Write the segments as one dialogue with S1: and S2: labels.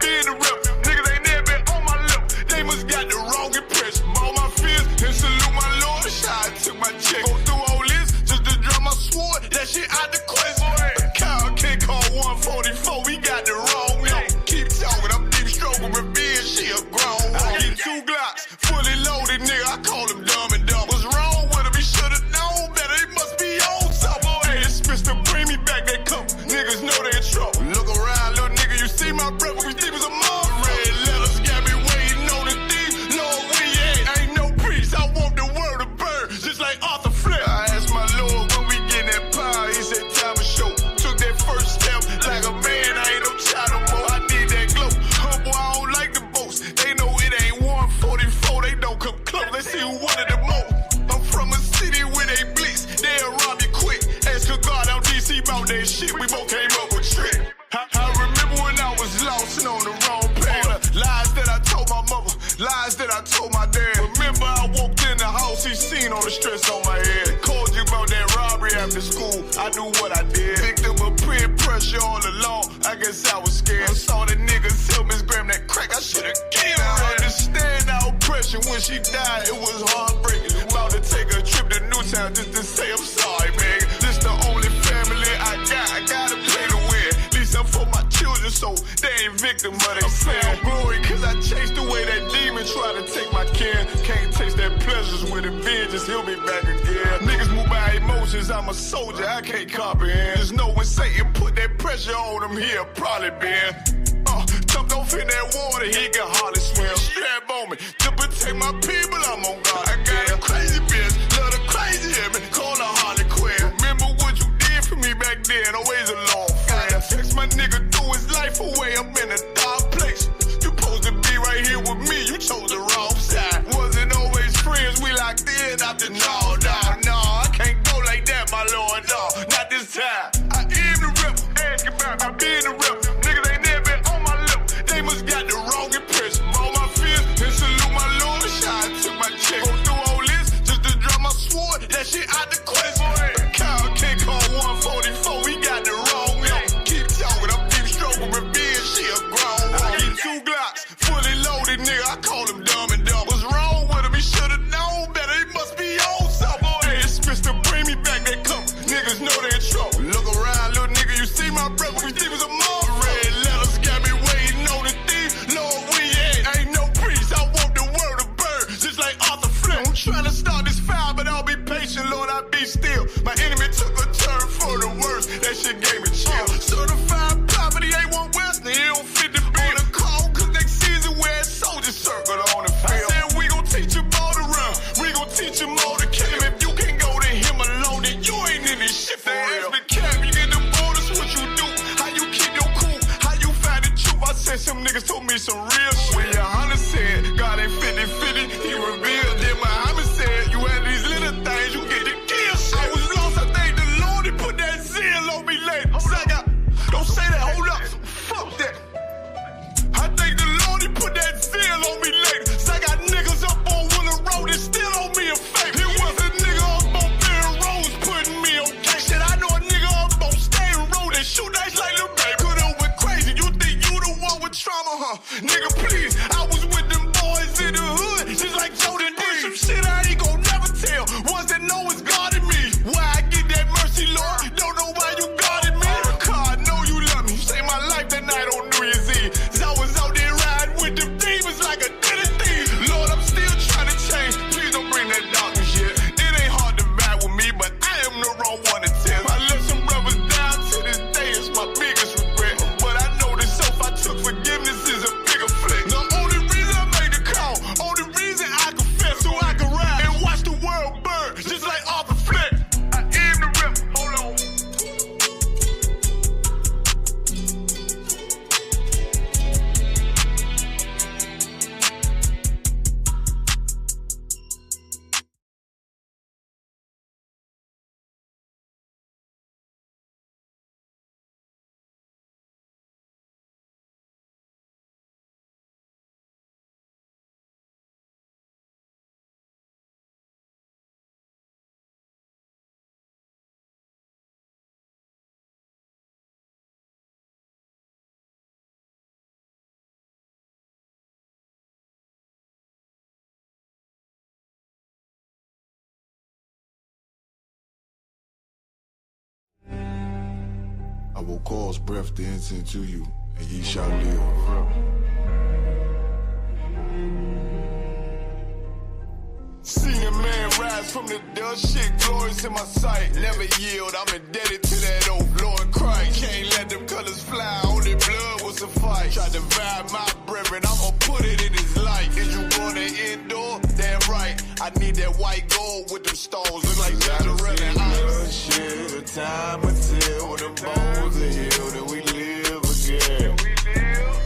S1: being the rep. Niggas ain't never been on my lip. They must got the wrong impression. All my fears and salute my Lord. I took my check. Go through all this just to drop my sword. That shit out the question. Kyle can't call 144. We got the wrong note. Keep talking. I'm deep stroking revenge. She a grown. I get 2 Glocks, fully loaded, nigga. I call him dumb and dumb. What's wrong with him? He should've known better. He must be on something. Hey, it's Mr. Bring me back that cup. Niggas know they in trouble. Look around, little nigga. You see my brother? We think it was a mom. Red letters got me waiting on the thief. Lord, we ain't no priest. I want the world to burn, just like Arthur Flip. I asked my Lord when we get that power. He said time to show. Took that first step like a man. I ain't no child no more. I need that glow. Humble, I don't like the boast. They know it ain't 144. They don't come close. Let's see who wanted the most. I'm from a city where they blitz. They'll rob you quick. Ask a God out DC about that shit. We both came up with trick. I remember when I was lost and on the wrong path. Lies that I told my mother, lies that I told my dad. Remember I walked in the house, he seen all the stress on my head. Called you about that robbery after school, I knew what I did. Victim of peer pressure all along, I guess I was scared. I saw the niggas help Miss Graham that crack, I should've killed her. I understand our oppression, when she died it was heartbreaking. About to take a trip to Newtown just to say I'm sorry, man. This the only family I gotta play to win. At least I'm for my children, so they ain't victim of they sin. Glory, cause I chased away that demon, try to take my kin. Can't taste that pleasures with a vengeance, he'll be back again. Niggas move by emotions, I'm a soldier, I can't comprehend. Just know when Satan put that pressure on him, he'll probably been. Jumped off in that water, he can hardly swim. Strap on me, to protect my people, I'm on God. I got a crazy bitch, love the crazy in me, call her Harley Quinn. Remember what you did for me back then, always a long friend. Text my nigga threw his life away, I'm in a dark place. You supposed to be right here with me, you chose the wrong side. Wasn't always friends, we locked in after no, I can't go like that, my lord, no, not this time. I am the rebel, ask about I been the rebel. Niggas ain't never been on my lip, they must got the wrong impression. All my fears and salute my Lord. I took my check. Go through all this just to drop my sword. That shit out the question. Kyle can't call 144. We got the wrong note. Keep talking. I'm deep stroking revenge. She a grown. I get 2 Glocks, fully loaded, nigga. I call him dumb and dumb. What's wrong with him? He should've known better. He must be on something. Hey, it's Mr. Bring me back that cup. Niggas know they in trouble. Look around, little nigga. You see my brother? We think it was a mom. Red letters got me waiting on the thief. Lord, we ain't no priest. I want the world to burn, just like Arthur Flip. I'm trying to start this fire, but I'll be patient, Lord, I'll be still. My enemy took a turn for the worst. That shit gave me chill. Certified property, A1 West, he don't fit the bill. On the call, cause next season we're at soldier circle on the field. I said we gon' teach him all to run. We gon' teach him all to kill him. If you can't go to him alone, then you ain't in this shit for real. You get them orders, what you do, how you keep your cool, how you find the truth. I said some niggas told me some real shit. When YAHANNA said God ain't 50-50, he revealed. Then Muhammad said you had these little things, you get to kill shit. I was lost, I thank the Lord, he put that zeal on me later. Don't say that, hold up, fuck that. I thank the Lord, he put that zeal on me later. So I got niggas up on Willow Road that still owe me a favor. It was a nigga up on Fair Roads putting me on case. Shit, I know a nigga up on Stain Road that shoot nice like little baby. Could've went crazy, you think you the one with trauma, huh? Nigga, please, I was with them boys in the hood, just like Jordan did some shit I ain't gon' never tell. Ones that know it's God in me. Why I get that mercy, Lord? Don't know why you guarded me. God, I know you love me. You saved my life that night on New Year's Eve. Cause I was out there riding with them demons like a dead thief. Lord, I'm still trying to change. Please don't bring that darkness yet. It ain't hard to ride with me, but I am the wrong one to tell. I let some brothers down to this day. It's my biggest regret. But I know this oath I took, forgiveness is a bigger flex. The only reason I made the call, only reason I confess, so I can ride. I will cause breath to enter into you, and ye shall live. Seen a man rise from the dust, shit glorious in my sight. Never yield, I'm indebted to that old Lord Christ. Can't let them colors fly, only blood will suffice. Try to divide my brethren, I'ma put it in his light. Is you going to endure? Damn right, I need that white gold with them stones. Look like Israelite and ice. Shit, the time until when the bones are healed and we live again.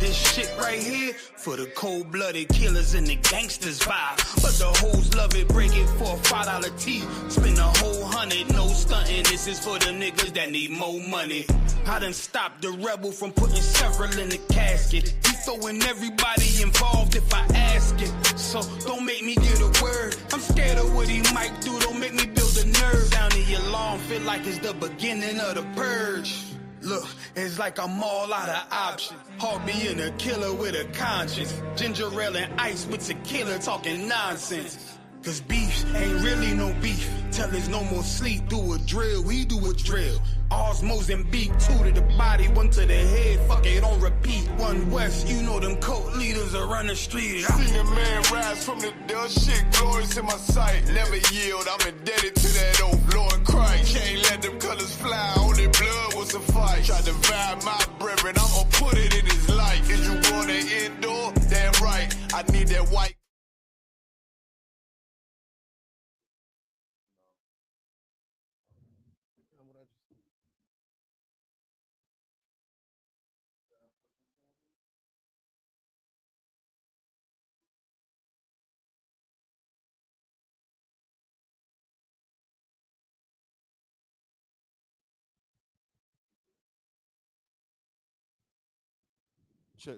S2: This shit right here for the cold-blooded killers and the gangsters vibe. But the hoes love it, break it for a $5 T. Spend a whole 100, no stunting. This is for the niggas that need more money. I done stopped the rebel from putting several in the casket. He throwing everybody involved if I ask it. So don't make me get a word. I'm scared of what he might do. Don't make me build a nerve. Down in your lawn, feel like it's the beginning of the purge. Look, it's like I'm all out of options. Hard being a killer with a conscience. Ginger ale and ice with tequila talking nonsense. Cause beef ain't really no beef. Till there's no more sleep, do a drill, we do a drill. Ours Mozambique, 2 to the body, 1 to the head, fuck it, on repeat. 1 West, you know them cult leaders are on the street.
S1: Seen a man rise from the dust, shit glorious in my sight. Never yield, I'm indebted to that old Lord Christ. Can't let them colors fly, only blood will suffice. Try to divide my brethren, I'ma put it in his light. Is you going to endure? Damn right, I need that white.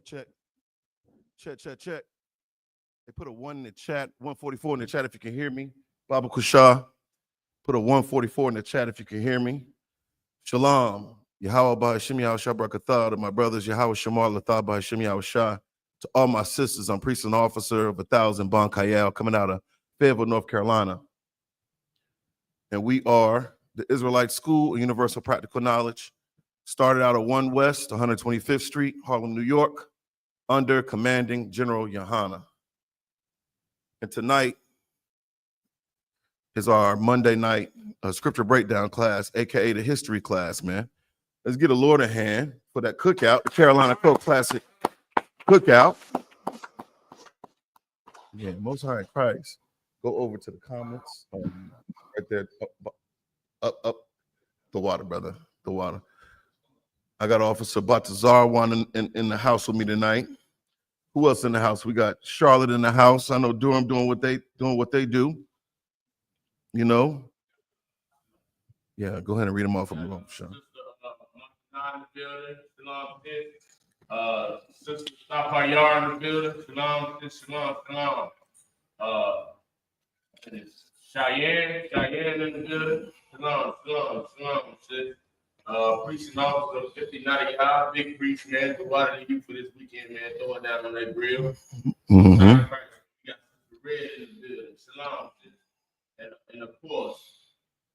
S3: Check. They put a 1 in the chat, 144 in the chat if you can hear me. Baba Kushah, put a 144 in the chat if you can hear me. Shalom. Yahweh Bahashim Yahushua Brakatah to my brothers, Yahweh Shamar Lathah Bahashim Yahushua. To all my sisters, I'm priest and officer of 1,000 Bon Kayal coming out of Fayetteville, North Carolina. And we are the Israelite School of Universal Practical Knowledge. Started out at 1 West, 125th Street, Harlem, New York, under Commanding General YAHANNA. And tonight is our Monday night scripture breakdown class, aka the history class, man. Let's get a Lord in hand for that cookout, the Carolina Coke Classic cookout. Yeah, Most High in Christ. Go over to the comments. Right there. Up. The water, brother. The water. I got Officer Batazar one in the house with me tonight. Who else in the house? We got Charlotte in the house. I know Durham doing what they do. You know. Yeah, go ahead and read them off from the Sean.
S4: Sister Stop Our Yard in the building. Shalom. Cheyenne in the building. Shalom. Sis. Priest and officer of 50 Nayathaq, big priest, man. The water to you for this weekend, man. Throwing down on that grill.
S3: Mm-hmm.
S4: We got Red in the building. Shalom. And of course,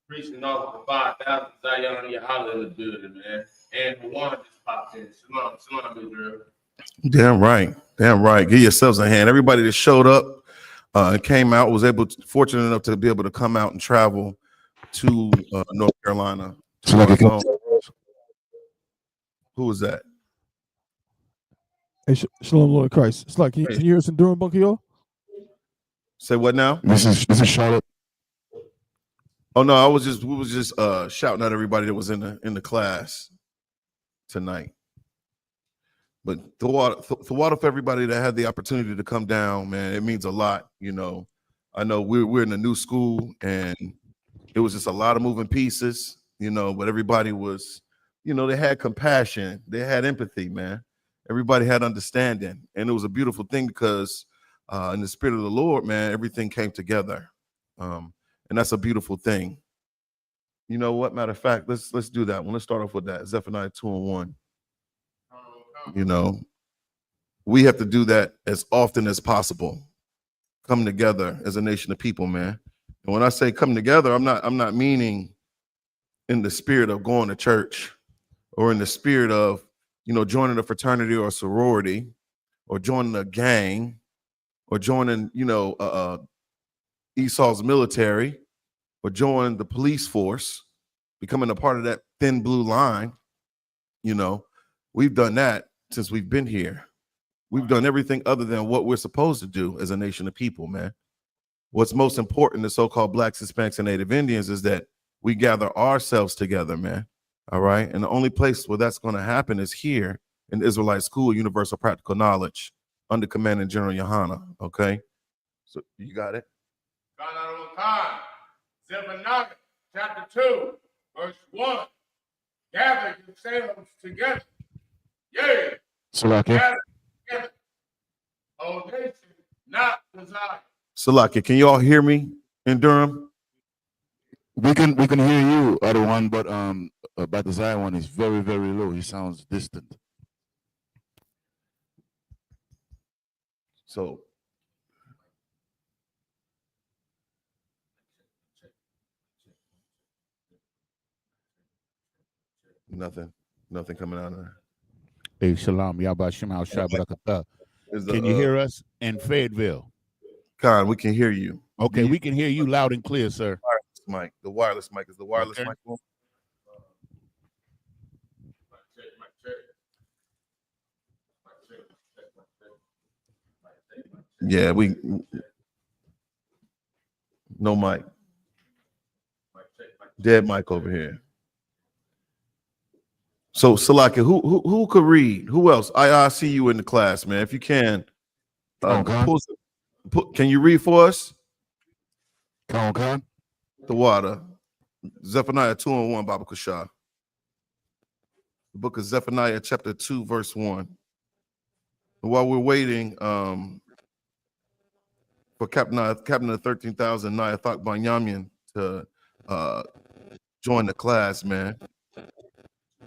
S4: priest and officer of 5,000 Zion Yahala in the building, man. And the one just popped in. Shalom, Israel.
S3: Damn right. Give yourselves a hand. Everybody that showed up and came out was fortunate enough to be able to come out and travel to North Carolina. Who was that?
S5: Hey, Shalom, Lord Christ. It's like, can you hear us in Durham, Bunkyo?
S3: Say what now?
S6: This is Charlotte.
S3: Oh no, we was just shouting at everybody that was in the class tonight. But the water for everybody that had the opportunity to come down, man, it means a lot. You know, I know we're in a new school and it was just a lot of moving pieces, you know, but everybody was, you know, they had compassion, they had empathy, man. Everybody had understanding, and it was a beautiful thing because in the spirit of the Lord, man, everything came together. And that's a beautiful thing. You know what? Matter of fact, let's do that one. Let's start off with that. Zephaniah 2:1. You know, we have to do that as often as possible. Come together as a nation of people, man. And when I say come together, I'm not meaning in the spirit of going to church or in the spirit of, joining a fraternity or a sorority, or joining a gang, or joining, Esau's military, or joining the police force, becoming a part of that thin blue line, we've done that since we've been here. We've done everything other than what we're supposed to do as a nation of people, man. What's most important to so-called Blacks, Hispanics, and Native Indians is that we gather ourselves together, man. All right. And the only place where that's going to happen is here in the Israelite School, Universal Practical Knowledge, under Commanding General YAHANNA. Okay. So you got it.
S4: Zephaniah chapter 2, verse 1. Gather yourselves together. Yea. Gather together. O nation not desire.
S3: Salakia, can you all hear me in Durham?
S6: We can hear you, other one, but about the Zion one is very, very low. He sounds distant.
S3: So nothing coming out of there.
S6: Hey, Shalom, Yahba Shem Al Shai Barakatah. Can you hear us in Fayetteville?
S3: Khan, we can hear you.
S6: Okay, we can hear you loud and clear, sir.
S3: Mic. The wireless mic is the wireless mic. Yeah, no mic. Dead mic over here. So Salakia, who could read? Who else? I see you in the class, man. If you can, can you read for us?
S6: Khan.
S3: The water. Zephaniah 2:1, Baba Kushah. The book of Zephaniah, chapter 2, verse 1. While we're waiting for Captain of 13,000, Nayathaq Banyamin, to join the class, man.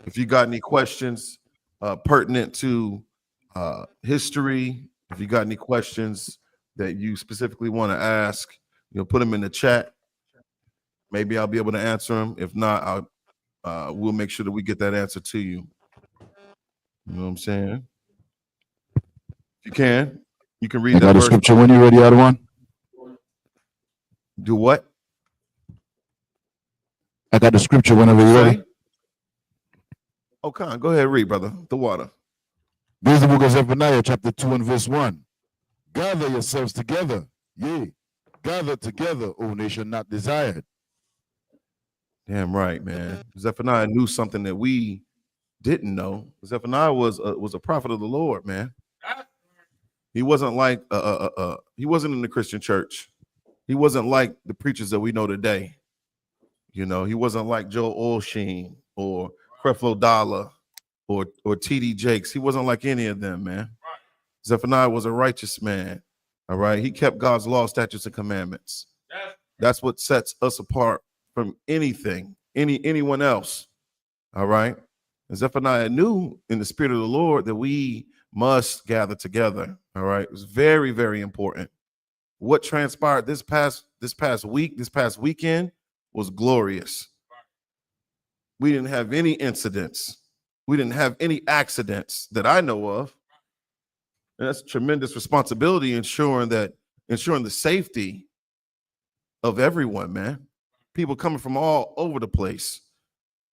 S3: If you got any questions pertinent to history, if you got any questions that you specifically want to ask, put them in the chat. Maybe I'll be able to answer them. If not, we'll make sure that we get that answer to you. You know what I'm saying? If you can read that verse.
S6: Scripture when you're ready, other one.
S3: Do what?
S6: I got the scripture whenever you're ready.
S3: Okay, go ahead, read, brother. The water.
S6: This is the book of Zephaniah, chapter 2 and verse 1. Gather yourselves together, yea, gather together, O nation not desired.
S3: Damn right, man. Zephaniah knew something that we didn't know. Zephaniah was a prophet of the Lord, man. He wasn't like he wasn't in the Christian church. He wasn't like the preachers that we know today. He wasn't like Joel Osteen or Creflo Dollar or T.D. Jakes. He wasn't like any of them, man. Zephaniah was a righteous man. All right. He kept God's law, statutes, and commandments. That's what sets us apart from anyone else. All right. And Zephaniah knew in the spirit of the Lord that we must gather together. All right. It was very, very important. What transpired this past weekend was glorious. We didn't have any incidents. We didn't have any accidents that I know of. And that's a tremendous responsibility, ensuring the safety of everyone, man. People coming from all over the place.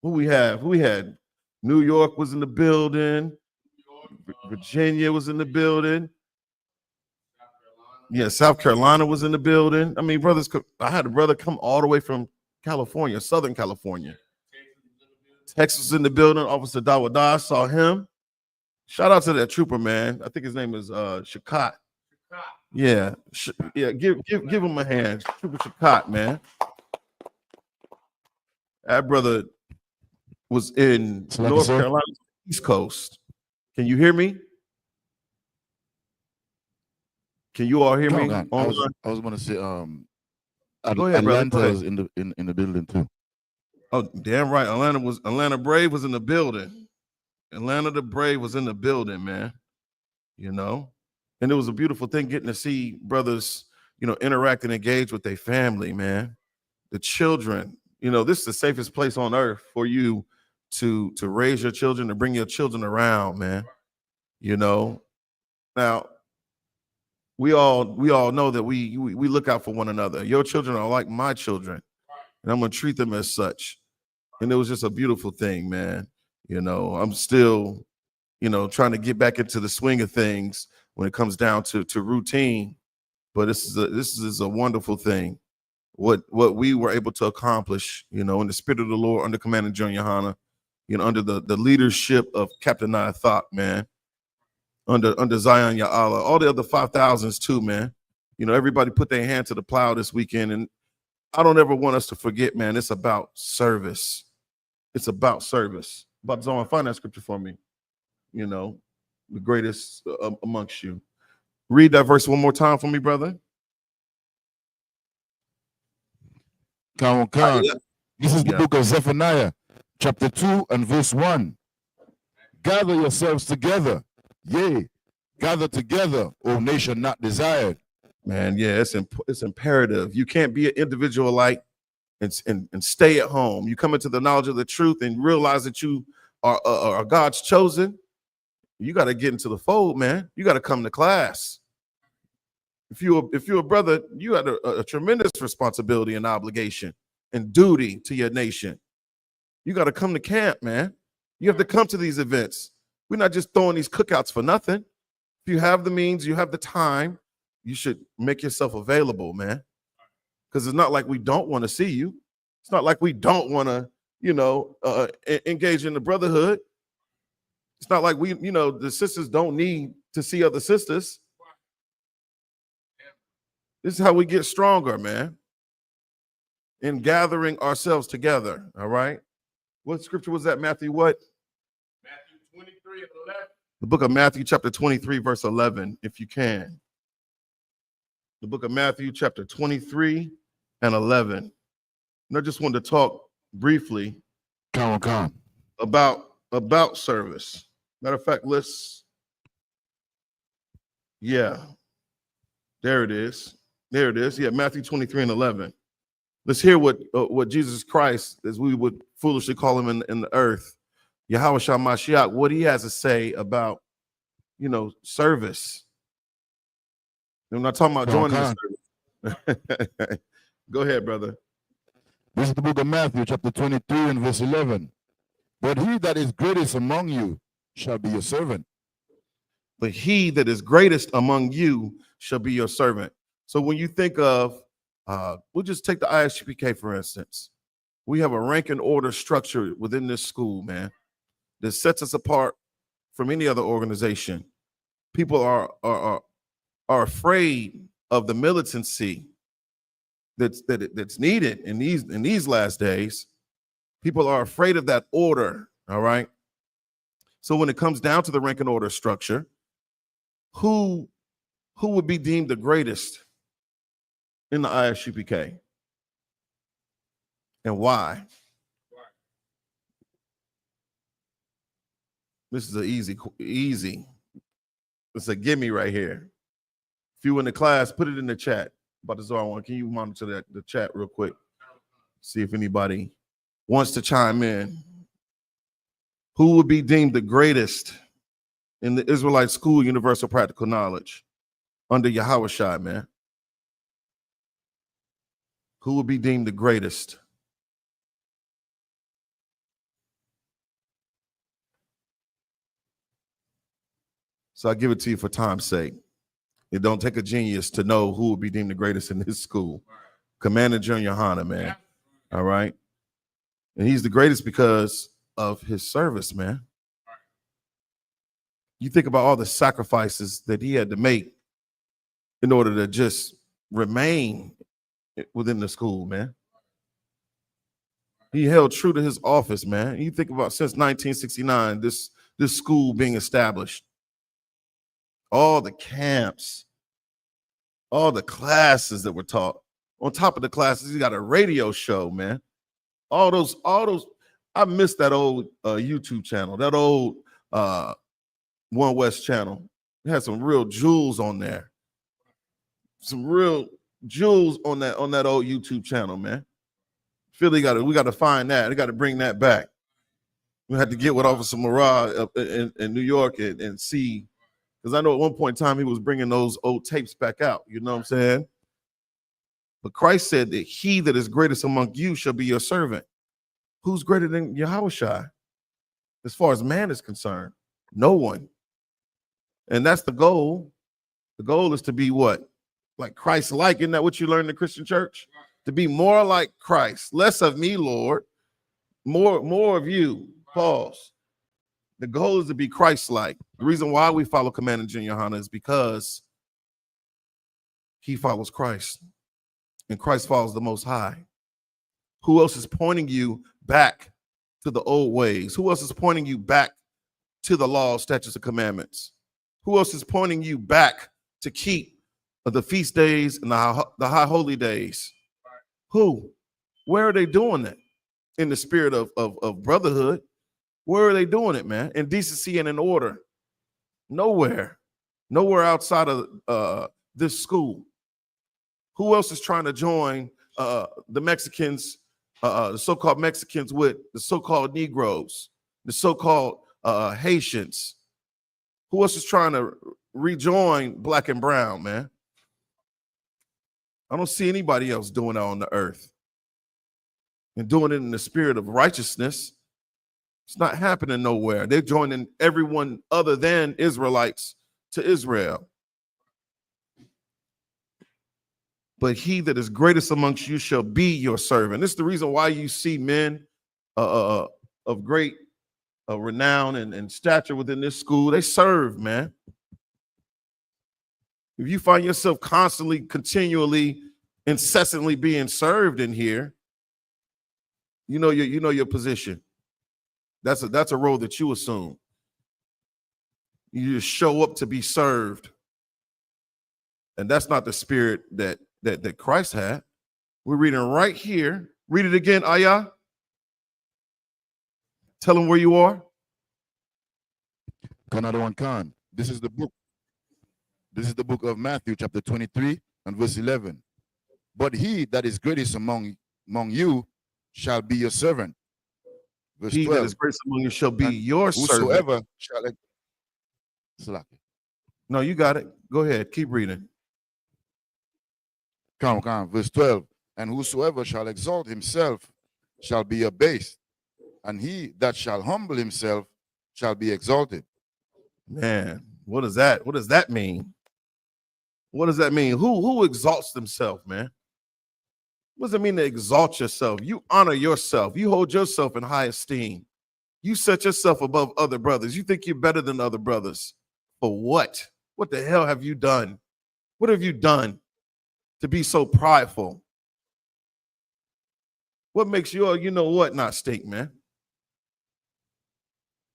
S3: Who we had New York was in the building. Virginia was in the building. Yeah, South Carolina was in the building. I mean, I had a brother come all the way from California, Southern California. Texas was in the building. Officer Dawada, saw him. Shout out to that trooper, man. I think his name is Shakat. Yeah, give him a hand. Trooper Shakat, man. That brother was in North Carolina, East Coast. Can you hear me? Can you all hear me?
S6: I was going to say,
S3: go ahead,
S6: Atlanta
S3: brother.
S6: was in the building too.
S3: Oh, damn right. Atlanta Brave was in the building. Atlanta the Brave was in the building, man. And it was a beautiful thing getting to see brothers, interact and engage with their family, man. The children, this is the safest place on earth for you to raise your children, to bring your children around, man. You know, now we all know that we look out for one another. Your children are like my children, and I'm gonna treat them as such. And it was just a beautiful thing, man. You know, I'm still, you know, trying to get back into the swing of things when it comes down to routine. But this is a wonderful thing. What we were able to accomplish, you know, in the spirit of the Lord, under Commander John YAHANNA, you know, under the leadership of Captain Nayathaq, man, under Zion Ya'ala, all the other 5,000s too, man. You know, everybody put their hand to the plow this weekend, and I don't ever want us to forget, man. It's about service. It's about service. But Zion, find that scripture for me. You know, the greatest amongst you. Read that verse one more time for me, brother.
S6: Come on. This is the book of Zephaniah, chapter 2 and verse 1. Gather yourselves together, yea, gather together, O nation not desired.
S3: Man, yeah, it's imperative. You can't be an individualite and stay at home. You come into the knowledge of the truth and realize that you are God's chosen. You got to get into the fold, man. You got to come to class. If you're a brother, you have a tremendous responsibility and obligation and duty to your nation. You got to come to camp, man. You have to come to these events. We're not just throwing these cookouts for nothing. If you have the means, you have the time, you should make yourself available, man. Because it's not like we don't want to see you. It's not like we don't want to, you know, engage in the brotherhood. It's not like we, you know, the sisters don't need to see other sisters. This is how we get stronger, man. In gathering ourselves together, all right? What scripture was that, Matthew? What?
S4: Matthew 23 and 11.
S3: The book of Matthew, chapter 23, verse 11, if you can. The book of Matthew, chapter 23 and 11. And I just wanted to talk briefly about service. Matter of fact, there it is. There it is. Yeah, Matthew 23 and 11. Let's hear what Jesus Christ, as we would foolishly call him in the earth, Yahweh Shah, what he has to say about, you know, service. I'm not talking about joining the service. Go ahead, brother.
S6: This is the book of Matthew, chapter 23 and verse 11. But he that is greatest among you shall be your servant.
S3: But he that is greatest among you shall be your servant. So when you think of, we'll just take the I.S.U.P.K, for instance. We have a rank and order structure within this school, man, that sets us apart from any other organization. People are afraid of the militancy that's needed in these last days. People are afraid of that order, all right? So when it comes down to the rank and order structure, who would be deemed the greatest in the I.S.U.P.K? And why? This is an easy. It's a gimme right here. If you in the class, put it in the chat. About the Zohar one, can you monitor the chat real quick? See if anybody wants to chime in. Who would be deemed the greatest in the Israelite school universal practical knowledge under Yahweh Shai, man? Who would be deemed the greatest? So I give it to you for time's sake. It don't take a genius to know who would be deemed the greatest in this school. Commander John YAHANNA, man. All right. And he's the greatest because of his service, man. You think about all the sacrifices that he had to make in order to just remain within the school, man. He held true to his office, man. You think about since 1969, this school being established. All the camps, all the classes that were taught. On top of the classes, he got a radio show, man. All those. I miss that old YouTube channel, that old One West channel. It had some real jewels on there. Some real jewels on that old YouTube channel, man. Philly we got to find that. We got to bring that back. We had to get with Officer Murrah up in New York and see, because I know at one point in time he was bringing those old tapes back out. You know what I'm saying? But Christ said that he that is greatest among you shall be your servant. Who's greater than Yahushua? As far as man is concerned, no one. And that's the goal. The goal is to be what? Like Christ-like. Isn't that what you learn in the Christian church? To be more like Christ. Less of me, Lord. More of you. Pause. The goal is to be Christ-like. The reason why we follow Commander Junior Yohanna is because he follows Christ. And Christ follows the Most High. Who else is pointing you back to the old ways? Who else is pointing you back to the law, statutes, and commandments? Who else is pointing you back to keep the feast days and the high holy days? Who? Where are they doing that? In the spirit of brotherhood. Where are they doing it, man? In decency and in order. Nowhere. Nowhere outside of this school. Who else is trying to join the Mexicans, the so-called Mexicans with the so-called Negroes, the so-called Haitians? Who else is trying to rejoin black and brown, man? I don't see anybody else doing that on the earth and doing it in the spirit of righteousness. It's not happening nowhere. They're joining everyone other than Israelites to Israel. But he that is greatest amongst you shall be your servant. This is the reason why you see men of great renown and stature within this school. They serve, man. If you find yourself constantly, continually, incessantly being served in here, you know your position. That's a role that you assume. You just show up to be served. And that's not the spirit that Christ had. We're reading right here. Read it again, Ayah. Tell them where you are.
S6: Another one, Khan. This is the book. This is the book of Matthew, chapter 23 and verse 11. But he that is greatest among you shall be your servant. Verse
S3: he
S6: 12,
S3: that is greatest among you shall be your servant.
S6: Whosoever shall.
S3: No, you got it. Go ahead. Keep reading.
S6: Come. Verse 12. And whosoever shall exalt himself shall be abased, and he that shall humble himself shall be exalted.
S3: Man, what is that? What does that mean? What does that mean? Who exalts themselves, man? What does it mean to exalt yourself? You honor yourself. You hold yourself in high esteem. You set yourself above other brothers. You think you're better than other brothers. For what? What the hell have you done? What have you done to be so prideful? What makes you know what not stink, man?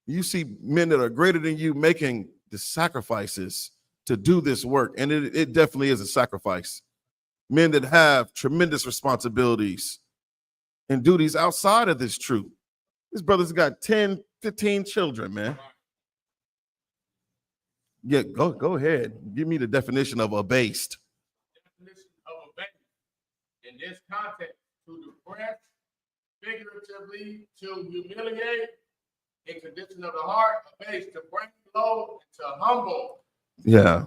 S3: You see men that are greater than you making the sacrifices to do this work. And it definitely is a sacrifice. Men that have tremendous responsibilities and duties outside of this truth. This brother's got 10, 15 children, man. Yeah, go ahead. Give me the definition of abased.
S4: Definition of abased in this context: to depress, figuratively, to humiliate, in condition of the heart, abased, to bring low, to humble.
S3: Yeah.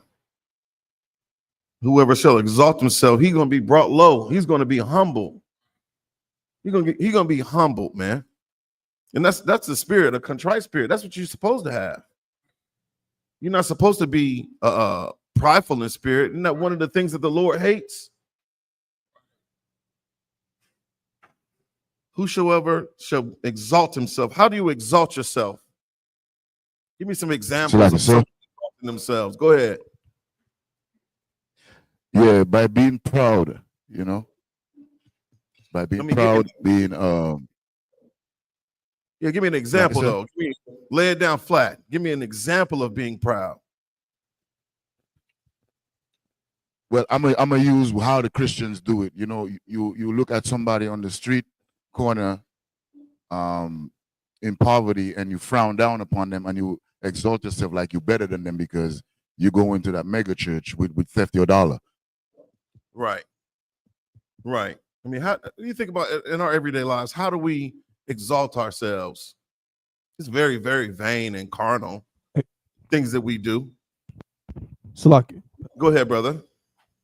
S3: Whoever shall exalt himself, he's going to be brought low. He's going to be humble. He's going to be humbled, man. And that's the spirit, a contrite spirit. That's what you're supposed to have. You're not supposed to be prideful in spirit. Isn't that one of the things that the Lord hates? Whosoever shall exalt himself. How do you exalt yourself? Give me some examples of someone exalting themselves. Go ahead.
S6: Yeah, by being proud, you know. By being proud, being
S3: yeah, give me an example though. Lay it down flat. Give me an example of being proud.
S6: Well, I'm gonna use how the Christians do it. You know, you look at somebody on the street corner in poverty and you frown down upon them and you exalt yourself like you're better than them because you go into that mega church with $50.
S3: Right. I mean, how do you think about in our everyday lives? How do we exalt ourselves? It's very, very vain and carnal things that we do.
S5: Salaki.
S3: Go ahead, brother.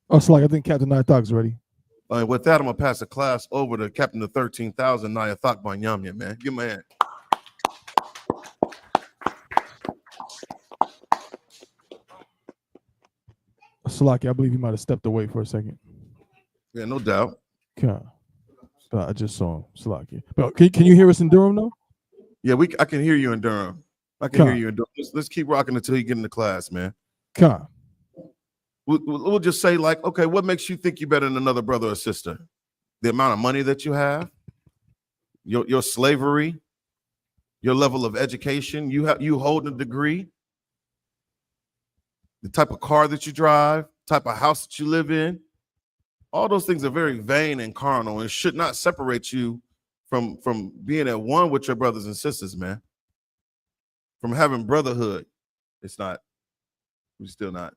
S5: Oh, Salaki, I think Captain Nayathaq's ready.
S3: With that, I'm going to pass the class over to Captain of 13,000, Nayathaq Banyamya, man. Give him a hand.
S5: Salaki, I believe he might have stepped away for a second.
S3: Yeah, no doubt.
S5: Okay. I just saw him. Salaki. But can you hear us in Durham, though?
S3: Yeah, I can hear you in Durham. I can hear you in Durham. Let's keep rocking until you get into class, man.
S5: Okay.
S3: We'll just say, like, okay, what makes you think you're better than another brother or sister? The amount of money that you have, your slavery, your level of education, you hold a degree, the type of car that you drive, type of house that you live in. All those things are very vain and carnal and should not separate you from being at one with your brothers and sisters, man. From having brotherhood. It's not. We're still not.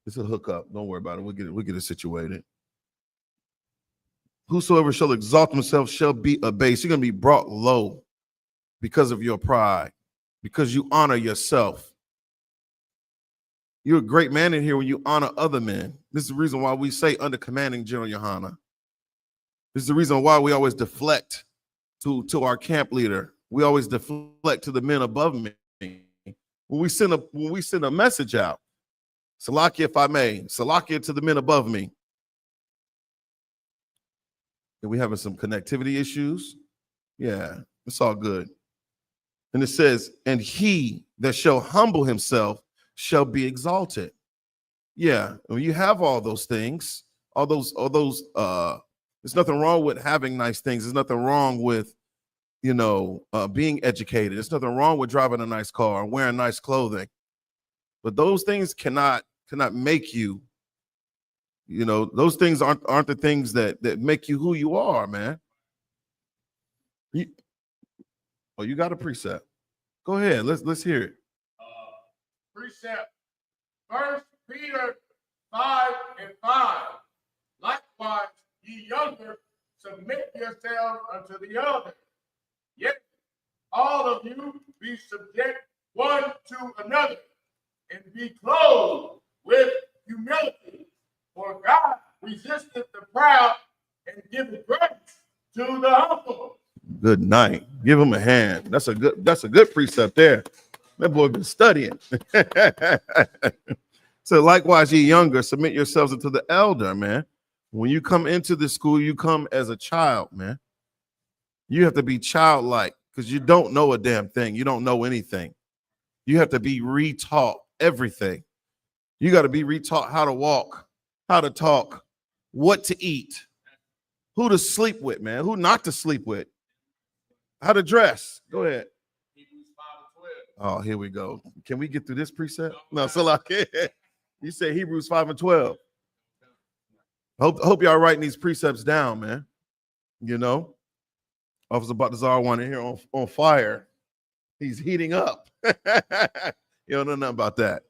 S3: It's a hookup. Don't worry about it. We'll get it situated. Whosoever shall exalt himself shall be abased. You're going to be brought low because of your pride, because you honor yourself. You're a great man in here when you honor other men. This is the reason why we say under commanding General YAHANNA. This is the reason why we always deflect to our camp leader. We always deflect to the men above me. When we send a message out, Salakia, if I may, Salakia to the men above me. Are we having some connectivity issues? Yeah, it's all good. And it says, and he that shall humble himself shall be exalted. Yeah, when you have all those things, all those, there's nothing wrong with having nice things. There's nothing wrong with, being educated. There's nothing wrong with driving a nice car and wearing nice clothing. But those things cannot make you, those things aren't the things that make you who you are, man. You got a precept. Go ahead. Let's hear it.
S4: Precept. 1 Peter 5:5. Likewise, ye younger, submit yourselves unto the elder. Yet all of you be subject one to another, and be clothed with humility. For God resisteth the proud and giveth grace to the humble.
S3: Good night. Give him a hand. That's a good precept there. That boy been studying. So likewise, ye younger, submit yourselves unto the elder, man. When you come into the school, you come as a child, man. You have to be childlike because you don't know a damn thing. You don't know anything. You have to be retaught everything. You got to be retaught how to walk, how to talk, what to eat, who to sleep with, man, who not to sleep with, how to dress. Go ahead. Oh, here we go. Can we get through this precept? No, so like you say Hebrews 5:12. Hope y'all writing these precepts down, man. Officer Batazar wanted here on fire. He's heating up. You don't know nothing about that.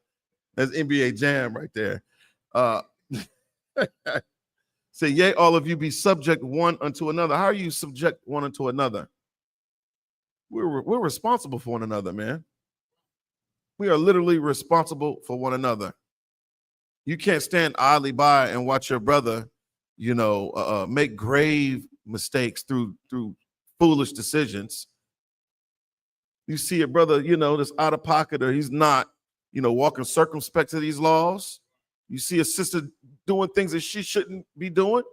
S3: That's NBA Jam right there. Say, yea, all of you be subject one unto another. How are you subject one unto another? We're responsible for one another, man. We are literally responsible for one another. You can't stand idly by and watch your brother, make grave mistakes through foolish decisions. You see a brother, that's out of pocket, or he's not, walking circumspect to these laws. You see a sister doing things that she shouldn't be doing.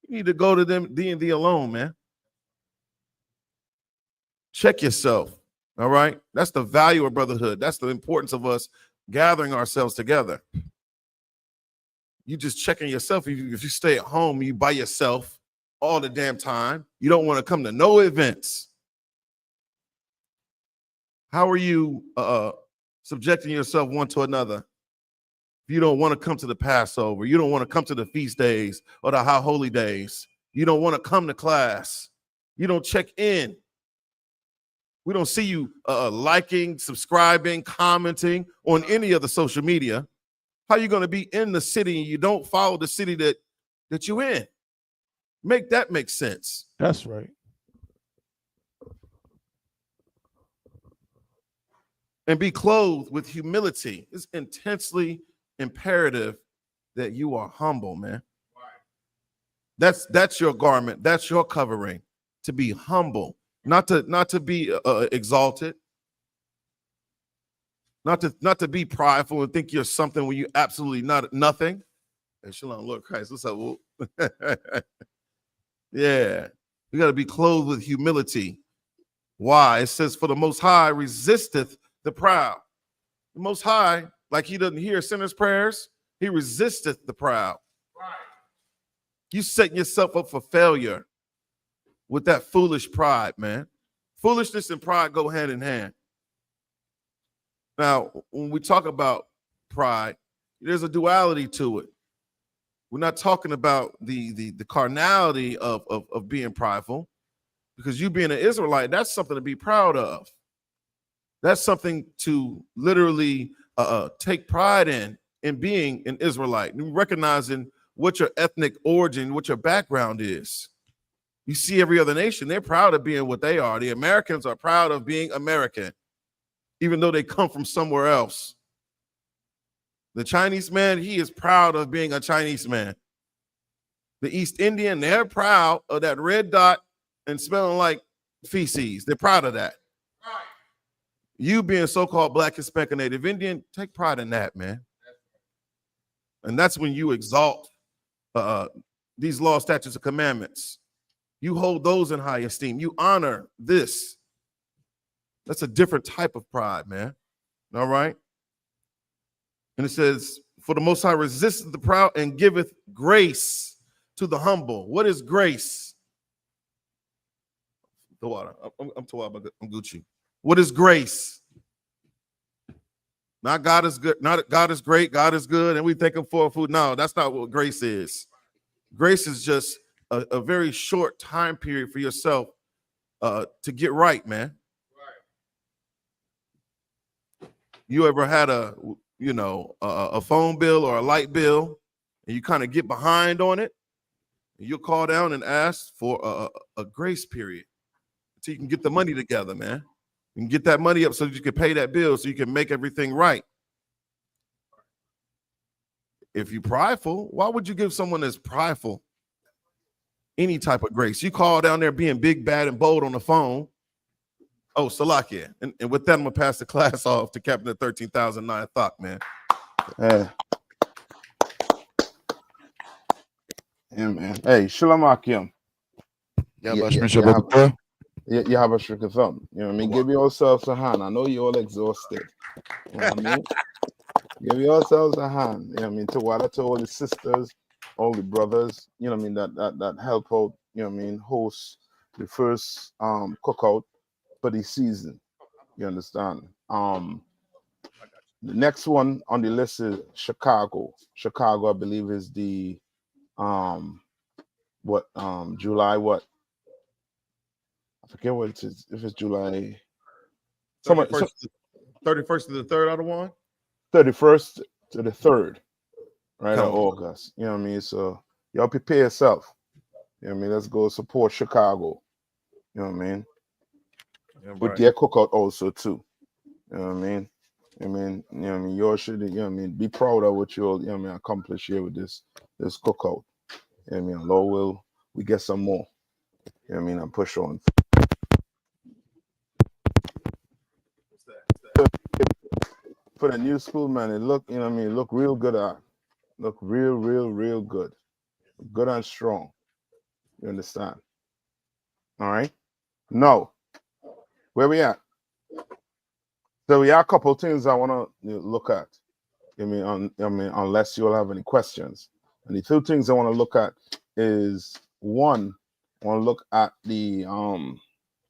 S3: You need to go to them D&D alone, man. Check yourself. All right. That's the value of brotherhood. That's the importance of us gathering ourselves together. You just checking yourself. If you stay at home, you by yourself all the damn time. You don't want to come to no events. How are you subjecting yourself one to another? If you don't want to come to the Passover, you don't want to come to the feast days or the high holy days. You don't want to come to class. You don't check in. We don't see you liking, subscribing, commenting on any of the social media. How are you going to be in the city and you don't follow the city that you're in? Make that make sense.
S5: That's right.
S3: and be clothed with humility. It's intensely imperative that you are humble, man. That's your garment. That's your covering, to be humble, not to be exalted, not to be prideful and think you're something when you absolutely nothing. Hey, Shalom, Lord Christ, what's up? Yeah, we got to be clothed with humility. Why? It says, "For the Most High resisteth the proud." The Most High, like he doesn't hear sinners' prayers, he resisteth the proud. You setting yourself up for failure with that foolish pride, man. Foolishness and pride go hand in hand. Now, when we talk about pride, there's a duality to it. We're not talking about the carnality of being prideful, because you being an Israelite, that's something to be proud of. That's something to literally take pride in being an Israelite, recognizing what your ethnic origin, what your background is. You see every other nation, they're proud of being what they are. The Americans are proud of being American, even though they come from somewhere else. The Chinese man, he is proud of being a Chinese man. The East Indian, they're proud of that red dot and smelling like feces. They're proud of that. You being so-called Black, Hispanic, and Native Indian, take pride in that, man. And that's when you exalt these laws, statutes, and commandments. You hold those in high esteem. You honor this. That's a different type of pride, man. All right? And it says, "For the Most High resisteth the proud and giveth grace to the humble." What is grace? The water. I'm Gucci. What is grace? Not God is good, not God is great, God is good, and we thank him for food. No, that's not what grace is. Grace is just a very short time period for yourself to get right, man. You ever had a phone bill or a light bill, and you kind of get behind on it, and you'll call down and ask for a grace period until you can get the money together, man. You can get that money up so that you can pay that bill, so you can make everything right. If you're prideful, why would you give someone that's prideful any type of grace? You call down there being big, bad, and bold on the phone. Oh, Salakia. And with that, I'm going to pass the class off to Captain of 13,000 Nayathaq, man.
S7: Yeah, man. Hey, Shalom Akim. You have a shirk thumb. You know what I mean? Give yourselves a hand. I know you're all exhausted. You know what I mean? Give yourselves a hand. You know what I mean? To all the sisters, all the brothers, you know what I mean, that help out, you know what I mean, host the first cookout for the season. You understand? The next one on the list is Chicago. Chicago, I believe, is the July what? I forget what it is. If it's July
S3: 31st to the 3rd out of one?
S7: 31st to the 3rd, right? Of August. You know what I mean? So y'all prepare yourself. You know what I mean? Let's go support Chicago. You know what I mean? Yeah, right. With their cookout also too. You know what I mean? You know what I mean? Y'all should, you know what I mean, be proud of what you'll, you know what I mean, accomplish here with this cookout. You know what I mean? Lord will we get some more. You know what I mean? And push on. For the new school, man, it look, you know what I mean, look real good. Look real good. Good and strong. You understand? All right. No. Where we at? So we have a couple of things I want to look at. I mean, unless you all have any questions. And the two things I want to look at is one, I want to look at the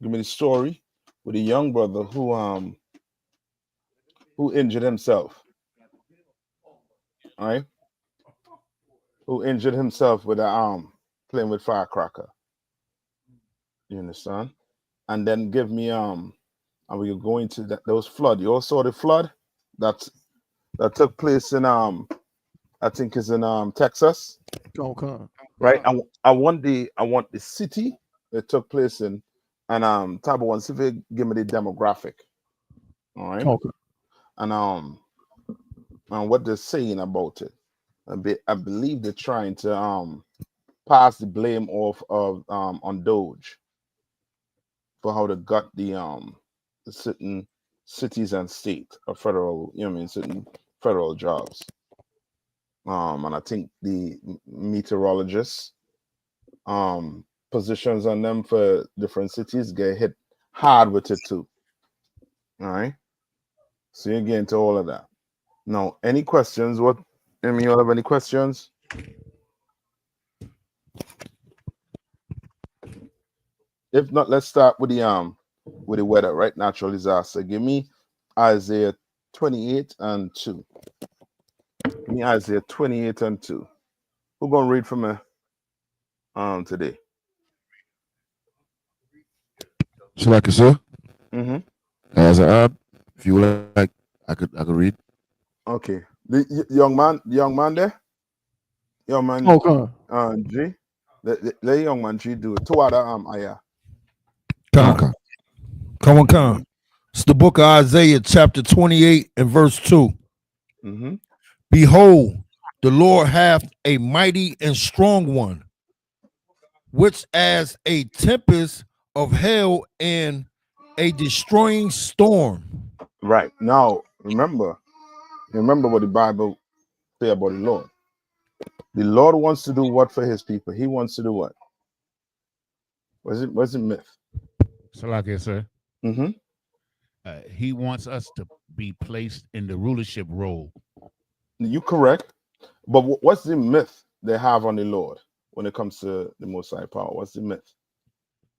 S7: give me the story with a young brother who injured himself. All right. Who injured himself with playing with firecracker. You understand? And then give me and we go into those flood. You all saw the flood that took place in I think is in Texas.
S5: Okay.
S7: Right. I want the city it took place in, and Tabo wants to give me the demographic. All right.
S5: Okay.
S7: and what they're saying about it. I believe they're trying to pass the blame off of on Doge for how they got the certain cities and state or federal, certain federal jobs. And I think the meteorologists positions on them for different cities get hit hard with it too. All right. So you get into all of that. Now, any questions? You all have any questions? If not, let's start with the weather, right? Natural disaster. Give me Isaiah 28 and 2. Give me Isaiah 28 and 2. Who gonna read from me today?
S6: Shalaka, sir.
S7: Mm-hmm.
S6: As a if you would like, I could read.
S7: Okay. The young man there? Young man
S5: Okay.
S7: G. Let young man G do it. Two other ayah.
S6: Okay.
S8: Come on. It's the book of Isaiah, chapter 28 and verse 2.
S7: Mm-hmm.
S8: Behold, the Lord hath a mighty and strong one, which as a tempest of hell and a destroying storm.
S7: Right. Now, remember what the Bible say about the Lord. The Lord wants to do what for his people? He wants to do what? What's it myth?
S9: Salakia, sir.
S7: Mm-hmm.
S9: He wants us to be placed in the rulership role.
S7: You correct. But what's the myth they have on the Lord when it comes to the Most High power? What's the myth?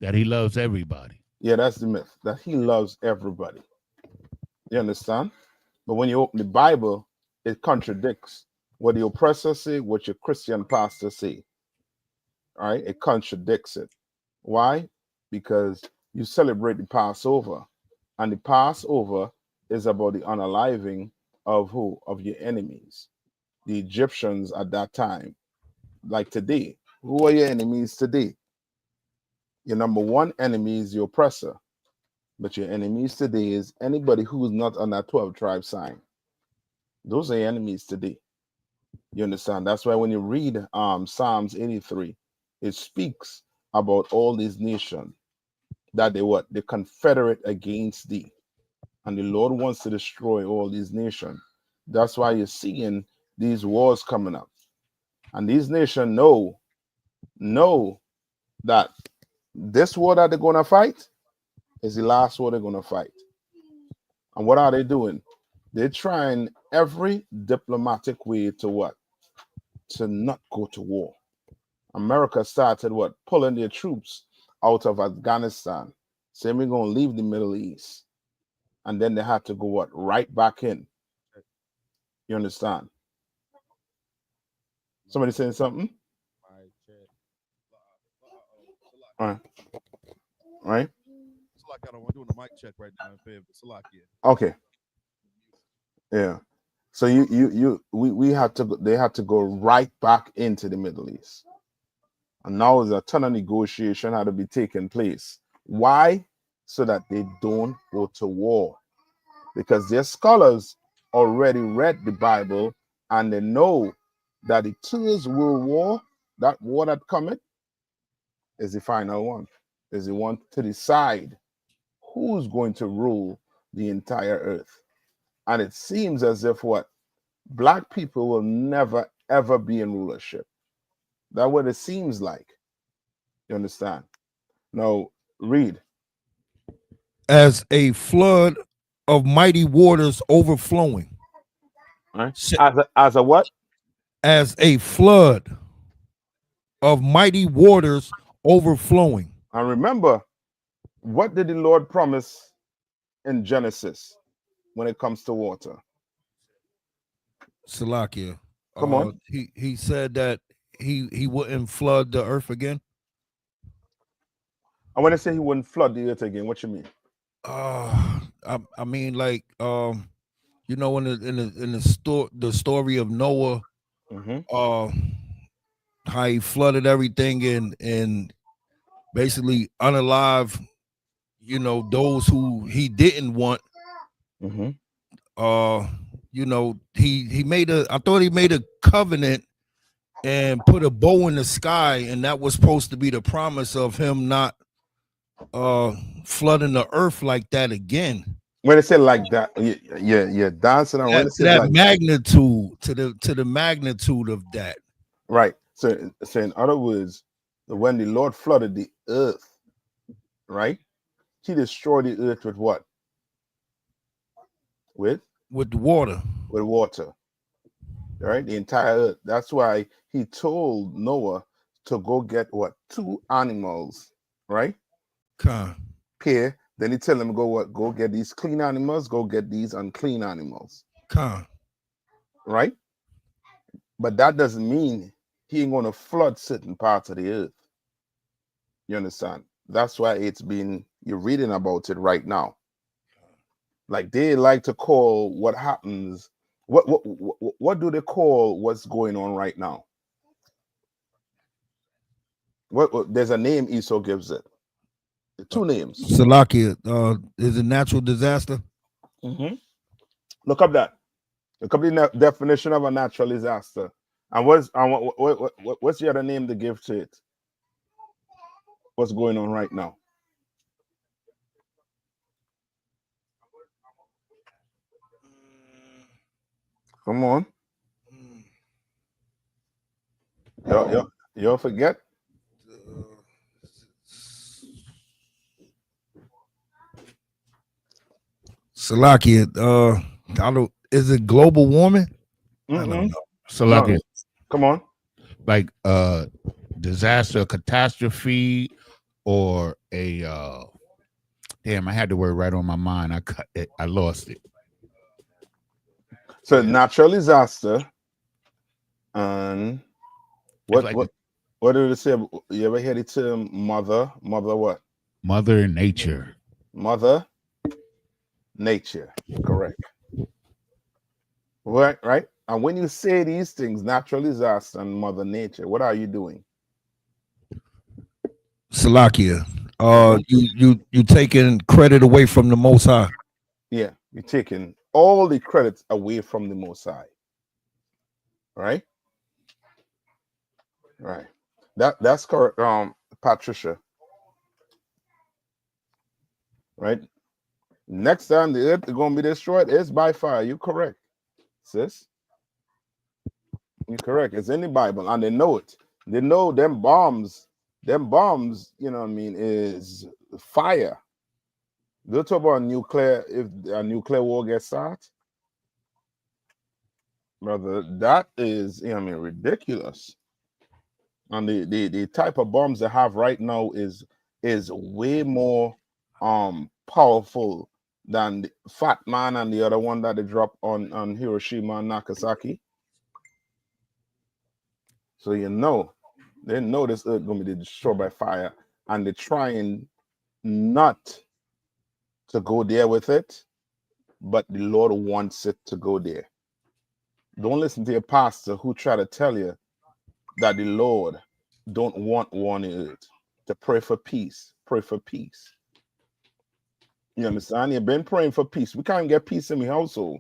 S9: That he loves everybody.
S7: Yeah, that's the myth. That he loves everybody. You understand? But when you open the Bible, it contradicts what the oppressor say, what your Christian pastor say. All right? It contradicts it. Why? Because you celebrate the Passover. And the Passover is about the unaliving of who? Of your enemies. The Egyptians at that time. Like today. Who are your enemies today? Your number one enemy is your oppressor. But your enemies today is anybody who's not on that 12 tribe sign. Those are your enemies today. You understand? That's why when you read Psalms 83, it speaks about all these nations that they confederate against thee. And the Lord wants to destroy all these nations. That's why you're seeing these wars coming up. And these nations know that this war that they're going to fight is the last war they're going to fight. And what are they doing? They're trying every diplomatic way to what? To not go to war. America started what? Pulling their troops out of Afghanistan, saying we're going to leave the Middle East. And then they had to go what? Right back in. You understand? Somebody saying something? All right. All right.
S3: I'm doing a mic check right now in favor of Salakia.
S7: Okay. Yeah. So we had to. They had to go right back into the Middle East, and now there's a ton of negotiation had to be taking place. Why? So that they don't go to war, because their scholars already read the Bible and they know that the First World War, that war that cometh, is the final one. Is the one to decide who's going to rule the entire earth. And it seems as if what? Black people will never, ever be in rulership. That's what it seems like. You understand? Now, read.
S8: As a flood of mighty waters overflowing.
S7: Right? As a what?
S8: As a flood of mighty waters overflowing.
S7: And remember, what did the Lord promise in Genesis when it comes to water?
S8: Salakia.
S7: Come on.
S8: He said that he wouldn't flood the earth again.
S7: And when I say he wouldn't flood the earth again, what you mean?
S8: I mean, like, you know, in the story of Noah, how he flooded everything and basically unalive, you know, those who he didn't want, You know, he made a. I thought he made a covenant and put a bow in the sky, and that was supposed to be the promise of him not flooding the earth like that again.
S7: When they say like that, you're dancing around. When it says
S8: That
S7: like
S8: magnitude to the magnitude of that.
S7: right. So in other words, when the Lord flooded the earth, right? He destroyed the earth with what? With
S8: the water.
S7: With water. Right? The entire earth. That's why he told Noah to go get what? 2 animals, right? Pair. Then he tell him go what? Go get these clean animals, go get these unclean animals. Right? But that doesn't mean he ain't gonna flood certain parts of the earth. You understand? That's why you're reading about it right now. Like they like to call what happens. What do they call what's going on right now? What there's a name Esau gives it. 2 names.
S8: Salakia, is a natural disaster.
S7: Look up that. Look up the definition of a natural disaster. And what's the other name to give to it? What's going on right now? Come on. You'll forget.
S8: Salakia, I don't. Is it global warming? I don't know.
S9: Salakia.
S7: No. Come on.
S9: Like disaster, catastrophe, or a damn, I had the word right on my mind. I lost it.
S7: So natural disaster, and what did it say? You ever hear the term mother what?
S9: Mother Nature.
S7: Mother Nature, correct. Right. And when you say these things, natural disaster and Mother Nature, what are you doing?
S8: Salakia, you taking credit away from the Most High.
S7: Yeah, you're taking all the credits away from the Most High. Right? Right. That's correct, Patricia. Right? Next time the earth is gonna be destroyed, it's by fire. You're correct, sis. You're correct. It's in the Bible, and they know it. They know them bombs, you know what I mean, is fire. They'll talk about nuclear, if a nuclear war gets started. Brother, that is, you know what I mean, ridiculous. And the type of bombs they have right now is way more powerful than the Fat Man and the other one that they dropped on Hiroshima and Nagasaki. So they know this earth gonna be destroyed by fire, and they're trying not to go there with it, but the Lord wants it to go there. Don't listen to your pastor who try to tell you that the Lord don't want war on the earth. To pray for peace. Pray for peace. You understand? You've been praying for peace. We can't get peace in the household.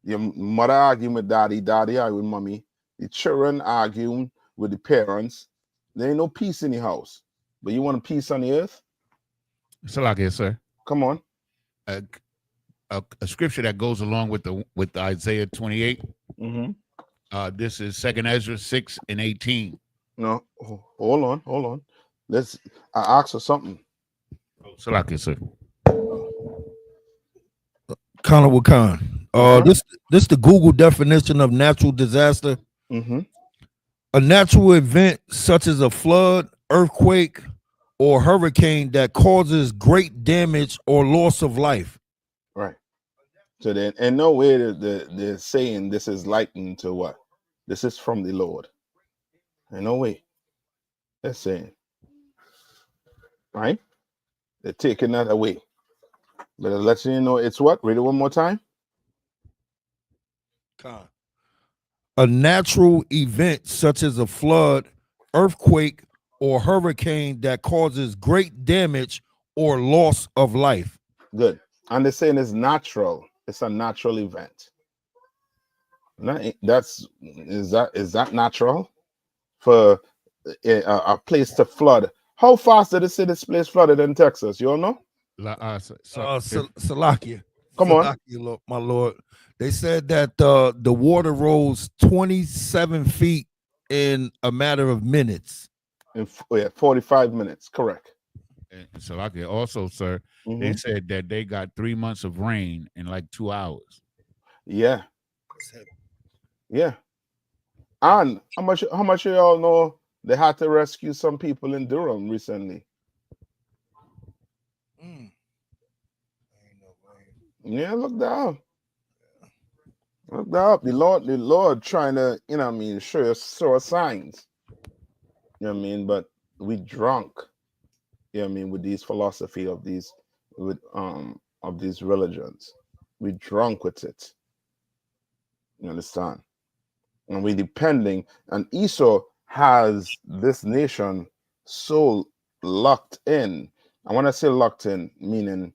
S7: Your mother arguing with daddy arguing with mommy. The children arguing with the parents. There ain't no peace in the house. But you want peace on the earth?
S9: Salakia, sir.
S7: Come on.
S9: A scripture that goes along with Isaiah 28. This is 2nd Ezra 6:18.
S7: No, hold on. I asked for something.
S8: Salakia, sir. Khan Wakan. This the Google definition of natural disaster. A natural event such as a flood, earthquake, or hurricane that causes great damage or loss of life.
S7: Right. So then, in no way they're saying this is likened to what? This is from the Lord. In no way. They're saying. Right? They're taking that away. But I'll let you know it's what? Read it one more time.
S8: A natural event such as a flood, earthquake, or hurricane that causes great damage or loss of life.
S7: Good. And they're saying it's natural. It's a natural event. Is that natural for a place to flood? How fast did they say this place flooded in Texas? You all know?
S8: Salakia.
S7: Come on.
S8: Salakia, my lord. They said that the water rose 27 feet in a matter of minutes.
S7: In 45 minutes, correct.
S9: And Salakia also, sir, they said that they got 3 months of rain in like 2 hours.
S7: Yeah. Yeah. And how much you all know they had to rescue some people in Durham recently? Yeah, look that up. Look that up. The Lord trying to, show us signs. You know what I mean? But we drunk, with these philosophy of these religions. We drunk with it. You understand? And we depending, and Esau has this nation so locked in. And when I say locked in, meaning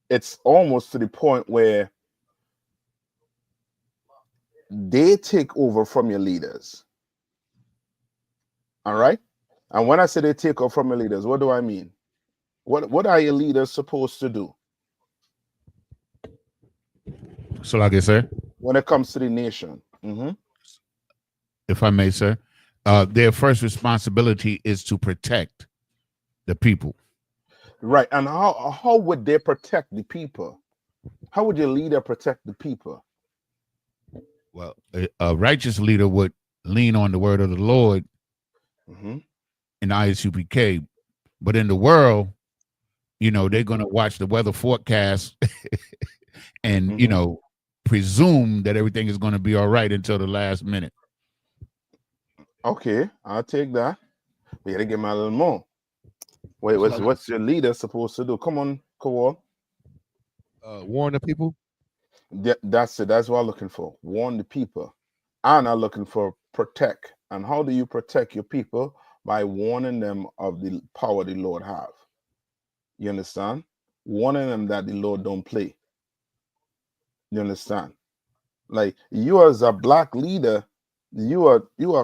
S7: it's almost to the point where they take over from your leaders. All right? And when I say they take over from your leaders, what do I mean? What are your leaders supposed to do?
S9: So, like I said,
S7: when it comes to the nation,
S9: if I may, sir, their first responsibility is to protect the people.
S7: Right. And how would they protect the people? How would your leader protect the people?
S9: Well, a righteous leader would lean on the word of the Lord in I.S.U.P.K. But in the world, they're going to watch the weather forecast and, presume that everything is going to be all right until the last minute.
S7: Okay, I'll take that. We got to give me a little more. Wait, what's your leader supposed to do? Come on, Kowal.
S5: Warn the people.
S7: That's it. That's what I'm looking for. Warn the people. And I'm looking for protect. And how do you protect your people? By warning them of the power the Lord have. You understand? Warning them that the Lord don't play. You understand? Like you as a black leader, you are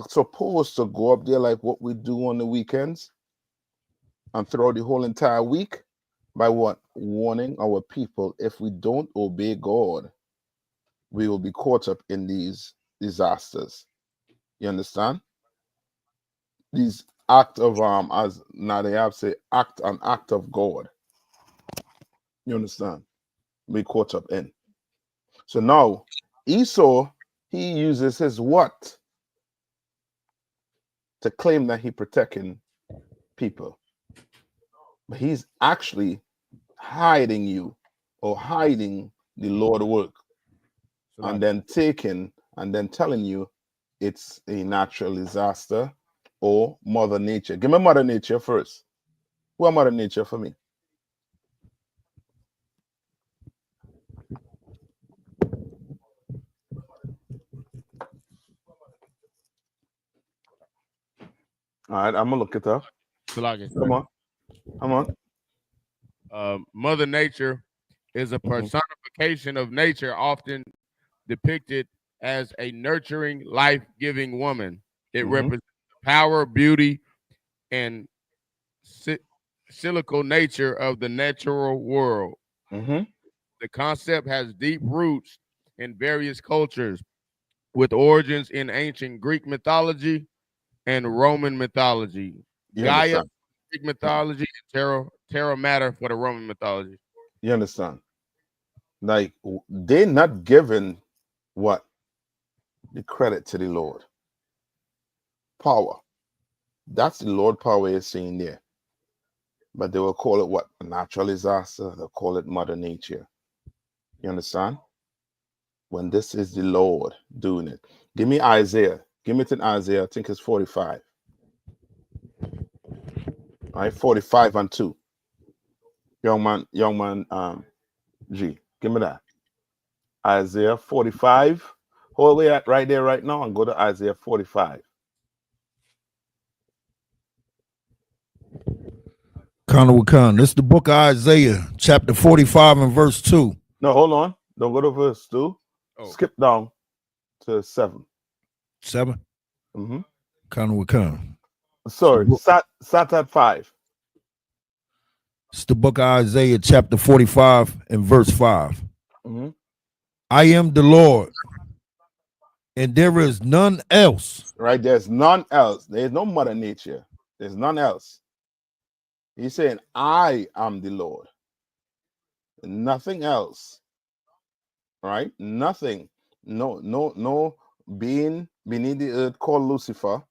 S7: supposed to go up there like what we do on the weekends and throughout the whole entire week by what? Warning our people. If we don't obey God, we will be caught up in these disasters. You understand? These act of as Nayathaq say, an act of God. You understand? We caught up in. So now Esau, he uses his what to claim that he protecting people, but he's actually hiding you or hiding the Lord work, and then taking and then telling you it's a natural disaster or Mother Nature. Give me Mother Nature first. Who Mother Nature for me? All right, I'm gonna look it up. Come on.
S4: Mother Nature is a personification of nature, often depicted as a nurturing, life-giving woman. It represents the power, beauty, and cyclical nature of the natural world. The concept has deep roots in various cultures, with origins in ancient Greek mythology and Roman mythology. Gaia, Greek mythology, and Terra Mater for the Roman mythology.
S7: You understand? Like they're not giving what? The credit to the Lord. Power. That's the Lord power is saying there. But they will call it what? A natural disaster. They'll call it Mother Nature. You understand? When this is the Lord doing it. Give me Isaiah. Give me to Isaiah. I think it's 45. All right, 45 and 2. Young man, G. Give me that. Isaiah 45. Hold way at right there right now and go to Isaiah 45.
S8: Khan. This is the book of Isaiah, chapter 45 and verse 2.
S7: No, hold on. Don't go to verse 2.
S8: Oh.
S7: Skip down to 7.
S8: 7?
S7: Mm-hmm.
S8: Khan.
S7: Sorry, sat at 5.
S8: It's the book of Isaiah, chapter 45 and verse 5.
S7: Mm-hmm.
S8: I am the Lord, and there is none else.
S7: Right, there's none else. There's no mother nature. There's none else. He's saying, I am the Lord. Nothing else. Right? Nothing. No being beneath the earth called Lucifer.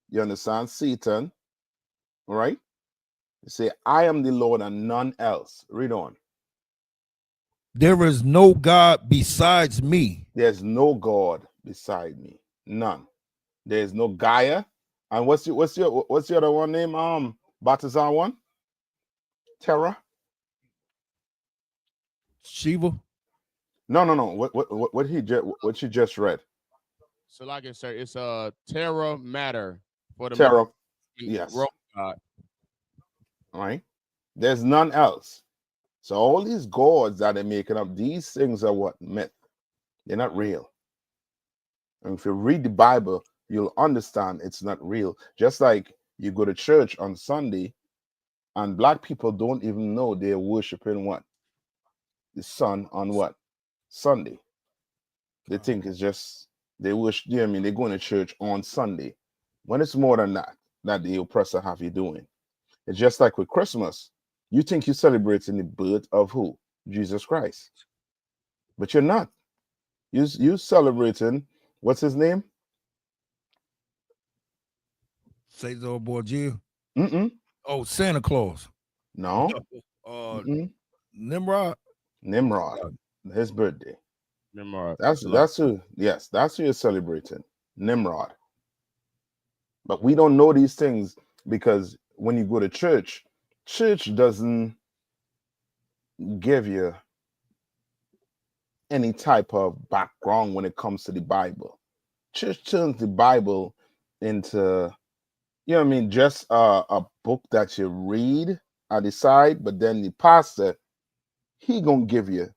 S7: You understand? Satan. Right? You say, I am the Lord and none else. Read on.
S8: There is no God besides me.
S7: There's no God beside me. None. There's no Gaia. And what's your other one name? Balthazar one? Terra?
S8: Shiva?
S7: No. What she just read?
S4: So like I said, it's a Terra matter for the
S7: Terra. Yes.
S4: God.
S7: Right? There's none else. So all these gods that they're making up, these things are what? Myth. They're not real. And if you read the Bible, you'll understand it's not real. Just like you go to church on Sunday and black people don't even know they're worshiping what? The sun on what? Sunday. They think it's just they worship, they're going to church on Sunday. When it's more than that the oppressor have you doing. It's just like with Christmas. You think you're celebrating the birth of who? Jesus Christ. But you're not. You celebrating, what's his name?
S8: Cesar Borgia.
S7: Mm-mm.
S8: Oh, Santa Claus.
S7: No.
S8: Nimrod.
S7: His birthday.
S4: Nimrod.
S7: That's who you're celebrating. Nimrod. But we don't know these things because when you go to church doesn't give you any type of background when it comes to the Bible. Church turns the Bible into, just a book that you read at the side, but then the pastor, he gonna give you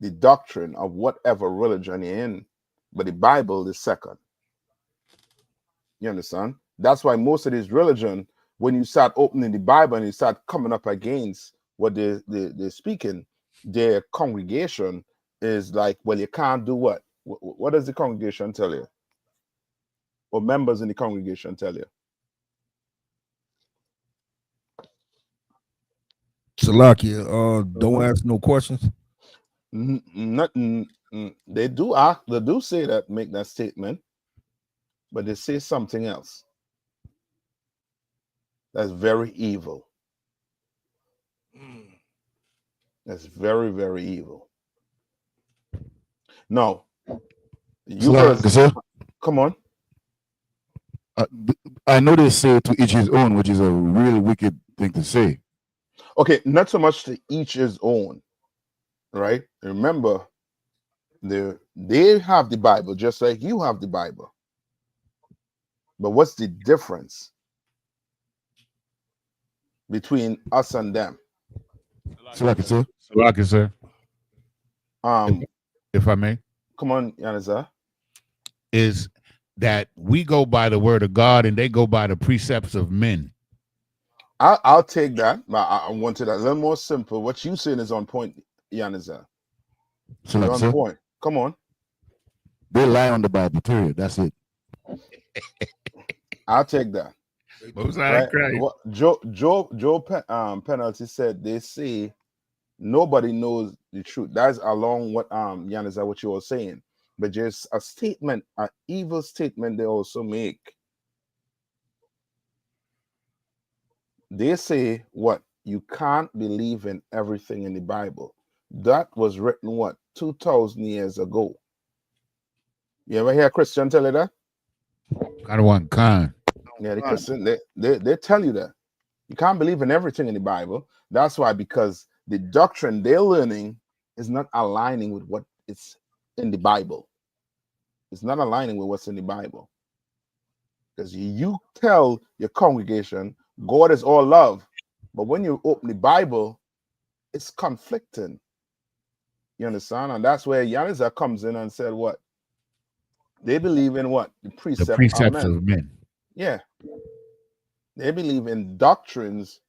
S7: the doctrine of whatever religion you're in, but the Bible is second. You understand? That's why most of this religion, when you start opening the Bible and you start coming up against what they're speaking, their congregation is like, well, you can't do what? What does the congregation tell you? Or members in the congregation tell you?
S8: Salakia, don't ask no questions.
S7: They do say that, make that statement, but they say something else. That's very evil. That's very, very evil. No. You heard, come on.
S6: I know they say to each his own, which is a really wicked thing to say.
S7: Okay, not so much to each his own, right? Remember, they have the Bible just like you have the Bible. But what's the difference between us and them?
S9: Salaki, sir. If I may.
S7: Come on, Yanaza.
S9: Is that we go by the word of God and they go by the precepts of men.
S7: I'll take that, but I wanted a little more simple. What you saying is on point, Yanaza. You're on point. Come on.
S6: They lie on the Bible, period. That's it.
S7: I'll take that.
S9: Right?
S7: What Joe Penalty said, they say nobody knows the truth. That's along what Yanaza, what you were saying. But just a statement, an evil statement they also make. They say what? You can't believe in everything in the Bible. That was written what? 2,000 years ago. You ever hear a Christian tell you that?
S9: Khan.
S7: Yeah, the Christian, they tell you that. You can't believe in everything in the Bible. That's why, because the doctrine they're learning is not aligning with what is in the Bible. It's not aligning with what's in the Bible. Because you tell your congregation, God is all love, But when you open the Bible, it's conflicting. You understand? And that's where Yahanna comes in and said what? They believe in what? The
S9: The
S7: precept of
S9: precepts
S7: men.
S9: of men.
S7: Yeah. They believe in doctrines,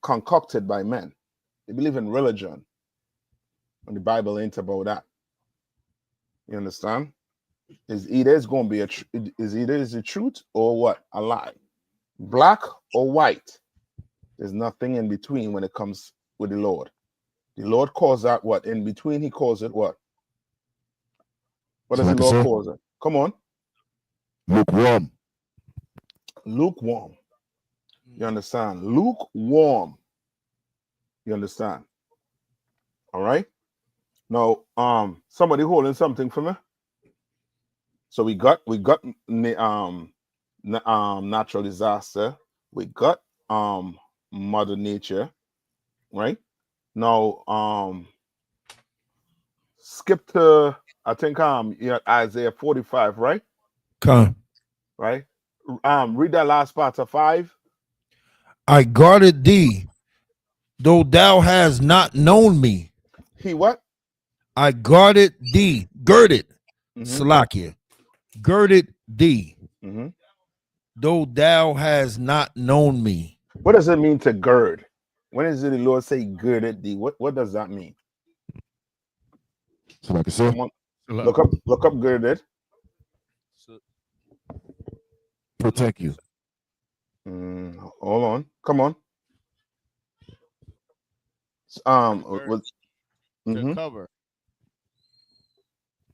S7: concocted by men. They believe in religion. And the Bible ain't about that. You understand? Is either it's going to be is the truth or what? A lie. Black or white. There's nothing in between when it comes with the Lord. The Lord calls that what? In between, he calls it what? What does the Lord call it? Come on.
S6: Lukewarm.
S7: Lukewarm. You understand? Lukewarm. You understand? All right. Now, somebody holding something for me. So we got natural disaster. We got Mother Nature, right? Now, skip to I think Isaiah 45, right?
S8: Come.
S7: Right. Read that last part of 5.
S8: I guarded thee, though thou hast not known me.
S7: He what?
S8: I guarded thee, girded, Salakia, girded thee, though thou hast not known me.
S7: What does it mean to gird? When does the Lord say girded thee? What does that mean? Come on. Look up girded.
S6: Protect you.
S7: Hold on. Come on.
S4: To cover.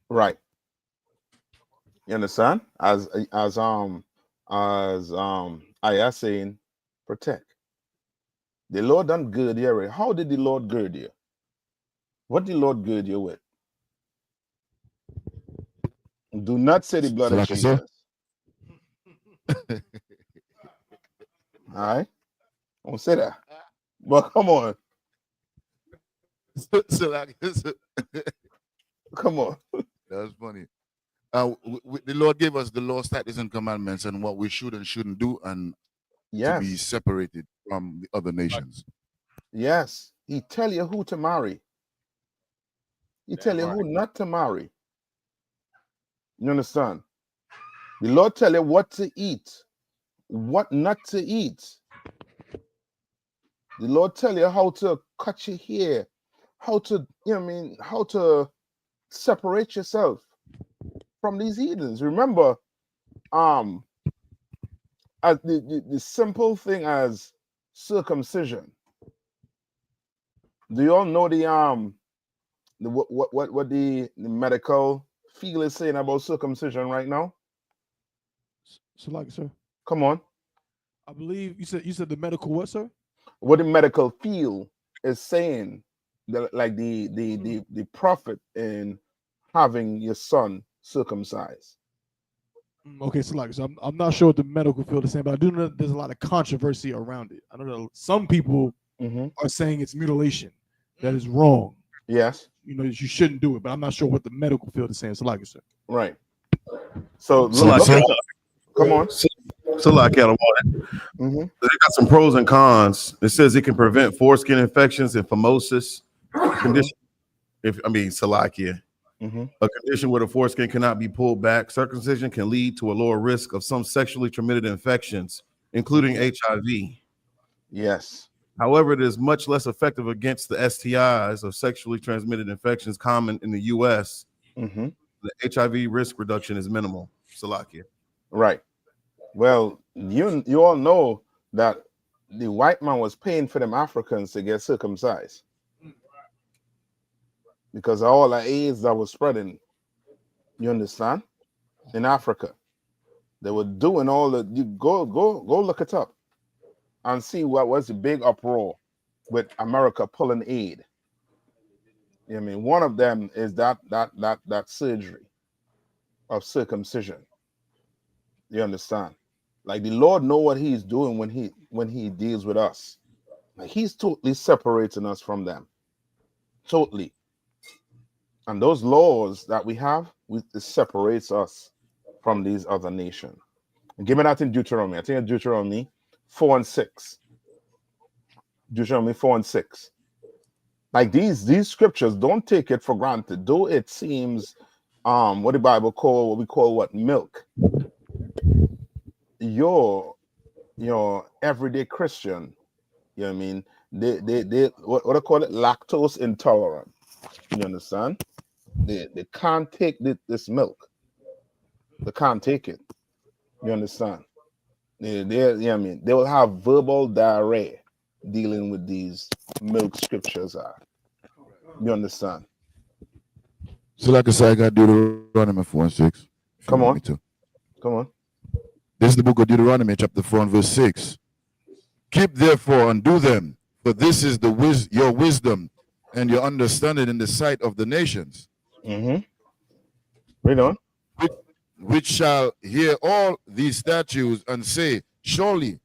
S7: Right. You understand? As I saying, protect. The Lord done gird you. Right? How did the Lord gird you? What did the Lord gird you with? Do not say the blood of Jesus. All right. Don't say that. But come on. Come on.
S6: That's funny. The Lord gave us the law, statutes, and commandments, and what we should and shouldn't do, and to be separated from the other nations.
S7: Yes. He tell you who to marry. He tell you who not to marry. You understand? The Lord tell you what to eat, what not to eat. The Lord tell you how to cut your hair, how to, how to separate yourself from these heathens. Remember, as the simple thing as circumcision. Do you all know what the medical field is saying about circumcision right now?
S5: So like, sir.
S7: Come on.
S5: I believe you said the medical what, sir?
S7: What the medical field is saying, that like the prophet in having your son circumcised.
S5: Okay, so like, so I'm not sure what the medical field is saying, but I do know that there's a lot of controversy around it. I know that some people are saying it's mutilation. That is wrong.
S7: Yes.
S5: You know, you shouldn't do it, but I'm not sure what the medical field is saying. So like, sir.
S7: Right. So look at come on.
S3: So like out of water. They got some pros and cons. It says it can prevent foreskin infections and phimosis condition. Salakia. A condition where the foreskin cannot be pulled back. Circumcision can lead to a lower risk of some sexually transmitted infections, including HIV.
S7: Yes.
S3: However, it is much less effective against the STIs of sexually transmitted infections common in the U.S. The HIV risk reduction is minimal. Salakia.
S7: Right. Well, you all know that the white man was paying for them Africans to get circumcised because of all the AIDS that was spreading. You understand? In Africa, they were doing all the. You go look it up and see what was the big uproar with America pulling aid. I mean, one of them is that surgery of circumcision. You understand? Like the Lord know what He's doing when He deals with us. Like He's totally separating us from them. Totally. And those laws that we have, it separates us from these other nations. Give me that in Deuteronomy. I think it's Deuteronomy 4 and 6. Deuteronomy 4 and 6. Like these scriptures, don't take it for granted. Though it seems what the Bible what we call milk. Your everyday Christian, you know what I mean? They what I call it, lactose intolerant. You understand? They can't take this milk. They can't take it. You understand? You know what I mean? They will have verbal diarrhea dealing with these milk scriptures are. You understand?
S6: So like I said, I got Deuteronomy 4 and 6.
S7: Come on.
S6: Me to.
S7: Come on.
S6: This is the book of Deuteronomy, chapter 4 and verse 6. Keep therefore and do them, for this is your wisdom and your understanding in the sight of the nations.
S7: Mm-hmm. Read on.
S6: Which shall hear all these statutes and say, surely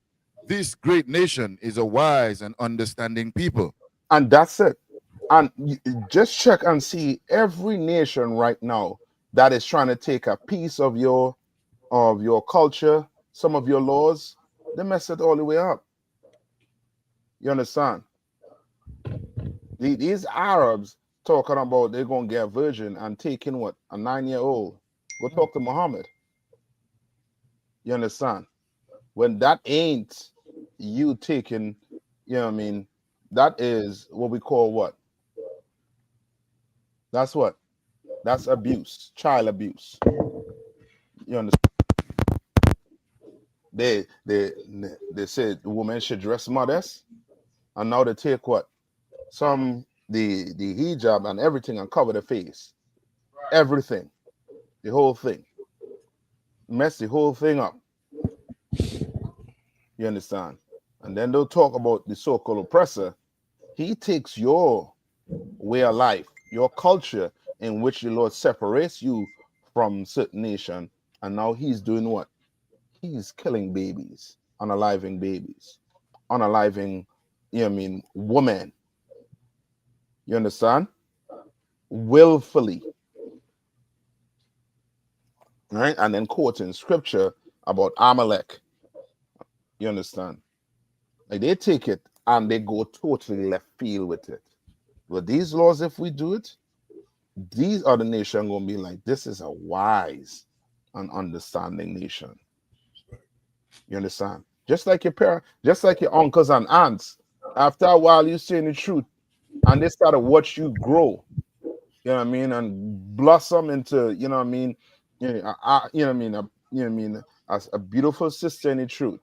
S6: this great nation is a wise and understanding people.
S7: And that's it. And just check and see every nation right now that is trying to take a piece of your culture, some of your laws, they mess it all the way up. You understand? These Arabs talking about they're going to get a virgin and taking what? A 9-year-old. Go talk to Muhammad. You understand? When that ain't you taking, you know what I mean? That is what we call what? That's what? That's abuse, child abuse. You understand? They said the woman should dress modest, and now they take what? The hijab and everything and cover the face. Everything. The whole thing. Mess the whole thing up. You understand? And then they'll talk about the so-called oppressor. He takes your way of life, your culture, in which the Lord separates you from certain nation, and now he's doing what? He's killing babies, unaliving babies, unaliving, you know what I mean, women. You understand? Willfully. Right? And then quoting scripture about Amalek. You understand? Like they take it and they go totally left field with it. But these laws, if we do it, these other nations gonna be like, this is a wise and understanding nation. You understand? Just like your parents, just like your uncles and aunts. After a while, you saying the truth, and they start to watch you grow. You know what I mean, and blossom into, you know what I mean, as a beautiful sister in the truth.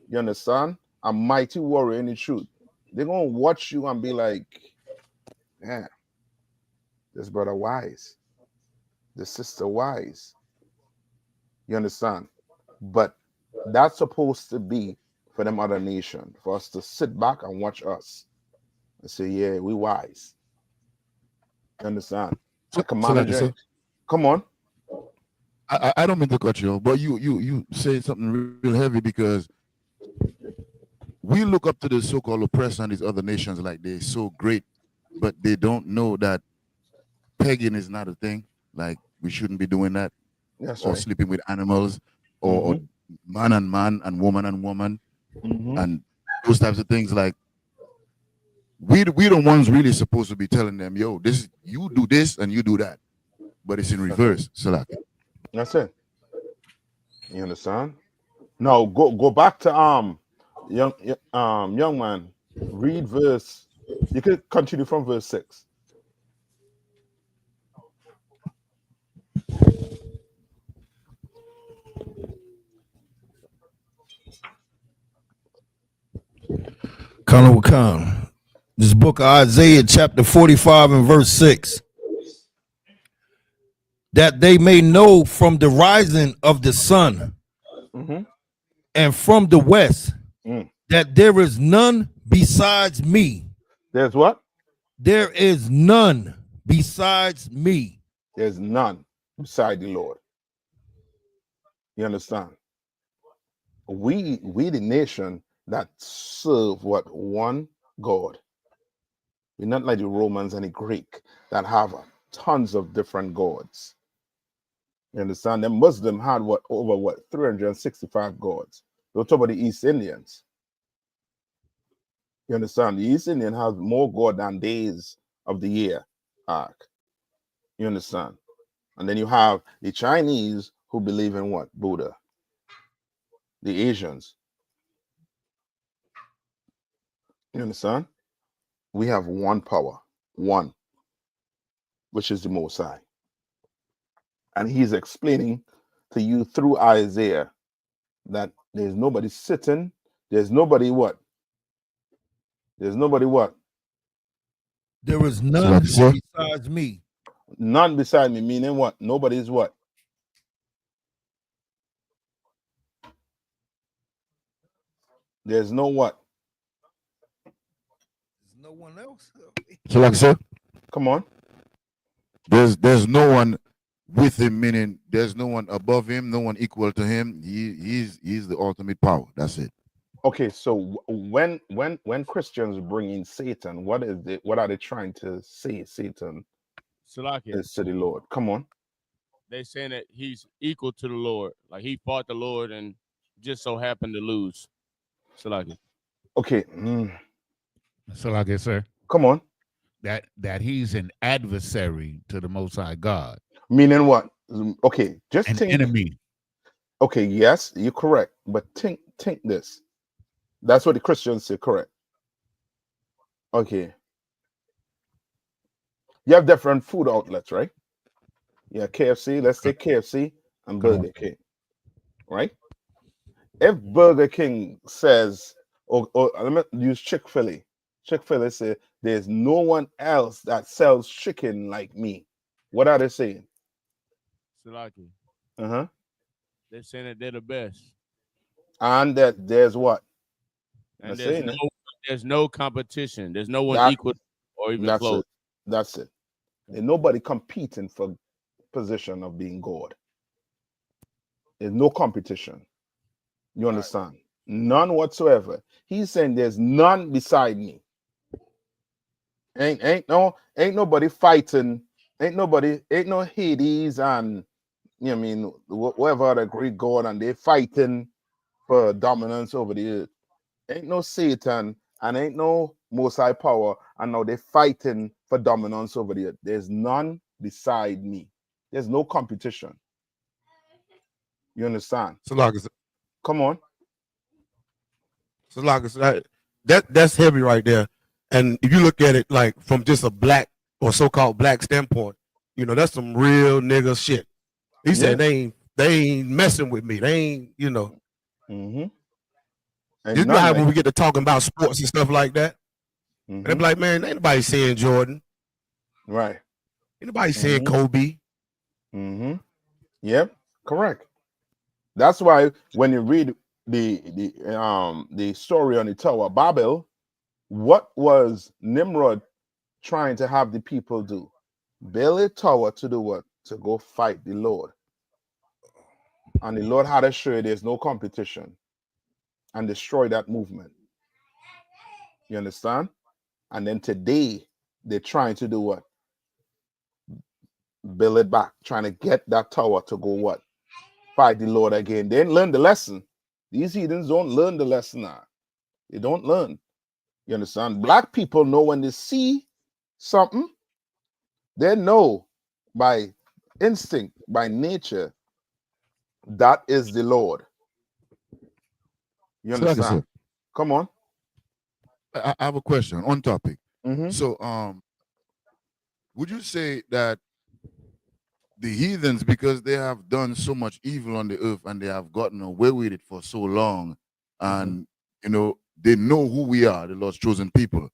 S7: You understand? A mighty warrior in the truth. They're gonna watch you and be like, yeah, this brother wise, this sister wise. You understand? But that's supposed to be for them other nation, for us to sit back and watch us and say, yeah, we wise. You understand? Come on.
S6: I don't mean to cut you off, but you say something real heavy, because we look up to the so-called oppressor and these other nations like they're so great, but they don't know that pegging is not a thing. Like we shouldn't be doing that.
S7: That's
S6: or
S7: right.
S6: sleeping with animals, or man and man and woman, and those types of things. Like we the ones really supposed to be telling them, yo, this, you do this and you do that, but it's in reverse. So
S7: that's it. You understand? Now go back to young man. Read verse. You could continue from verse 6.
S8: Khan. This book of Isaiah, chapter 45 and verse 6. That they may know from the rising of the sun and from the west that there is none besides me.
S7: There's what?
S8: There is none besides me.
S7: There's none beside the Lord. You understand? We the nation that serve what? One God. We're not like the Romans and the Greek that have tons of different gods. You understand? The Muslim had over 365 gods. Don't talk about the East Indians. You understand? The East Indian has more God than days of the year. You understand? And then you have the Chinese who believe in what? Buddha. The Asians. You understand? We have one power, one, which is the Most High. And he's explaining to you through Isaiah that there's nobody sitting, there's nobody what? There's nobody what?
S8: There is none besides me.
S7: None beside me, meaning what? Nobody's what? There's no what?
S8: There's no one else.
S6: So like I said,
S7: Come on.
S6: there's no one with him, meaning there's no one above him, no one equal to him. He's the ultimate power. That's it.
S7: Okay, so when Christians bring in Satan, what are they trying to say Satan
S4: Salakia.
S7: is to the Lord? Come on.
S4: They saying that he's equal to the Lord. Like he fought the Lord and just so happened to lose. Salakia.
S7: Okay.
S9: Salakia, sir.
S7: Come on.
S9: That he's an adversary to the Most High God.
S7: Meaning what? Okay, just
S9: An
S7: think.
S9: enemy.
S7: Okay, yes, you're correct. But think this. That's what the Christians say, correct. Okay. You have different food outlets, right? Yeah, KFC. Let's take KFC and Burger King, right? If Burger King says, or let me use Chick-fil-A. Chick-fil-A say there's no one else that sells chicken like me. What are they saying?
S4: Salakia.
S7: Uh-huh.
S4: They're saying that they're the best.
S7: And that there's what?
S4: And there's no competition. There's no one equal or even
S7: that's
S4: close.
S7: That's it. There's nobody competing for position of being God. There's no competition. You understand? Right. None whatsoever. He's saying there's none beside me. Ain't nobody fighting. Ain't no Hades and whatever other Greek god, and they fighting for dominance over the earth. Ain't no Satan and ain't no Most High power, and now they're fighting for dominance over the earth. There's none beside me. There's no competition. You understand?
S10: So like,
S7: come on.
S10: So like that's heavy right there. And if you look at it like from just a black or so-called black standpoint, that's some real nigga shit. He said they ain't messing with me. They ain't,
S7: Mm-hmm.
S10: You know how when we get to talking about sports and stuff like that,
S7: mm-hmm.
S10: and I'm like, man, ain't nobody saying Jordan.
S7: Right.
S10: Ain't nobody saying Kobe.
S7: Mm-hmm. Yep, correct. That's why when you read the story on the Tower of Babel, what was Nimrod trying to have the people do? Build a tower to do what? To go fight the Lord. And the Lord had to show you there's no competition and destroy that movement. You understand? And then today they're trying to do what? Build it back, trying to get that tower to go what? Fight the Lord again. They didn't learn the lesson. These heathens don't learn the lesson now. They don't learn. You understand? Black people know when they see something, they know by instinct, by nature, that is the Lord. You understand? Come on.
S6: I have a question on topic.
S7: Mm-hmm.
S6: So, would you say that the heathens, because they have done so much evil on the earth and they have gotten away with it for so long, and they know who we are, the Lord's chosen people,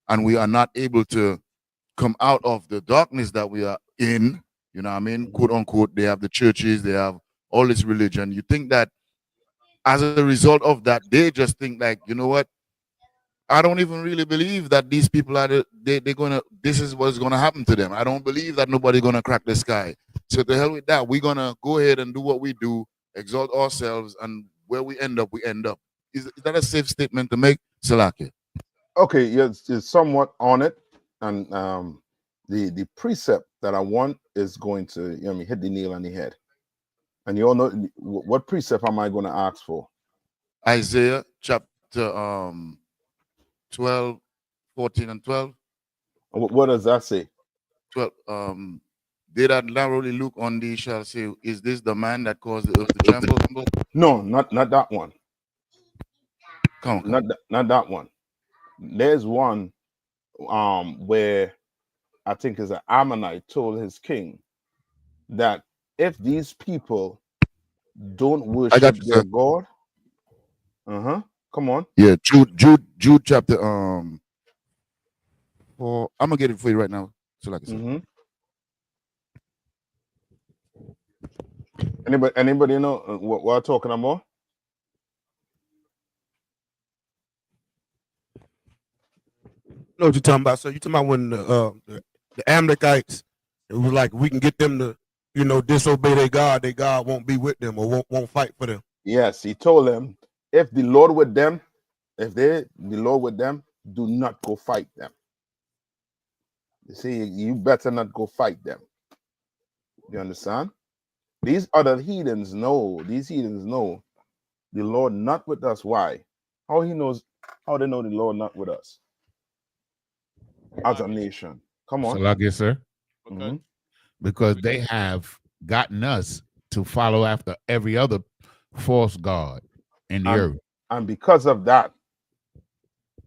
S6: and we are not able to come out of the darkness that we are in, quote unquote, they have the churches, they have all this religion. You think that as a result of that, they just think like, you know what? I don't even really believe that these people are this is what's gonna happen to them. I don't believe that nobody's gonna crack the sky. So to hell with that, we're gonna go ahead and do what we do, exalt ourselves, and where we end up, we end up. Is that a safe statement to make, Salaki?
S7: Okay, yes, it's somewhat on it. And the precept that I want is going to hit the nail on the head. And you all know what precept am I going to ask for?
S6: Isaiah chapter 12, 14 and 12.
S7: What does that say?
S6: 12. They that narrowly look on thee shall say, is this the man that caused the earth to tremble?
S7: No, not that one.
S6: Come on.
S7: Not that one. There's one where I think is an Ammonite told his king that if these people don't worship their God, come on.
S6: Yeah, Jude chapter 4. I'm gonna get it for you right now. So like I said.
S7: Anybody know what we're talking about?
S10: Know what you're talking about? So you're talking about when the Amalekites, it was like we can get them to, disobey their God won't be with them or won't fight for them.
S7: Yes, he told them, if the Lord with them, the Lord with them, do not go fight them. You see, you better not go fight them. You understand? These other heathens know, the Lord not with us. Why? How they know the Lord not with us as a nation? Come on.
S9: So like it, sir.
S7: Okay.
S9: Because they have gotten us to follow after every other false god in the earth.
S7: And because of that,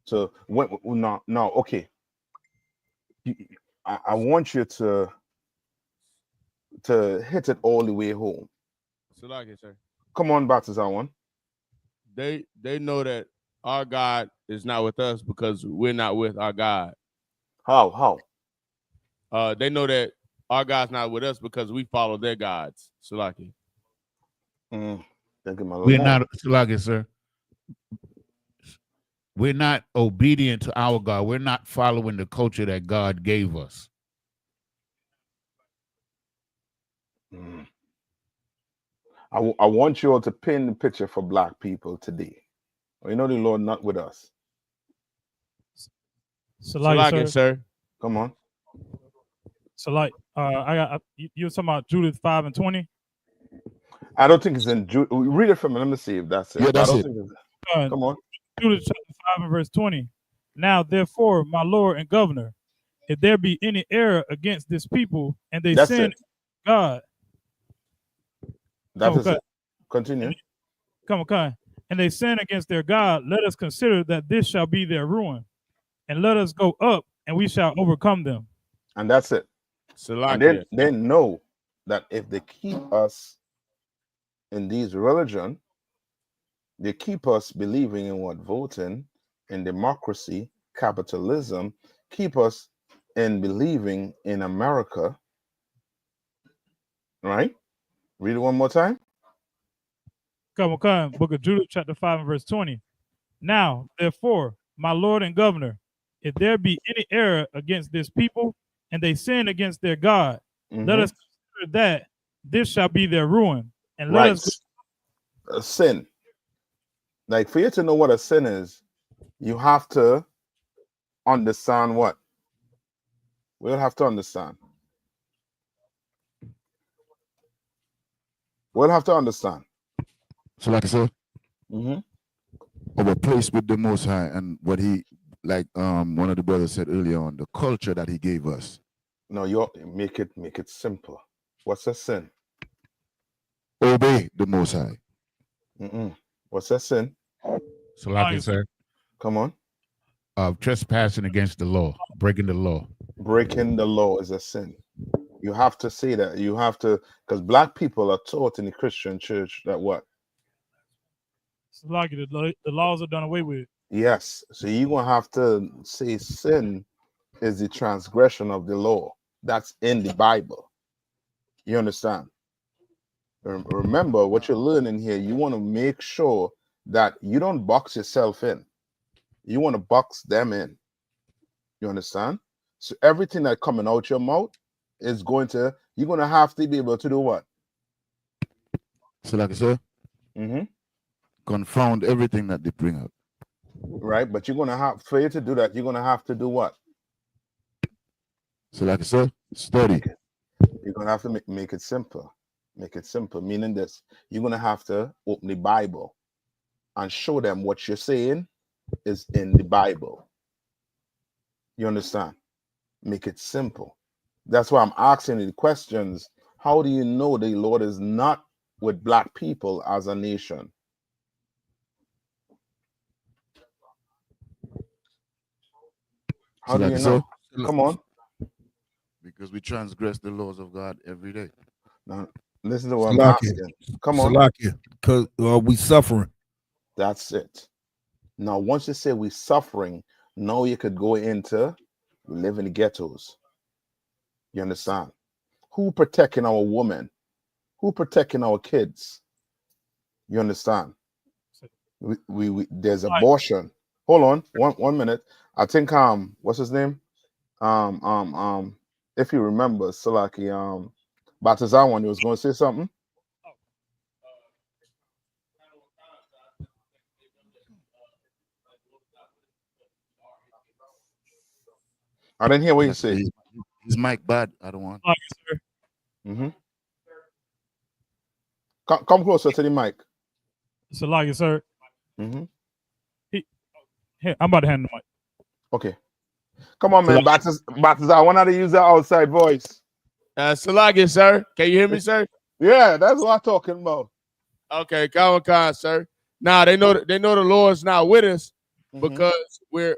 S7: so okay. I want you to hit it all the way home.
S4: So like it, sir.
S7: Come on, Baptist, one.
S4: They know that our God is not with us because we're not with our God.
S7: How?
S4: They know that our God's not with us because we follow their gods. Salaki.
S9: We're not Salaki, sir. We're not obedient to our God. We're not following the culture that God gave us.
S7: I want you all to paint the picture for black people today. You know the Lord not with us.
S4: Salaki, sir.
S7: Come on.
S11: So like, you were talking about Judith 5 and 20.
S7: I don't think it's in Jude. Read it from me. Let me see if that's it.
S6: Yeah, that's it.
S11: Come on. Judith chapter 5 and verse 20. Now, therefore, my Lord and Governor, if there be any error against this people, and they sin God.
S7: That is it. Continue.
S11: Come on. And they sin against their God, let us consider that this shall be their ruin. And let us go up, and we shall overcome them.
S7: And that's it. And then they know that if they keep us in these religion, they keep us believing in what? Voting, in democracy, capitalism, keep us in believing in America. Right? Read it one more time.
S11: Come on. Book of Judith, chapter 5 and verse 20. Now, therefore, my Lord and Governor, if there be any error against this people, and they sin against their God, let us consider that this shall be their ruin. And let us
S7: a sin. Like, for you to know what a sin is, you have to understand what? We'll have to understand. We'll have to understand.
S6: So like I said, our place with the Most High, and what he, like one of the brothers said earlier on, the culture that he gave us.
S7: No, you make it simple. What's a sin?
S6: Obey the Most High.
S7: What's a sin?
S9: So like it, sir.
S7: Come on.
S9: Trespassing against the law, breaking the law.
S7: Breaking the law is a sin. You have to say that. You have to, because black people are taught in the Christian church that what?
S11: It's like the laws are done away with.
S7: Yes. So you're going to have to say sin is the transgression of the law. That's in the Bible. You understand? Remember what you're learning here. You want to make sure that you don't box yourself in. You want to box them in. You understand? So everything that coming out your mouth is you're going to have to be able to do what?
S6: So like I said, confound everything that they bring up.
S7: Right, but you're going to have, for you to do that, you're going to have to do what?
S6: So like I said, study.
S7: You're going to have to make it simple. Make it simple, meaning this. You're going to have to open the Bible and show them what you're saying is in the Bible. You understand? Make it simple. That's why I'm asking you the questions. How do you know the Lord is not with black people as a nation? How do you know? Come on.
S6: Because we transgress the laws of God every day.
S7: Now, listen to what I'm asking. Come on.
S8: Because we suffering.
S7: That's it. Now, once you say we're suffering, now you could go into we live in the ghettos. You understand? Who protecting our women? Who protecting our kids? You understand? We there's abortion. Hold on, one minute. I think what's his name? If you remember, Salaki Batazawan, he was going to say something. I didn't hear what you say.
S6: His mic bad. I don't want.
S7: Mm-hmm. Come closer to the mic.
S11: Salaki, sir.
S7: Mm-hmm.
S11: Here, I'm about to hand the mic.
S7: Okay. Come on, man. Baptist, I want to use that outside voice.
S4: Salaki, sir. Can you hear me, sir?
S7: Yeah, that's what I'm talking about.
S4: Okay, Khan, sir. Now they know the Lord's not with us because we're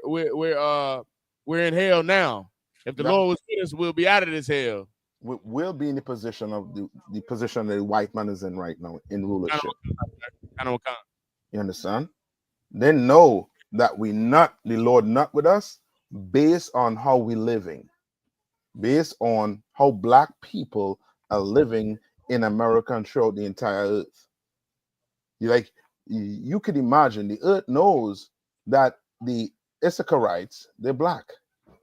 S4: in hell now. If the Lord was with us, we'll be out of this hell.
S7: We'll be in the position of the position that the white man is in right now in rulership. You understand? They know that the Lord not with us based on how we're living, based on how black people are living in America and throughout the entire earth. You could imagine the earth knows that the Issacharites, they're black.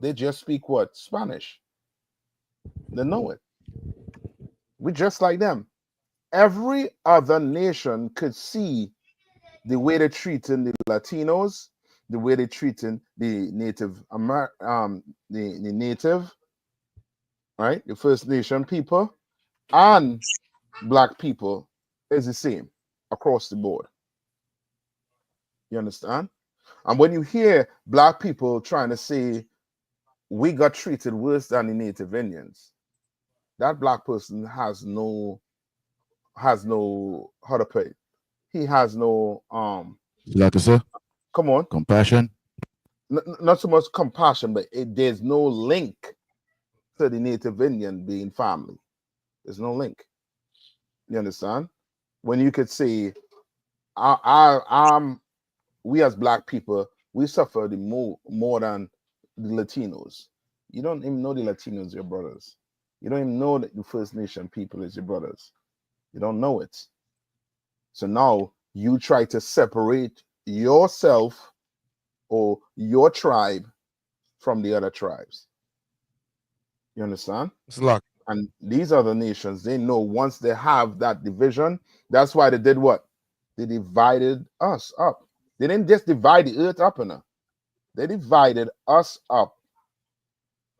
S7: They just speak what? Spanish. They know it. We're just like them. Every other nation could see the way they're treating the Latinos, the way they're treating the Native the Native, right? The First Nation people and black people is the same across the board. You understand? And when you hear black people trying to say we got treated worse than the Native Indians, that black person has no how to put it. He has no
S6: like I said,
S7: come on,
S6: compassion.
S7: Not so much compassion, but there's no link to the Native Indian being family. There's no link. You understand? When you could say, we as black people, we suffer the more than the Latinos. You don't even know the Latinos, your brothers. You don't even know that the First Nation people is your brothers. You don't know it. So now you try to separate yourself or your tribe from the other tribes. You understand?
S10: It's like,
S7: and these other nations, they know once they have that division, that's why they did what? They divided us up. They didn't just divide the earth up enough. They divided us up.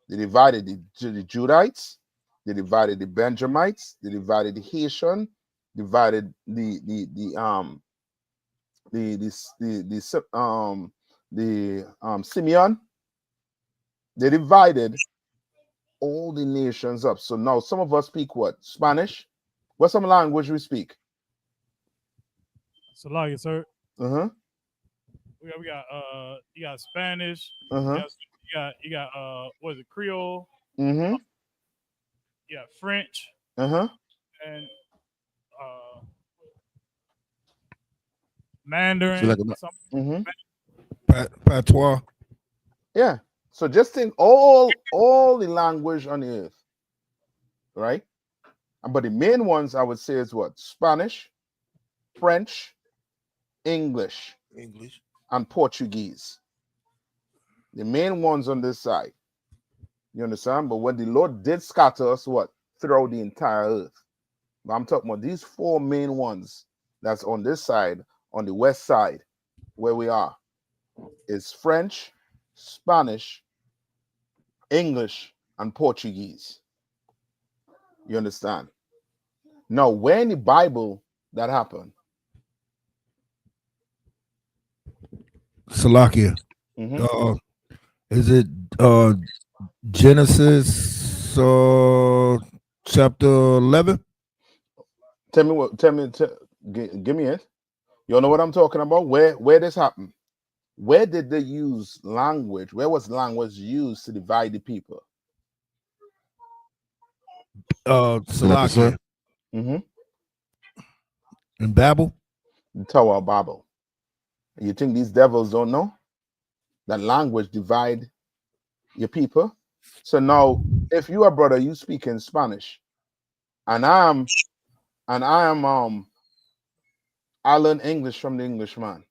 S7: They divided the Judites, they divided the Benjamites, they divided the Haitian, divided the Simeon. They divided all the nations up. So now some of us speak what? Spanish. What some language we speak?
S11: Salaki, sir.
S7: Uh-huh.
S11: We got you got Spanish.
S7: Uh-huh.
S11: You got what is it, Creole?
S7: Mm-hmm.
S11: You got French.
S7: Uh-huh.
S11: And Mandarin.
S8: Patois.
S7: Yeah. So just think all the language on the earth, right? But the main ones I would say is what? Spanish, French, English, and Portuguese. The main ones on this side. You understand? But when the Lord did scatter us, what? Throughout the entire earth. But I'm talking about these four main ones that's on this side, on the west side, where we are, is French, Spanish, English, and Portuguese. You understand? Now, where in the Bible that happened?
S8: Salakia.
S7: Mm-hmm.
S8: Is it Genesis chapter 11?
S7: Tell me what. Give me it. You know what I'm talking about? Where this happened? Where did they use language? Where was language used to divide the people?
S8: Salakia.
S7: Mm-hmm.
S8: In Babel?
S7: The Tower of Babel. You think these devils don't know that language divide your people? So now, if you are brother, you speak in Spanish, and I am I learn English from the Englishman.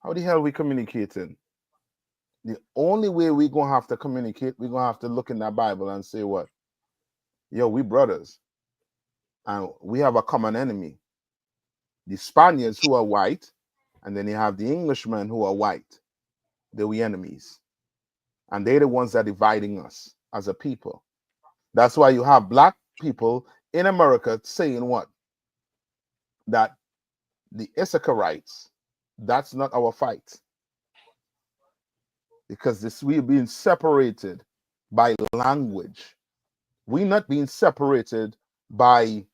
S7: How the hell we communicating? The only way we gonna have to communicate, we're gonna have to look in that Bible and say what? Yo, we brothers, and we have a common enemy. The Spaniards who are white, and then you have the Englishmen who are white. They're we enemies. And they're the ones that are dividing us as a people. That's why you have black people in America saying what? That the Issacharites, that's not our fight. Because this we're being separated by language. We're not being separated by,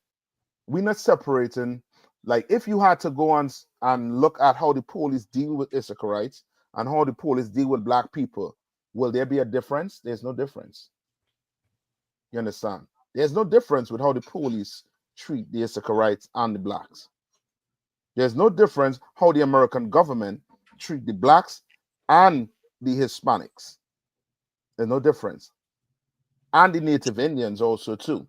S7: we're not separating. Like if you had to go on and look at how the police deal with Issacharites and how the police deal with black people, will there be a difference? There's no difference. You understand? There's no difference with how the police treat the Issacharites and the blacks. There's no difference how the American government treat the blacks and the Hispanics. There's no difference. And the Native Indians also too.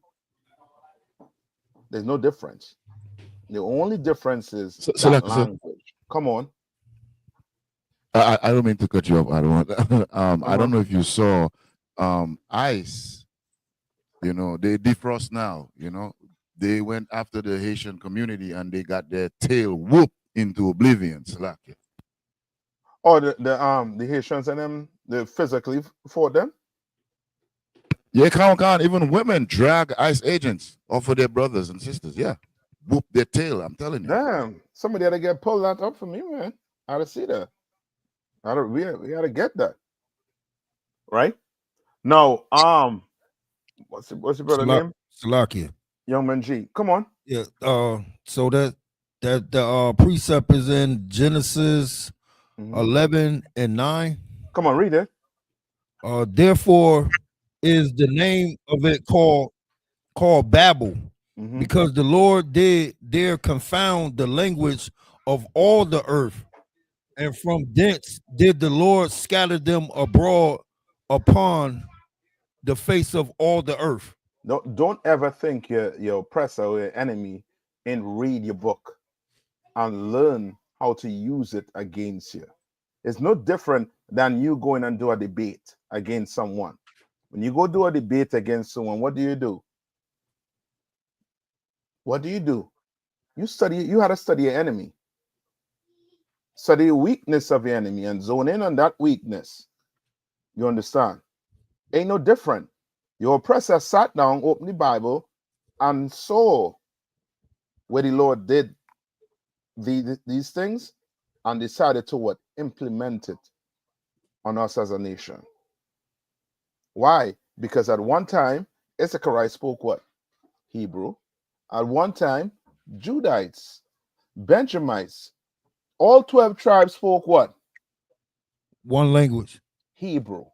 S7: There's no difference. The only difference is
S6: So
S7: that
S6: like I said,
S7: language. Come on.
S6: I don't mean to cut you off. I don't want. I don't know if you saw ICE. You know, they defrost now. You know, they went after the Haitian community and they got their tail whooped into oblivion. Salakia.
S7: Or the Haitians and them, they physically fought them.
S6: Yeah, count. Even women drag ICE agents off of their brothers and sisters. Yeah, whoop their tail. I'm telling you.
S7: Damn, somebody had to get pulled that up for me, man. I had to see that. We had to get that. Right? No, what's your brother name?
S8: Salakia.
S7: Young Man G. Come on.
S8: Yeah. So that the precept is in Genesis 11 and 9.
S7: Come on, read it.
S8: Therefore is the name of it called Babel, because the Lord did there confound the language of all the earth, and from thence did the Lord scatter them abroad upon the face of all the earth.
S7: Don't ever think your oppressor or your enemy and read your book and learn how to use it against you. It's no different than you going and do a debate against someone. When you go do a debate against someone, what do you do? What do? You had to study your enemy. Study the weakness of your enemy and zone in on that weakness. You understand? Ain't no different. Your oppressor sat down, opened the Bible, and saw where the Lord did these things and decided to what? Implement it on us as a nation. Why? Because at one time, Issachar spoke what? Hebrew. At one time, Judites, Benjamites, all 12 tribes spoke what?
S8: One language.
S7: Hebrew.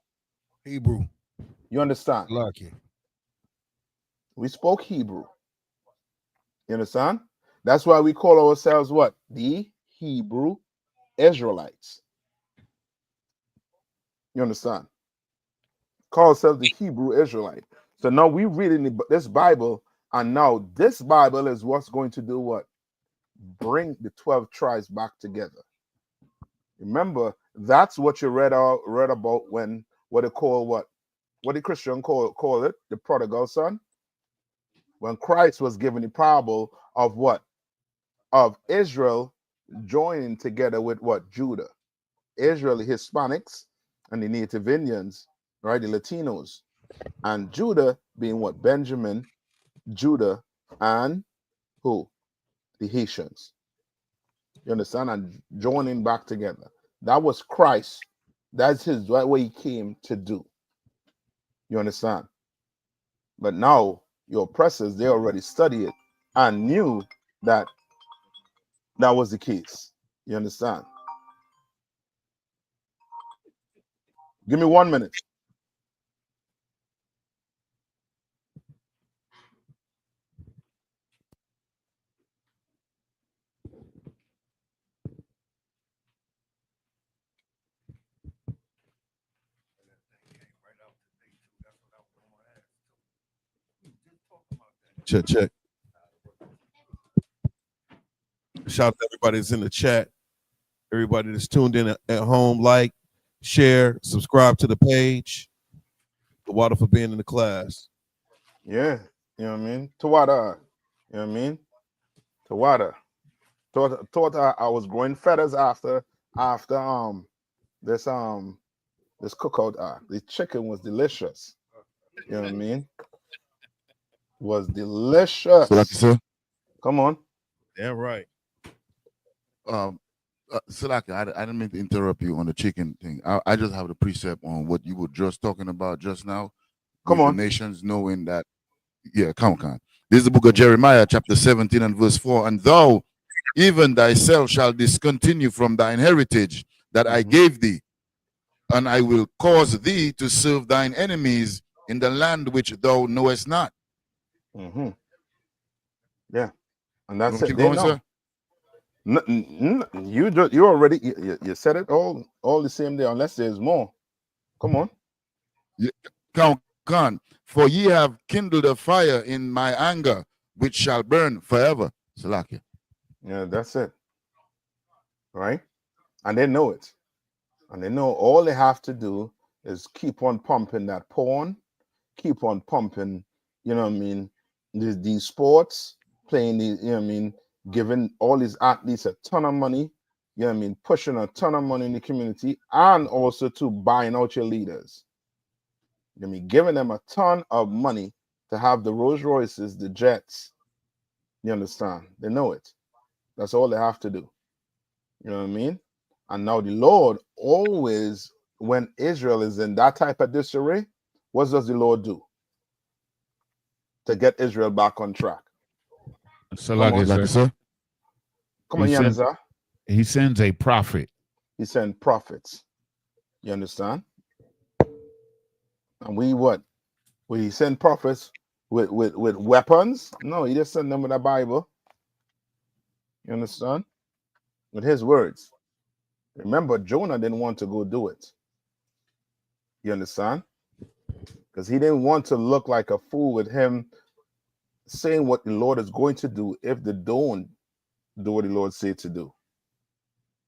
S8: You
S7: understand?
S8: Lucky.
S7: We spoke Hebrew. You understand? That's why we call ourselves what? The Hebrew Israelites. You understand? Call ourselves the Hebrew Israelite. So now we reading this Bible, and now this Bible is what's going to do what? Bring the 12 tribes back together. Remember, that's what you read about when what they call what the Christian call it, the prodigal son. When Christ was given the parable of what? Of Israel joining together with what? Judah. Israel, the Hispanics, and the Native Indians, right? The Latinos. And Judah being what? Benjamin, Judah, and who? The Haitians. You understand? And joining back together. That was Christ That's what he came to do. You understand? But now your oppressors, they already studied it and knew that that was the case. You understand? Give me 1 minute.
S3: Check, check. Shout out to everybody that's in the chat. Everybody that's tuned in at home, like, share, subscribe to the page. The water for being in the class.
S7: Yeah, you know what I mean? Tawada. You know what I mean? Tawada. Thought I was growing feathers after this cookout. The chicken was delicious. You know what I mean? Was delicious.
S6: So, like you said,
S7: Come on.
S3: Damn right.
S6: Salaki, I didn't mean to interrupt you on the chicken thing. I just have the precept on what you were just talking about just now.
S7: Come
S6: with
S7: on.
S6: The nations knowing that, yeah, come on. This is the book of Jeremiah, chapter 17 and verse 4. And thou, even thyself, shall discontinue from thine heritage that I gave thee, and I will cause thee to serve thine enemies in the land which thou knowest not.
S7: Yeah, and that's
S6: Keep
S7: it. They
S6: going,
S7: know.
S6: sir.
S7: You already you said it all the same day, unless there's more. Come on.
S6: Come, for ye have kindled a fire in my anger, which shall burn forever. Salaki.
S7: Yeah, that's it. Right? And they know it. And they know all they have to do is keep on pumping that porn, keep on pumping, you know what I mean, these sports, playing these, you know what I mean, giving all these athletes a ton of money, you know what I mean, pushing a ton of money in the community, and also to buying out your leaders. You know what I mean, giving them a ton of money to have the Rolls Royces, the jets. You understand? They know it. That's all they have to do. You know what I mean? And now the Lord always, when Israel is in that type of disarray, what does the Lord do to get Israel back on track?
S9: So like I said,
S7: Come on, Yanazar.
S9: He sends a prophet.
S7: He sends prophets. You understand? And we send prophets with weapons? No, he just sent them with a Bible. You understand? With his words. Remember, Jonah didn't want to go do it. You understand? Because he didn't want to look like a fool with him saying what the Lord is going to do if they don't do what the Lord said to do.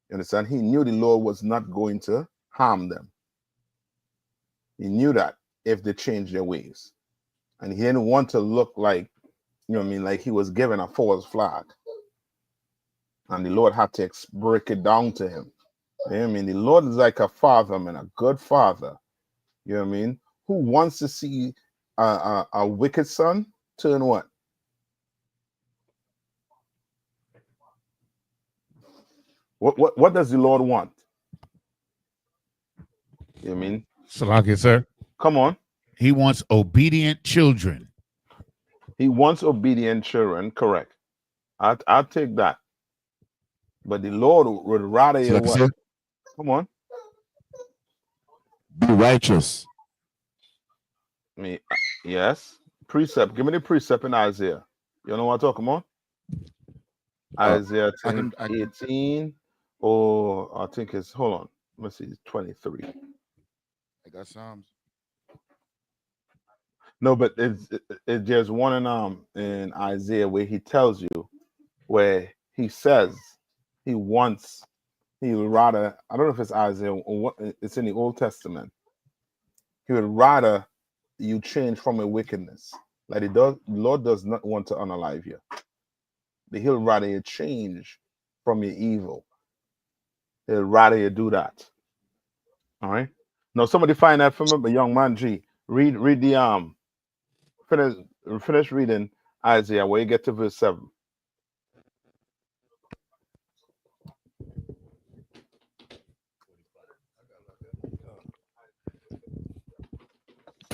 S7: You understand? He knew the Lord was not going to harm them. He knew that if they changed their ways. And he didn't want to look like, you know what I mean, like he was given a false flag. And the Lord had to break it down to him. You know what I mean? The Lord is like a father, man, a good father. You know what I mean? Who wants to see a wicked son turn what? What does the Lord want? You know what I mean?
S9: Salaki, sir.
S7: Come on.
S9: He wants obedient children.
S7: He wants obedient children, correct. I'll take that. But the Lord would rather you what?
S6: Sir?
S7: Come on.
S6: Be righteous.
S7: Yes. Precept. Give me the precept in Isaiah. You know what I'm talking about? Isaiah 18. Or I think it's, hold on. Let's see, it's 23.
S6: I got Psalms.
S7: No, but there's one in Isaiah where he tells you, where he says he would rather, I don't know if it's Isaiah or what, it's in the Old Testament. He would rather you change from a wickedness. Like the Lord does not want to unalive you. But he'll rather you change from your evil. He'll rather you do that. All right. Now somebody find that for me, but young man G. Read the finish reading Isaiah where you get to verse 7.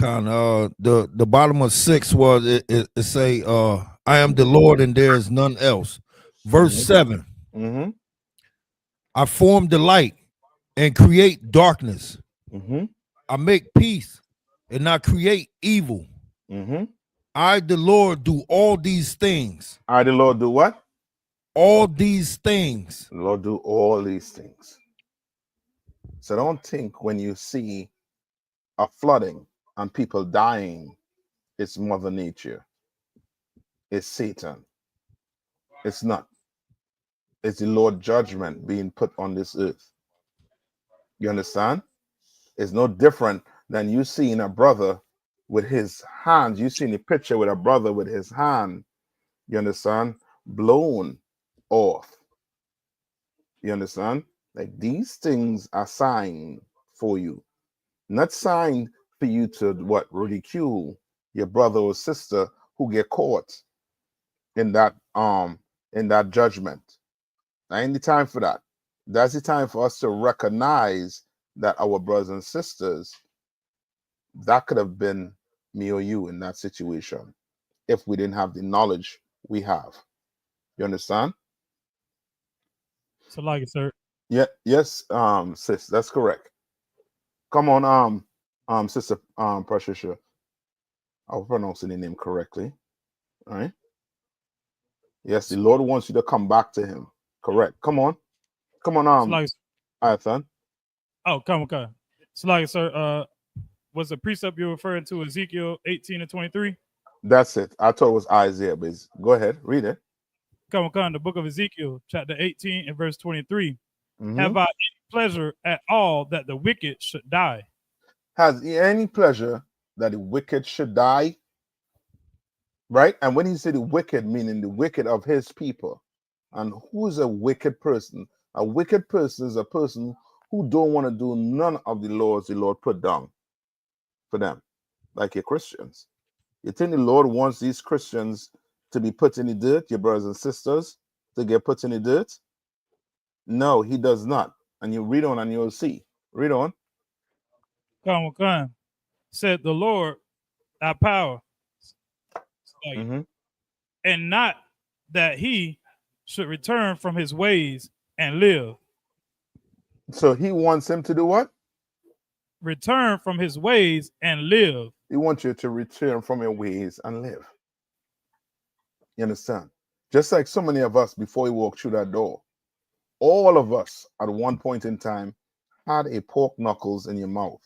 S8: Kind of the bottom of 6 was it say I am the Lord and there is none else. Verse 7.
S7: Mm-hmm.
S8: I form the light and create darkness.
S7: Mm-hmm.
S8: I make peace and I create evil.
S7: Mm-hmm.
S8: I, the Lord, do all these things.
S7: I, the Lord, do what?
S8: All these things.
S7: The Lord do all these things. So don't think when you see a flooding and people dying, it's Mother Nature. It's Satan. It's not. It's the Lord judgment being put on this earth. You understand? It's no different than you seeing a brother with his hands. You seen a picture with a brother with his hand, you understand, blown off. You understand? Like these things are signed for you, not signed for you to what ridicule your brother or sister who get caught in that judgment. Now ain't the time for that. That's the time for us to recognize that our brothers and sisters, that could have been me or you in that situation if we didn't have the knowledge we have. You understand?
S11: So like it, sir.
S7: Yeah, yes, sis, that's correct. Come on, sister, Patricia. I'll pronounce the name correctly. All right. Yes, the Lord wants you to come back to Him. Correct. Come on,
S11: So like,
S7: Ayathan.
S11: oh, come on. So like, sir, was the precept you're referring to Ezekiel 18 and 23?
S7: That's it. I thought it was Isaiah, but go ahead, read it.
S11: Come on, the book of Ezekiel, chapter 18 and verse 23.
S7: Mm-hmm.
S11: Have I any pleasure at all that the wicked should die?
S7: Has he any pleasure that the wicked should die? Right? And when he said the wicked, meaning the wicked of his people. And who is a wicked person? A wicked person is a person who don't want to do none of the laws the Lord put down for them, like your Christians. You think the Lord wants these Christians to be put in the dirt, your brothers and sisters, to get put in the dirt? No, he does not. And you read on and you'll see. Read on.
S11: Come. Said the Lord, thy power,
S7: Mm-hmm.
S11: and not that he should return from his ways and live.
S7: So he wants him to do what?
S11: Return from his ways and live.
S7: He wants you to return from your ways and live. You understand? Just like so many of us before we walk through that door, all of us at one point in time had a pork knuckles in your mouth.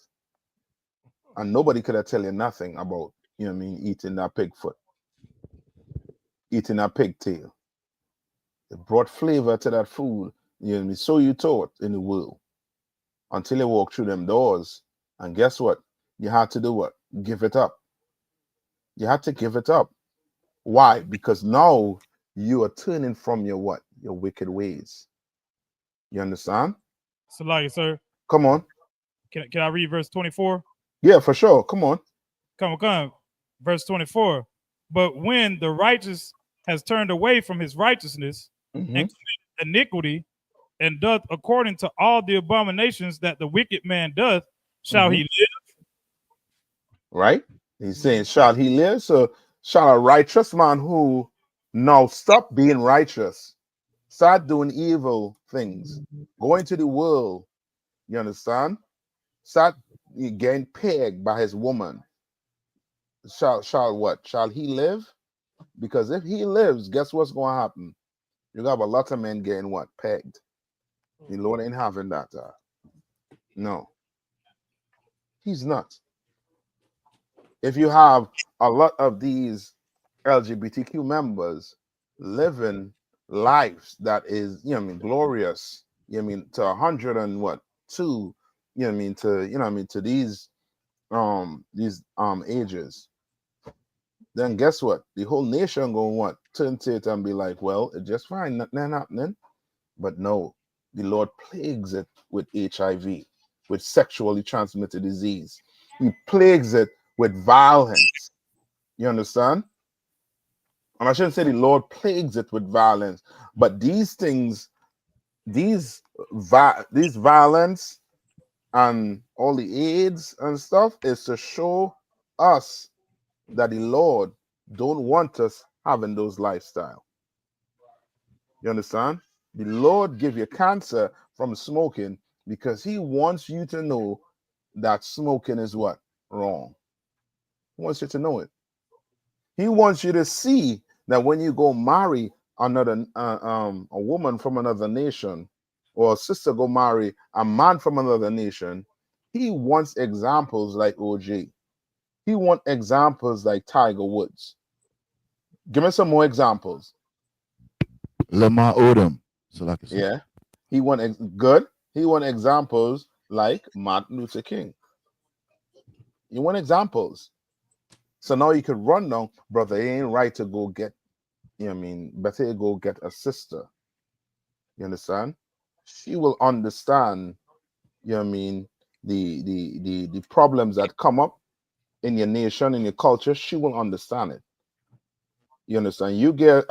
S7: And nobody could have tell you nothing about, you know what I mean, eating that pig foot, eating that pigtail. It brought flavor to that food, you know what I mean? So you taught in the world until you walk through them doors. And guess what? You had to do what? Give it up. You had to give it up. Why? Because now you are turning from your what? Your wicked ways. You understand?
S11: So like, sir.
S7: Come on.
S11: Can I read verse 24?
S7: Yeah, for sure. Come on.
S11: Come. Verse 24. But when the righteous has turned away from his righteousness and committed iniquity, and doth according to all the abominations that the wicked man doth, shall he live?
S7: Right? He's saying, shall he live? So shall a righteous man who now stop being righteous, start doing evil things, go into the world, you understand? Start getting pegged by his woman. Shall what? Shall he live? Because if he lives, guess what's going to happen? You got a lot of men getting what? Pegged. The Lord ain't having that. No. He's not. If you have a lot of these LGBTQ members living lives that is, you know what I mean, glorious, you know what I mean, to 100 and what, 2, you know what I mean, to, you know what I mean, to these ages, then guess what? The whole nation going what? Turn to it and be like, well, it's just fine, nothing happening. But no, the Lord plagues it with HIV, with sexually transmitted disease. He plagues it with violence. You understand? And I shouldn't say the Lord plagues it with violence, but these things, these violence and all the AIDS and stuff is to show us that the Lord don't want us having those lifestyle. You understand? The Lord give you cancer from smoking because he wants you to know that smoking is what? Wrong. He wants you to know it. He wants you to see that when you go marry another a woman from another nation, or a sister go marry a man from another nation, he wants examples like OJ. He wants examples like Tiger Woods. Give me some more examples.
S6: Lamar Odom. So like I said.
S7: Yeah. He want good. He want examples like Martin Luther King. You want examples. So now you could run down, brother, it ain't right to go get, you know what I mean, better you go get a sister. You understand? She will understand, you know what I mean, the problems that come up in your nation, in your culture. She will understand it. You understand? You get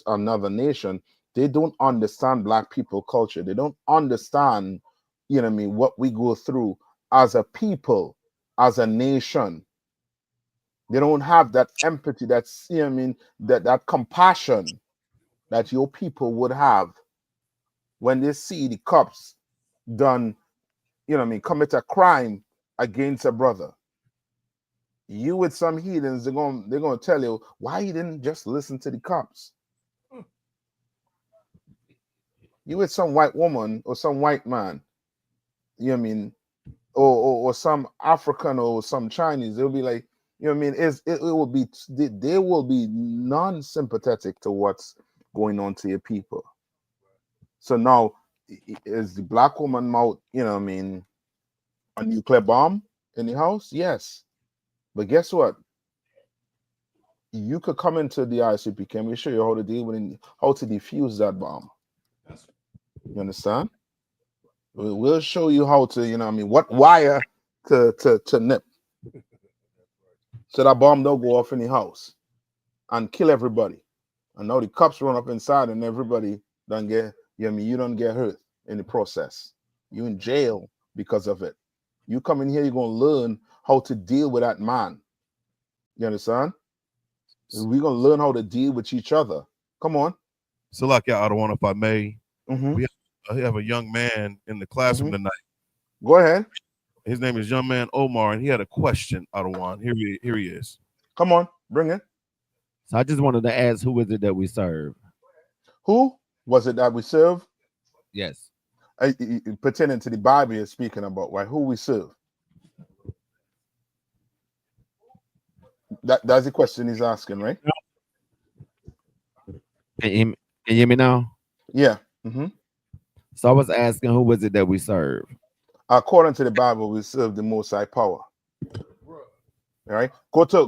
S7: another nation, they don't understand black people culture. They don't understand, you know what I mean, what we go through as a people, as a nation. They don't have that empathy, that's, you know what I mean, that compassion that your people would have when they see the cops done, you know what I mean, commit a crime against a brother. You with some heathens, they're gonna tell you why you didn't just listen to the cops. You with some white woman or some white man, you know what I mean, or some African or some Chinese, they'll be like, you know what I mean, it will be, they will be non-sympathetic to what's going on to your people. So now, is the black woman mouth, you know what I mean, a nuclear bomb in the house? Yes. But guess what? You could come into the I.S.U.P.K. and we show you how to deal with it, how to defuse that bomb. You understand? We'll show you how to, you know what I mean, what wire to nip. So that bomb don't go off in the house and kill everybody. And now the cops run up inside and everybody don't get, you know what I mean, you don't get hurt in the process. You in jail because of it. You come in here, you're gonna learn how to deal with that man. You understand? We're gonna learn how to deal with each other. Come on.
S3: So like I don't want, if I may,
S7: Mhm.
S3: we have a young man in the classroom tonight.
S7: Go ahead.
S3: His name is Young Man Omar, and he had a question, Adawan. Here he is.
S7: Come on, bring it.
S12: So I just wanted to ask, who is it that we serve?
S7: Who was it that we serve?
S12: Yes.
S7: Pertaining to the Bible you're speaking about, right? Who we serve. That's the question he's asking, right?
S12: Can you hear me now?
S7: Yeah. Mm-hmm.
S12: So I was asking, who was it that we serve?
S7: According to the Bible, we serve the Most High Power. All right. Go to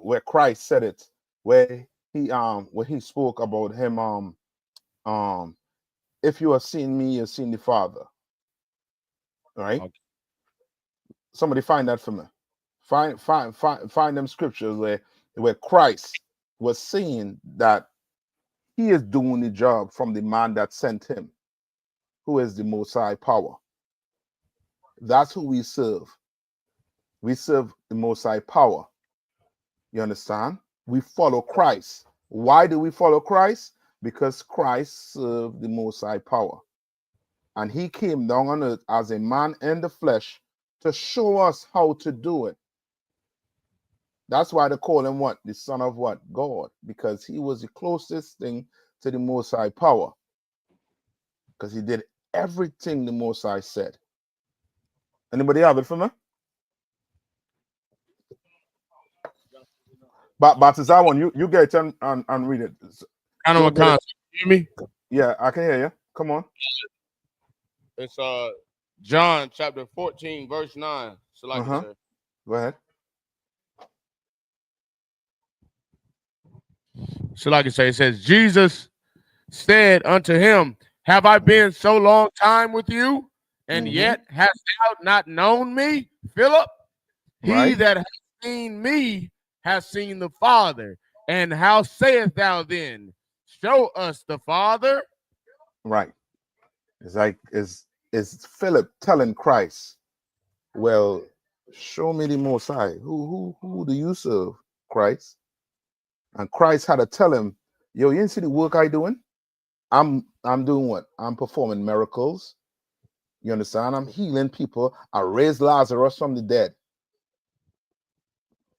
S7: where Christ said it, where he spoke about him. If you have seen me, you've seen the Father. All right. Okay. Somebody find that for me. Find them scriptures where Christ was saying that he is doing the job from the man that sent him, who is the Most High Power. That's who we serve. We serve the Most High Power. You understand? We follow Christ. Why do we follow Christ? Because Christ served the Most High Power. And he came down on earth as a man in the flesh to show us how to do it. That's why they call him what? The Son of what? God. Because he was the closest thing to the Most High Power. Because he did everything the Most High said. Anybody have it for me? But Balthazar one, you get it and read it.
S4: You hear me?
S7: Yeah, I can hear you. Come on.
S4: It's John chapter 14, verse 9. So like I said.
S7: Go ahead.
S4: So like I say, it says, Jesus said unto him, have I been so long time with you, and yet hast thou not known me, Philip? He that has seen me has seen the Father. And how sayest thou then, show us the Father?
S7: Right. It's like is Philip telling Christ, well, Show me the Most High. Who do you serve? Christ. And Christ had to tell him, yo, you didn't see the work I doing? I'm doing what? I'm performing miracles. You understand? I'm healing people. I raised Lazarus from the dead.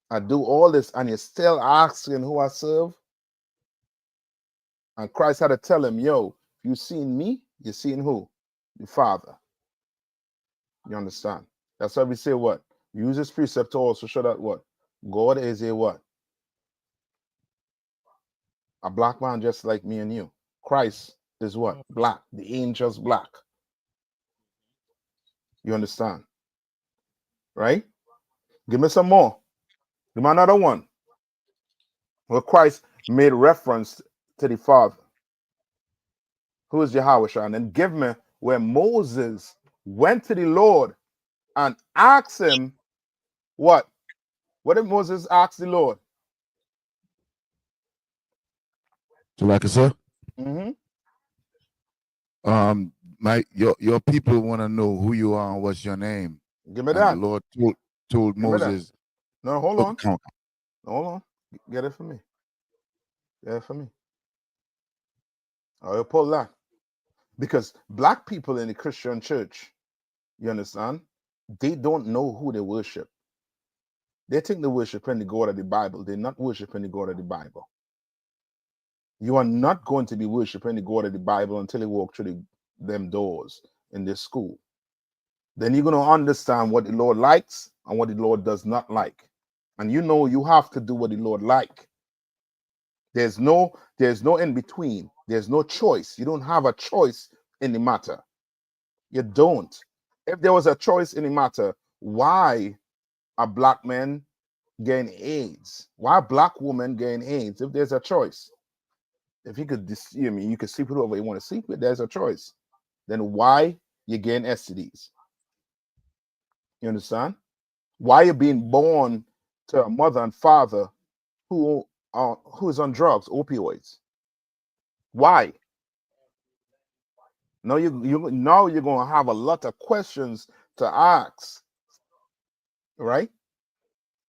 S7: I do all this, and you're still asking who I serve? And Christ had to tell him, yo, you seen me, you seen who? The Father. You understand? That's why we say what? Use this precept to also show that what? God is a what? A black man just like me and you. Christ is what? Black. The angel's black. You understand? Right? Give me some more. Give me another one. Where Christ made reference to the Father. Who is Yahweh? And then give me where Moses went to the Lord and asked him what? What did Moses ask the Lord?
S6: So like I said,
S7: Mm-hmm.
S6: your people want to know who you are and what's your name.
S7: Give me
S6: and
S7: that.
S6: The Lord told
S7: Give me that.
S6: Moses.
S7: No, hold
S6: Okay,
S7: on.
S6: come on.
S7: Hold on. Get it for me. Get it for me. I'll pull that. Because black people in the Christian church, you understand, they don't know who they worship. They think they worship in the God of the Bible. They're not worshiping the God of the Bible. You are not going to be worshiping the God of the Bible until you walk through them doors in this school. Then you're going to understand what the Lord likes and what the Lord does not like. And you know you have to do what the Lord like. There's no in between. There's no choice. You don't have a choice in the matter. You don't. If there was a choice in the matter, why are black men getting AIDS? Why black women getting AIDS? If there's a choice, if you could, you could sleep with whoever you want to sleep with. There's a choice. Then why you getting STDs? You understand? Why you're being born to a mother and father who is on drugs, opioids? Why? Now you're gonna have a lot of questions to ask, right?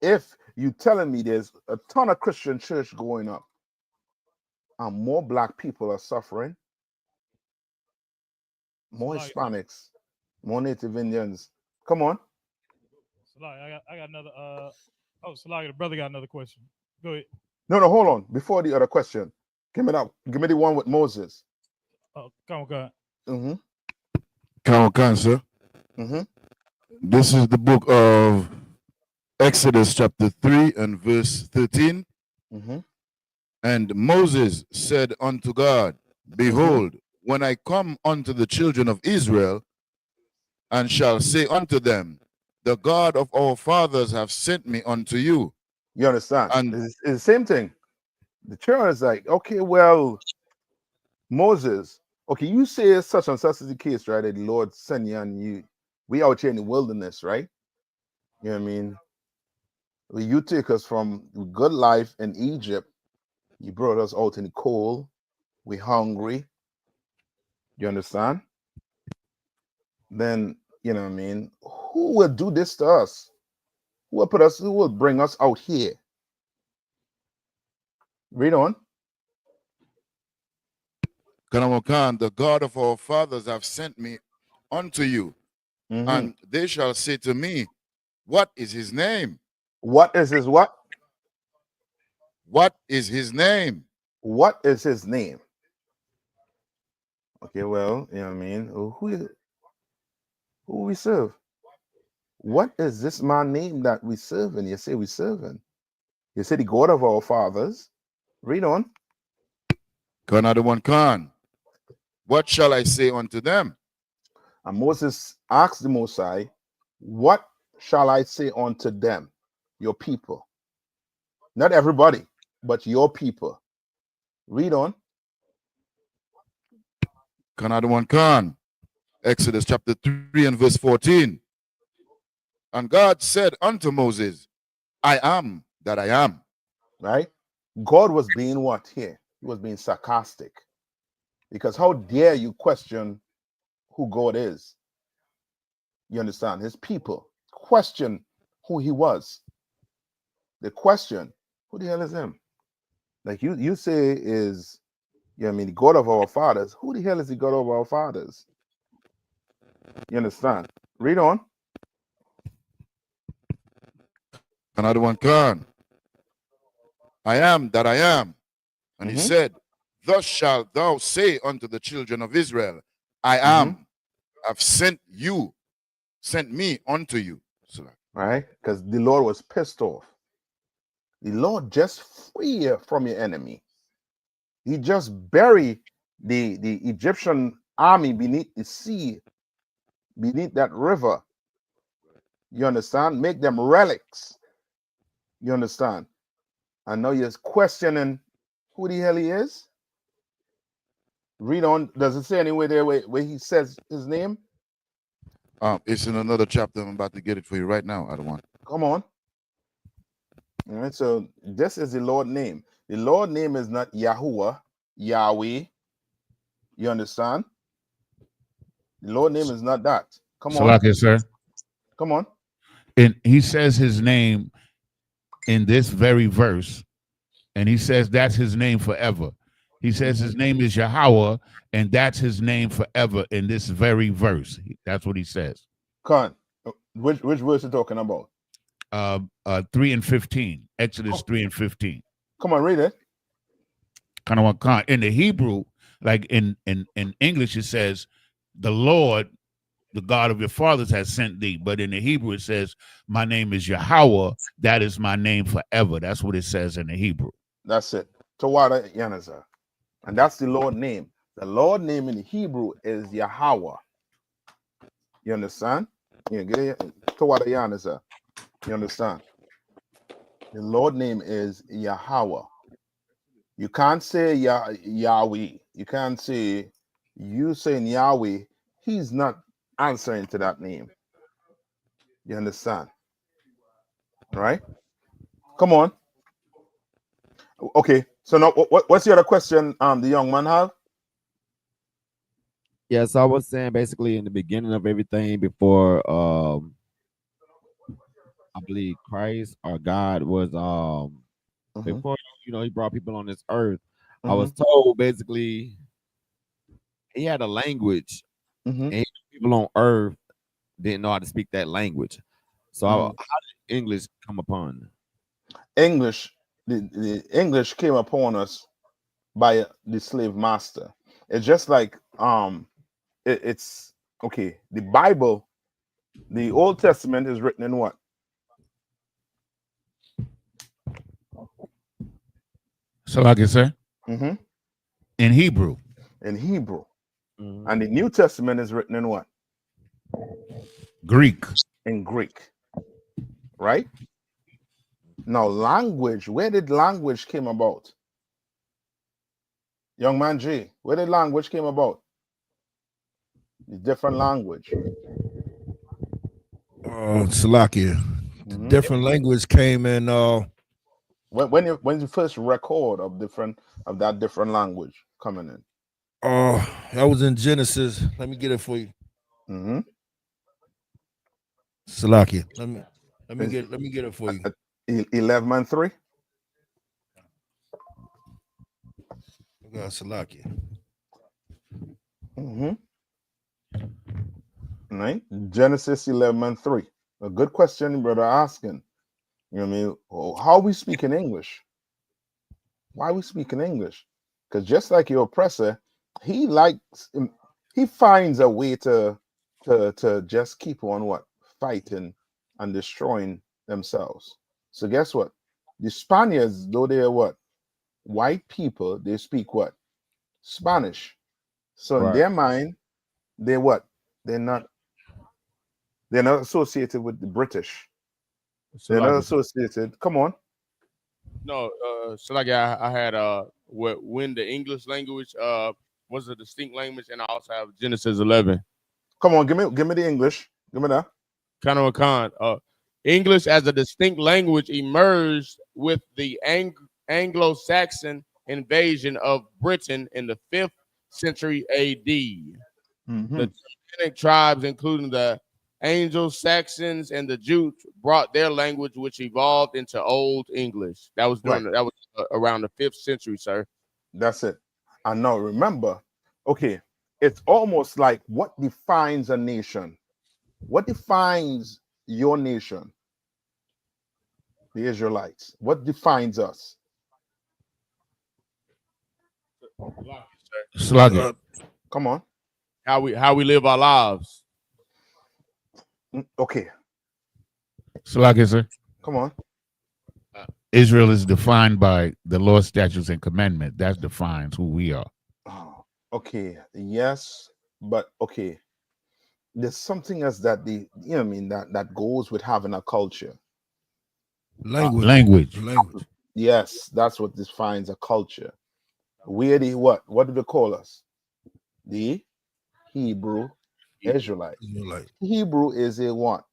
S7: If you telling me there's a ton of Christian church going up and more black people are suffering, more Hispanics, more Native Indians. Come on.
S11: I got another Salaki, the brother got another question. Go ahead.
S7: No, hold on. Before the other question, give me the one with Moses.
S11: Oh, come on.
S7: Mm-hmm.
S6: Come on, sir.
S7: Mm-hmm.
S6: This is the book of Exodus chapter 3 and verse 13.
S7: Mm-hmm.
S6: And Moses said unto God, Behold, when I come unto the children of Israel, and shall say unto them, The God of our fathers have sent me unto you.
S7: You understand?
S6: And
S7: it's the same thing. The children is like, okay, well, Moses, okay, you say such and such is the case, right? That the Lord sent you and you, we out here in the wilderness, right? You know what I mean? Well, you take us from good life in Egypt. You brought us out in the cold. We hungry. You understand? Then, you know what I mean? Who will do this to us? Who will bring us out here? Read on.
S6: Kanamokan, the God of our fathers have sent me unto you. And they shall say to me, What is his name?
S7: What is his what?
S6: What is his name?
S7: What is his name? Okay, well, you know what I mean? Who we serve? What is this man name that we serving? You say we serving. You say the God of our fathers. Read on.
S6: Khan, what shall I say unto them?
S7: And Moses asked the Most High, what shall I say unto them, your people? Not everybody, but your people. Read on.
S6: Khan, Exodus chapter 3 and verse 14. And God said unto Moses, I am that I am.
S7: Right? God was being what here? He was being sarcastic. Because how dare you question who God is? You understand? His people question who he was. The question, who the hell is him? Like you say is, you know what I mean, the God of our fathers. Who the hell is the God of our fathers? You understand? Read on.
S6: Another one, Khan. I am that I am. And he said, thus shalt thou say unto the children of Israel, I am, I've sent me unto you. So,
S7: right? Because the Lord was pissed off. The Lord just free you from your enemy. He just buried the Egyptian army beneath the sea, beneath that river. You understand? Make them relics. You understand? And now you're questioning who the hell he is. Read on. Does it say anywhere there where he says his name?
S6: It's in another chapter. I'm about to get it for you right now. I don't want.
S7: Come on. All right. So this is the Lord name. The Lord name is not Yahuwah, Yahweh. You understand? The Lord name is not that. Come on.
S9: Salakia, sir.
S7: Come on.
S9: And he says his name in this very verse, and he says that's his name forever. He says his name is Yahweh, and that's his name forever in this very verse. That's what he says.
S7: Khan, which verse you talking about?
S9: 3 and 15. Exodus 3 and 15.
S7: Come on, read it.
S9: Kind of what in the Hebrew, like in English, it says, the Lord, the God of your fathers, has sent thee. But in the Hebrew, it says, my name is Yahweh. That is my name forever. That's what it says in the Hebrew.
S7: That's it. Tawada Yanaza. And that's the Lord name. The Lord name in the Hebrew is Yahweh. You understand? Yeah, get it. Tawada Yanaza. You understand? The Lord name is Yahweh. You can't say Yahweh. You can't say you saying Yahweh. He's not answering to that name. You understand? Right? Come on. Okay. So now, what's the other question? The young man have?
S12: Yes, I was saying basically in the beginning of everything before I believe Christ or God was before he brought people on this earth. I was told basically he had a language and people on earth didn't know how to speak that language. So how did English come upon?
S7: English, the English came upon us by the slave master. It's just like it's okay. The Bible, the Old Testament is written in what?
S9: So like I said, in Hebrew.
S7: In Hebrew. And the New Testament is written in what?
S9: Greek.
S7: In Greek. Right? Now, language, where did language came about? Young man G, where did language came about? The different language.
S8: Salakia. The different language came in
S7: when you first record of that different language coming in.
S8: That was in Genesis. Let me get it for you. Salakia. Let me get it for you.
S7: 11 and 3.
S8: Salakia.
S7: Right? Genesis 11 and 3. A good question, brother, asking. You know what I mean? How we speak in English? Why we speak in English? Because just like your oppressor, he finds a way to just keep on fighting and destroying themselves. So guess what? The Spaniards, though they are white people, they speak what? Spanish. So in their mind, they're what? They're not associated with the British. They're not associated. Come on.
S4: No, so like I had when the English language was a distinct language, and I also have Genesis 11.
S7: Come on, give me the English. Give me that.
S4: Kind of a con. English as a distinct language emerged with the Anglo-Saxon invasion of Britain in the 5th century AD. The Germanic tribes, including the Anglo-Saxons and the Jews brought their language, which evolved into Old English. That was
S7: Right.
S4: Around the 5th century, sir.
S7: That's it. And now remember, okay, it's almost like what defines a nation? What defines your nation? The Israelites. What defines us?
S9: Slugger.
S7: Come on.
S4: How we live our lives.
S7: Okay.
S9: Slugger, sir.
S7: Come on.
S9: Israel is defined by the law, statutes, and commandment. That defines who we are.
S7: Oh, okay. Yes, but okay. There's something else that that goes with having a culture.
S9: Language.
S7: Yes, that's what defines a culture. We're the what? What do they call us? The Hebrew Israelite. Hebrew is a what?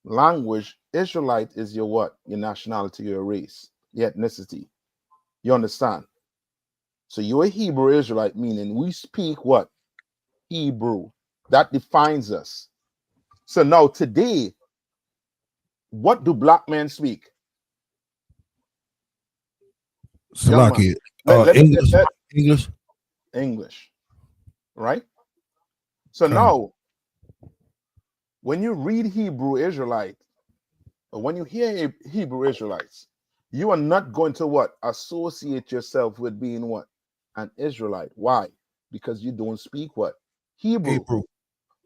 S7: Language. Israelite is your what? Your nationality, your race, your ethnicity. You understand? So you're a Hebrew Israelite, meaning we speak what? Hebrew. That defines us. So now today, what do black men speak?
S8: Salaki.
S7: English. Right? So now, when you read Hebrew Israelite, or when you hear Hebrew Israelites, you are not going to what? Associate yourself with being what? An Israelite. Why? Because you don't speak what? Hebrew.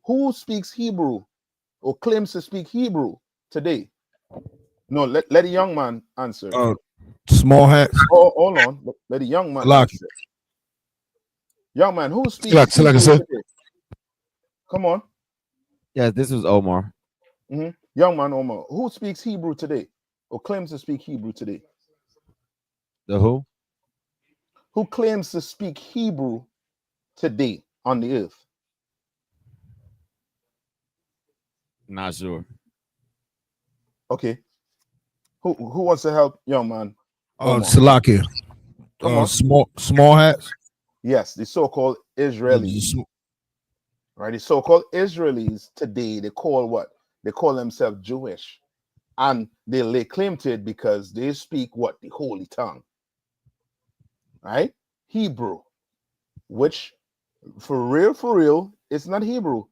S7: Who speaks Hebrew or claims to speak Hebrew today? No, let a young man answer.
S8: Small hats.
S7: Oh, hold on. Let a young man answer. Young man, who speaks Hebrew today? Come on.
S12: Yeah, this was Omar.
S7: Young man Omar, who speaks Hebrew today or claims to speak Hebrew today?
S12: The who?
S7: Who claims to speak Hebrew today on the earth?
S12: Not sure.
S7: Okay. Who wants to help, young man?
S8: Salakia. Small hats.
S7: Yes, the so-called Israelis. Right, the so-called Israelis today, they call what? They call themselves Jewish. And they lay claim to it because they speak what? The holy tongue. Right? Hebrew. Which, for real, it's not Hebrew.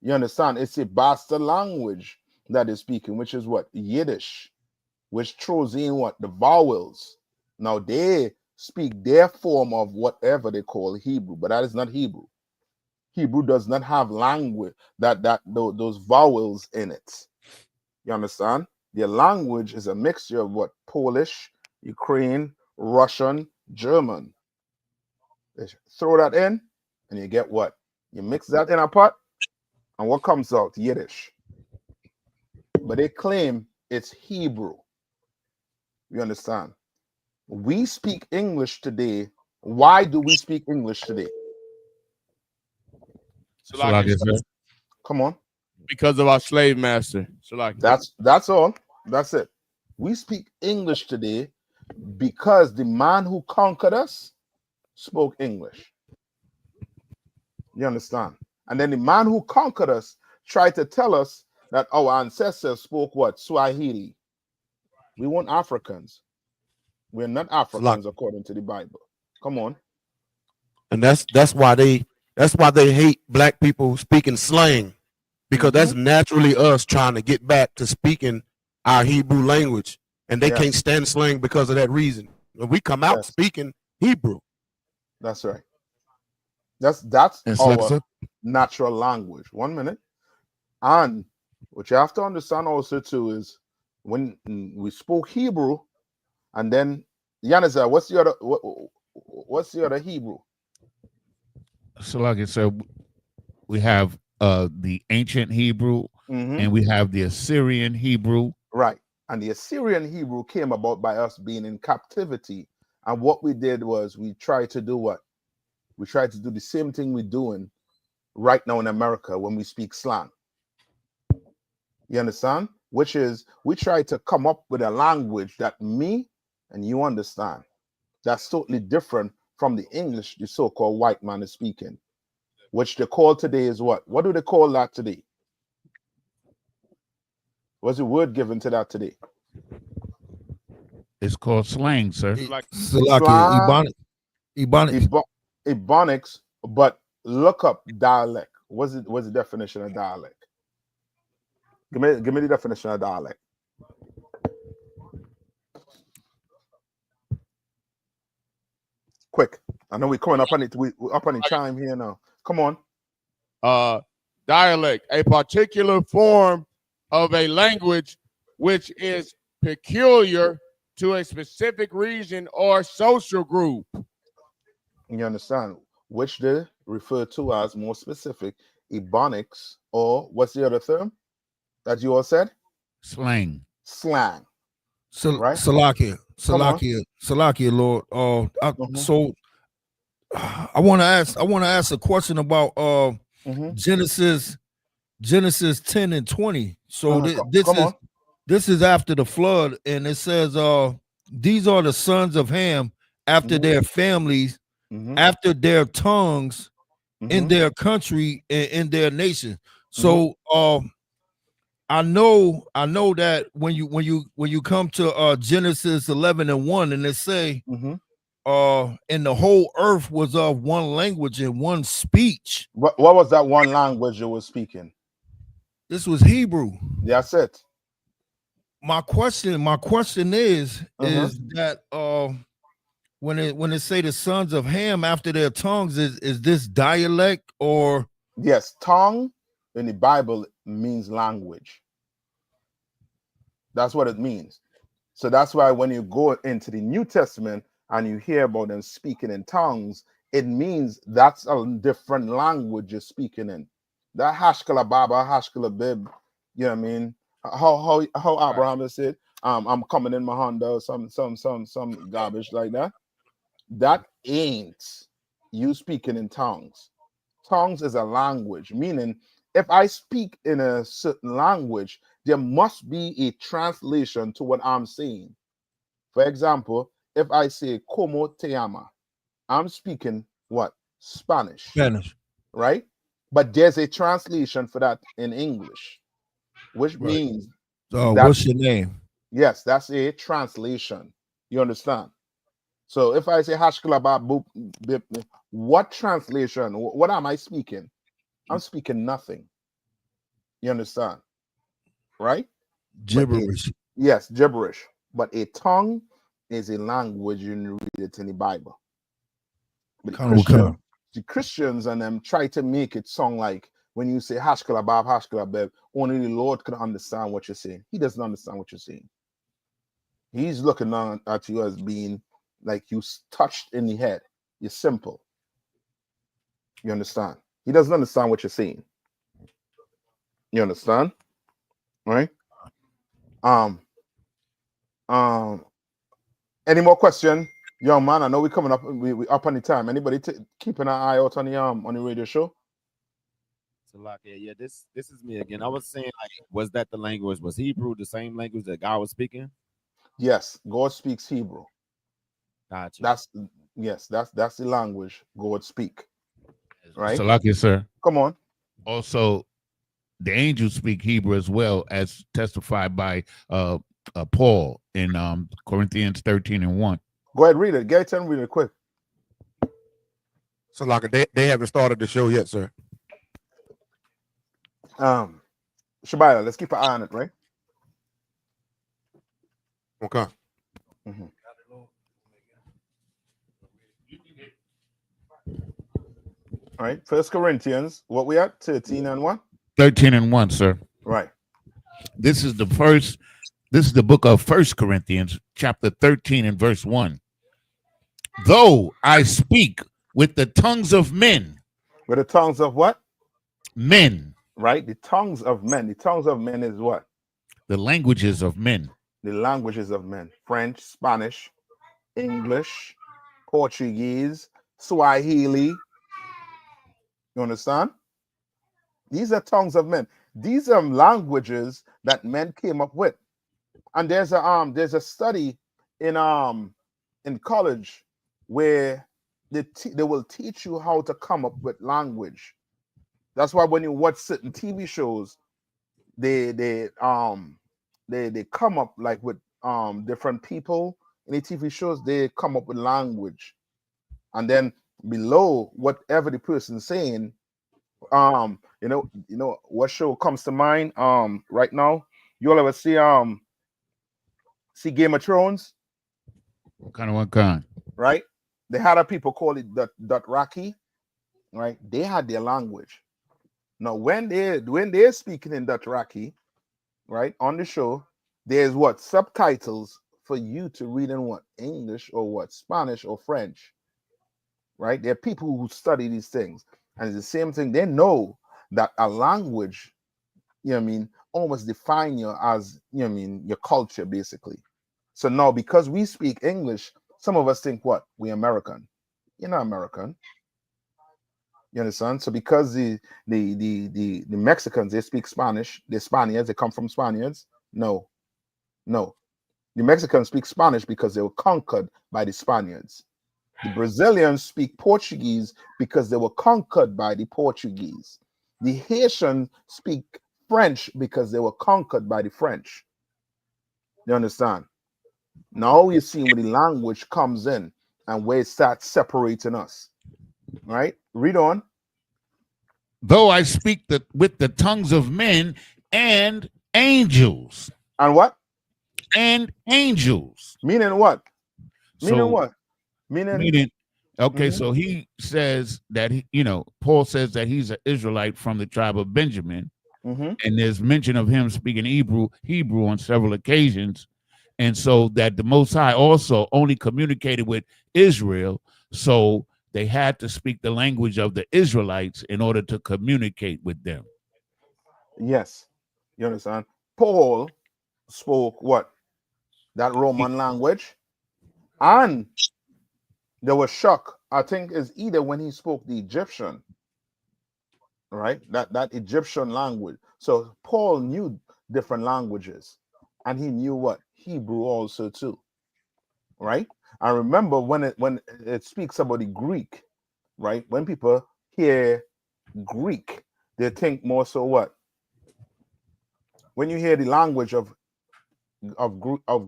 S7: You understand? It's a bastard language that is speaking, which is what? Yiddish. Which throws in what? The vowels. Now they speak their form of whatever they call Hebrew, but that is not Hebrew. Hebrew does not have language those vowels in it. You understand? Their language is a mixture of what? Polish, Ukrainian, Russian, German. They throw that in, and you get what? You mix that in a pot, and what comes out? Yiddish. But they claim it's Hebrew. You understand? We speak English today. Why do we speak English today? Come on.
S4: Because of our slave master.
S7: That's all. That's it. We speak English today because the man who conquered us spoke English. You understand? And then the man who conquered us tried to tell us that our ancestors spoke what? Swahili. We weren't Africans. We're not Africans according to the Bible. Come on.
S10: And that's why they hate black people speaking slang, because that's naturally us trying to get back to speaking our Hebrew language, and they can't stand slang because of that reason. We come out speaking Hebrew.
S7: That's right. That's our natural language. 1 minute. And what you have to understand also too is when we spoke Hebrew, and then Yanazar, what's the other Hebrew?
S9: So like I said, we have the ancient Hebrew, and we have the Assyrian Hebrew.
S7: Right. And the Assyrian Hebrew came about by us being in captivity. And what we did was we tried to do what? We tried to do the same thing we're doing right now in America when we speak slang. You understand? Which is we try to come up with a language that me and you understand. That's totally different from the English the so-called white man is speaking. Which they call today is what? What do they call that today? What's the word given to that today?
S9: It's called slang, sir.
S8: Salakia,
S7: Ebonics, but look up dialect. What's the definition of dialect? Give me the definition of dialect. Quick. I know we're coming up on it. We're up on the chime here now. Come on.
S13: Dialect, a particular form of a language which is peculiar to a specific region or social group.
S7: You understand? Which they refer to as more specific Ebonics, or what's the other term that you all said?
S9: Slang.
S7: Slang. Right?
S8: Salakia, Lord. So I want to ask a question about Genesis 10 and 20. So this is after the flood, and it says these are the sons of Ham after their families, after their tongues, in their country and in their nation. So I know that when you come to Genesis 11 and 1, and they say and the whole earth was of one language and one speech.
S7: What was that one language you were speaking?
S8: This was Hebrew.
S7: That's it.
S8: My question is that when it say the sons of Ham after their tongues, is this dialect or?
S7: Yes, tongue in the Bible means language. That's what it means. So that's why when you go into the New Testament and you hear about them speaking in tongues, it means that's a different language you're speaking in. That hashkala baba, hashkala bib, you know what I mean? How Abraham said, I'm coming in my Honda, some garbage like that. That ain't you speaking in tongues. Tongues is a language, meaning if I speak in a certain language, there must be a translation to what I'm saying. For example, if I say como te llama, I'm speaking what? Spanish. Right? But there's a translation for that in English, which means
S8: what's your name?
S7: Yes, that's a translation. You understand? So if I say hashkalaba, what translation? What am I speaking? I'm speaking nothing. You understand? Right?
S8: Gibberish.
S7: Yes, gibberish. But a tongue is a language you read it in the Bible. But the Christians and them try to make it sound like when you say hashkalabab, hashkalabeb, only the Lord can understand what you're saying. He doesn't understand what you're saying. He's looking down at you as being like you touched in the head. You're simple. You understand? He doesn't understand what you're saying. You understand? Right? Any more question? Young man, I know we're coming up. We up on the time. Anybody keeping an eye out on the radio show?
S12: Yeah, this is me again. I was saying, like, was that the language? Was Hebrew the same language that God was speaking?
S7: Yes, God speaks Hebrew.
S12: Gotcha.
S7: That's the language God speak. Right?
S9: Salakia, sir.
S7: Come on.
S9: Also, the angels speak Hebrew as well, as testified by Paul in Corinthians 13 and 1.
S7: Go ahead, read it. Get it and read it quick.
S10: So like they haven't started the show yet, sir.
S7: Shabaya, let's keep an eye on it, right?
S10: Okay.
S7: All right. 1 Corinthians, what we at? 13 and 1?
S9: 13 and 1, sir.
S7: Right.
S9: This is the book of 1 Corinthians, chapter 13 and verse 1. Though I speak with the tongues of men.
S7: With the tongues of what?
S9: Men.
S7: Right? The tongues of men. The tongues of men is what?
S9: The languages of men.
S7: The languages of men. French, Spanish, English, Portuguese, Swahili. You understand? These are tongues of men. These are languages that men came up with. And there's a study in college where they will teach you how to come up with language. That's why when you watch certain TV shows, they they come up like with different people in the TV shows. They come up with language, and then below whatever the person's saying, you know what show comes to mind right now? You all ever see Game of Thrones?
S9: What kind?
S7: Right? They had a people call it Dothraki, right? They had their language. Now when they're speaking in Dothraki, right, on the show, there's what subtitles for you to read in what English or what Spanish or French, right? There are people who study these things, and it's the same thing. They know that a language, you know what I mean, almost define you as, you know what I mean, your culture basically. So now because we speak English, some of us think what? We American. You're not American. You understand? So because the Mexicans, they speak Spanish, they're Spaniards, they come from Spaniards. No. The Mexicans speak Spanish because they were conquered by the Spaniards. The Brazilians speak Portuguese because they were conquered by the Portuguese. The Haitians speak French because they were conquered by the French. You understand? Now you see where the language comes in and where it starts separating us. Right? Read on.
S9: Though I speak with the tongues of men and angels.
S7: And what?
S9: And angels.
S7: Meaning what?
S9: Meaning, okay, so he says that Paul says that he's an Israelite from the tribe of Benjamin, and there's mention of him speaking Hebrew on several occasions, and so that the Most High also only communicated with Israel, so they had to speak the language of the Israelites in order to communicate with them.
S7: Yes, you understand. Paul spoke what? That Roman language, and there was shock. I think is either when he spoke the Egyptian, right? That Egyptian language. So Paul knew different languages, and he knew what? Hebrew also too, right? I remember when it speaks about the Greek, right? When people hear Greek, they think more so what? When you hear the language of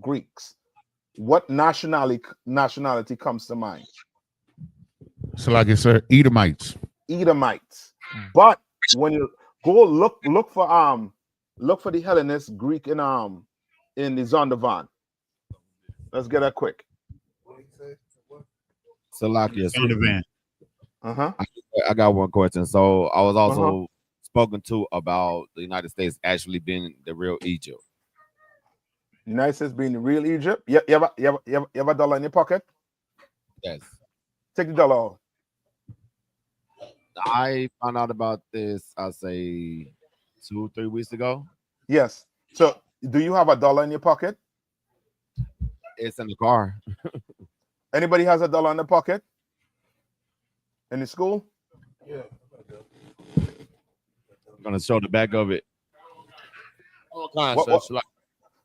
S7: Greeks, what nationality comes to mind?
S9: So, like I said, Edomites.
S7: But when you go look for the Hellenist Greek in the Zondervan. Let's get that quick.
S12: Salakia.
S9: Zondervan.
S12: I got one question. So I was also spoken to about the United States actually being the real Egypt.
S7: United States being the real Egypt. You have a dollar in your pocket?
S12: Yes.
S7: Take the dollar off.
S12: I found out about this, I'll say 2-3 weeks ago.
S7: Yes. So do you have a dollar in your pocket?
S12: It's in the car.
S7: Anybody has a dollar in the pocket? In the school?
S10: Yeah.
S12: I'm gonna show the back of it.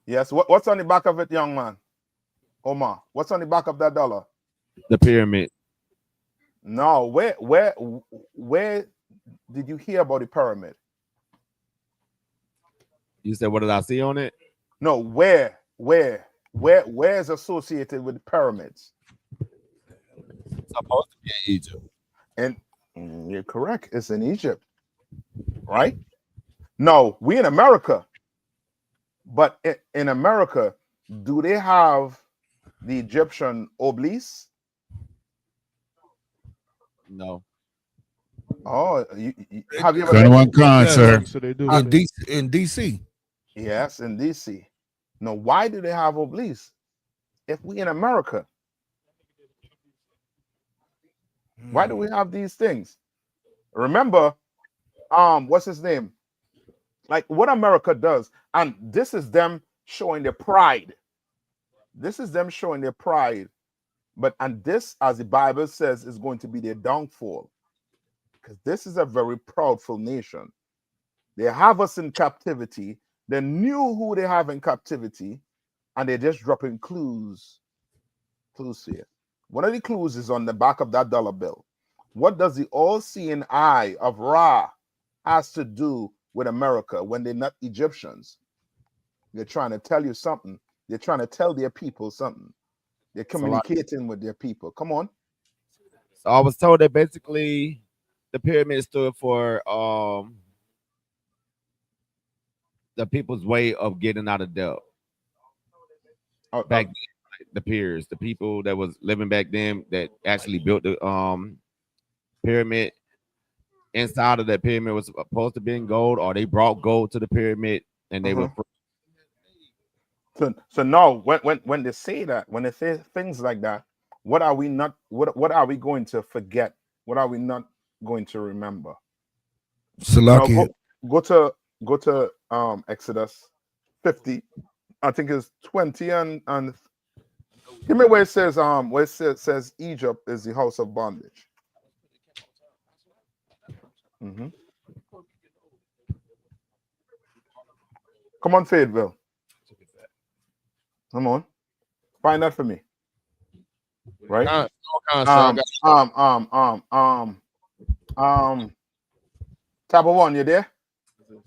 S7: Yes. What's on the back of it, young man? Omar, what's on the back of that dollar?
S12: The pyramid.
S7: No, where did you hear about the pyramid?
S12: You said, what did I see on it?
S7: No, where is associated with the pyramids?
S12: It's supposed to be in Egypt.
S7: And you're correct. It's in Egypt, right? No, we in America. But in America, do they have the Egyptian obelisk?
S12: No.
S7: Oh, have you ever
S9: been one con, sir?
S5: So they do.
S8: In DC.
S7: Yes, in DC. Now, why do they have obelisks if we in America? Why do we have these things? Remember, what's his name? Like what America does, and this is them showing their pride. This is them showing their pride. And this, as the Bible says, is going to be their downfall. Because this is a very proudful nation. They have us in captivity. They knew who they have in captivity, and they're just dropping clues here. One of the clues is on the back of that dollar bill. What does the all-seeing eye of Ra has to do with America when they're not Egyptians? They're trying to tell you something. They're trying to tell their people something. They're
S12: So, like,
S7: communicating with their people. Come on.
S12: so I was told that basically the pyramid stood for the people's way of getting out of debt. Back then, the peers, the people that was living back then that actually built the pyramid. Inside of that pyramid was supposed to be in gold, or they brought gold to the pyramid and they were.
S7: So now when they say that, when they say things like that, what are we not what are we going to forget? What are we not going to remember? Now go to Exodus 50. I think it's 20 and give me where it says says Egypt is the house of bondage. Come on, Fayetteville. Come on. Find that for me. Right? Tabo one, you there?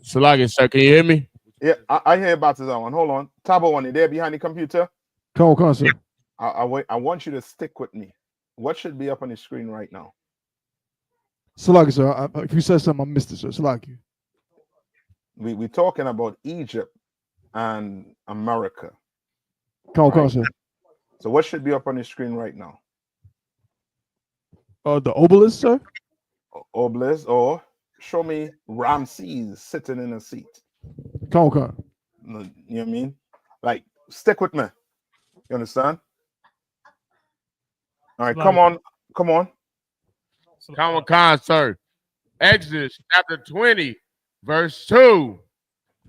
S13: Salagi, sir, can you hear me?
S7: Yeah, I hear about this one. Hold on. Tabo one, you there behind the computer?
S5: Come on, sir.
S7: I want you to stick with me. What should be up on the screen right now?
S5: Salaki, sir. If you said something, I missed it, sir. Salaki.
S7: We're talking about Egypt and America.
S5: Come on, sir.
S7: So what should be up on the screen right now?
S5: The obelisk, sir?
S7: Obelisk, or show me Ramses sitting in a seat.
S5: Come on.
S7: You know what I mean? Like, stick with me. You understand? All right, come on.
S13: Come on, sir. Exodus chapter 20, verse 2.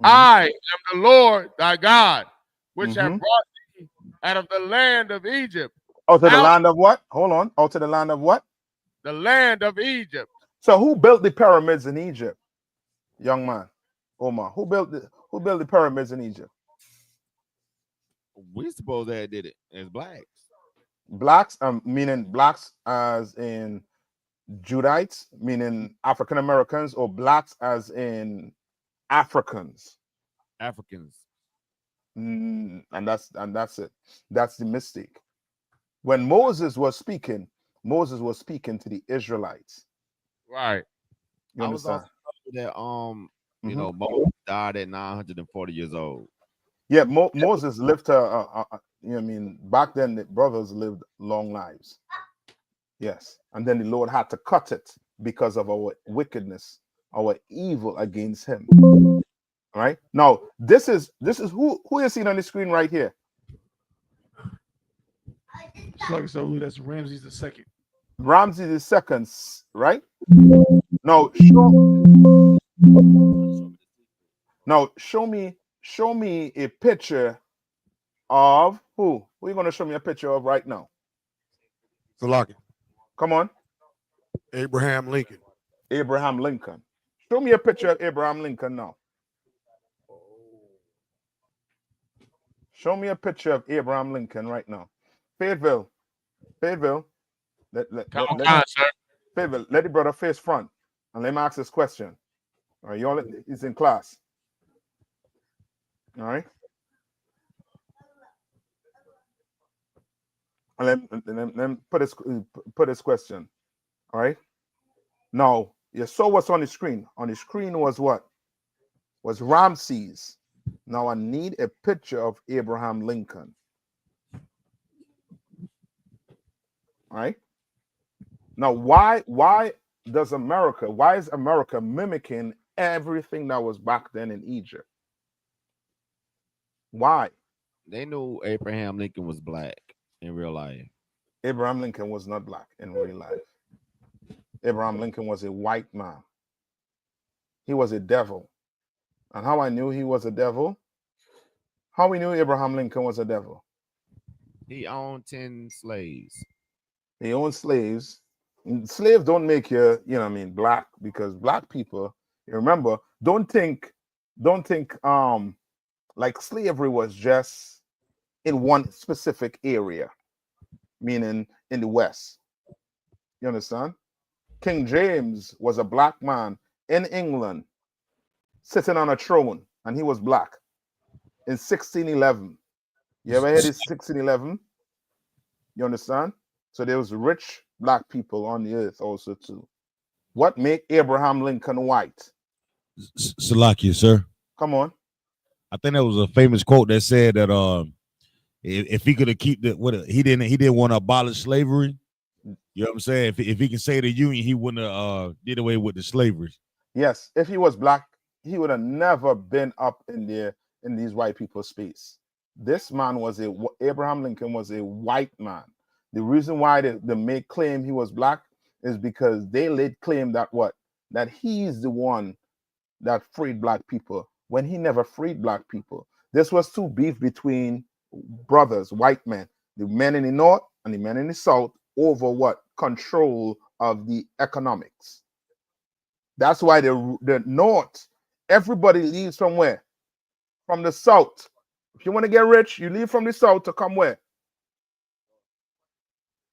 S13: I am the Lord thy God, which have brought thee out of the land of Egypt.
S7: Out to the land of what? Hold on. Out to the land of what?
S13: The land of Egypt.
S7: So who built the pyramids in Egypt? Young man. Omar. Who built the pyramids in Egypt?
S12: We suppose they did it as blacks.
S7: Blacks, meaning blacks as in Judites, meaning African Americans, or blacks as in Africans. And that's it. That's the mistake. When Moses was speaking to the Israelites.
S13: Right.
S7: You understand?
S12: That you know, Moses died at 940 years old.
S7: Yeah, Moses lived you know what I mean, back then the brothers lived long lives. Yes. And then the Lord had to cut it because of our wickedness, our evil against him. All right. Now, this is who you seeing on the screen right here.
S5: Like so, that's Ramses the second.
S7: Ramses the second, right? Now show me a picture of who? Who are you going to show me a picture of right now?
S10: Salaki.
S7: Come on.
S10: Abraham Lincoln.
S7: Abraham Lincoln. Show me a picture of Abraham Lincoln now. Show me a picture of Abraham Lincoln right now. Fayetteville. Fayetteville. Let the brother face front and let me ask this question. All right, y'all, he's in class. All right. And then put his question. All right. Now, you saw what's on the screen. On the screen was what? Was Ramses. Now I need a picture of Abraham Lincoln. All right. Now, why is America mimicking everything that was back then in Egypt? Why?
S12: They knew Abraham Lincoln was black in real life.
S7: Abraham Lincoln was not black in real life. Abraham Lincoln was a white man. He was a devil. And how I knew he was a devil? How we knew Abraham Lincoln was a devil?
S12: He owned 10 slaves.
S7: He owned slaves. Slaves don't make you, you know what I mean, black, because black people, you remember, don't think like slavery was just in one specific area, meaning in the West. You understand? King James was a black man in England sitting on a throne, and he was black. in 1611. You ever heard of 1611? You understand? So there was rich black people on the earth also too. What made Abraham Lincoln white?
S14: Salakia, sir.
S7: Come on.
S14: I think that was a famous quote that said that if he could have keep he didn't want to abolish slavery. You know what I'm saying? If he can say the Union, he wouldn't have did away with the slavery.
S7: Yes, if he was black, he would have never been up in there in these white people's space. This man was Abraham Lincoln was a white man. The reason why they make claim he was black is because they laid claim that that he's the one that freed black people when he never freed black people. This was too beef between brothers, white men, the men in the north and the men in the south over what? Control of the economics. That's why the north, everybody leaves from where? From the south. If you want to get rich, you leave from the south to come where?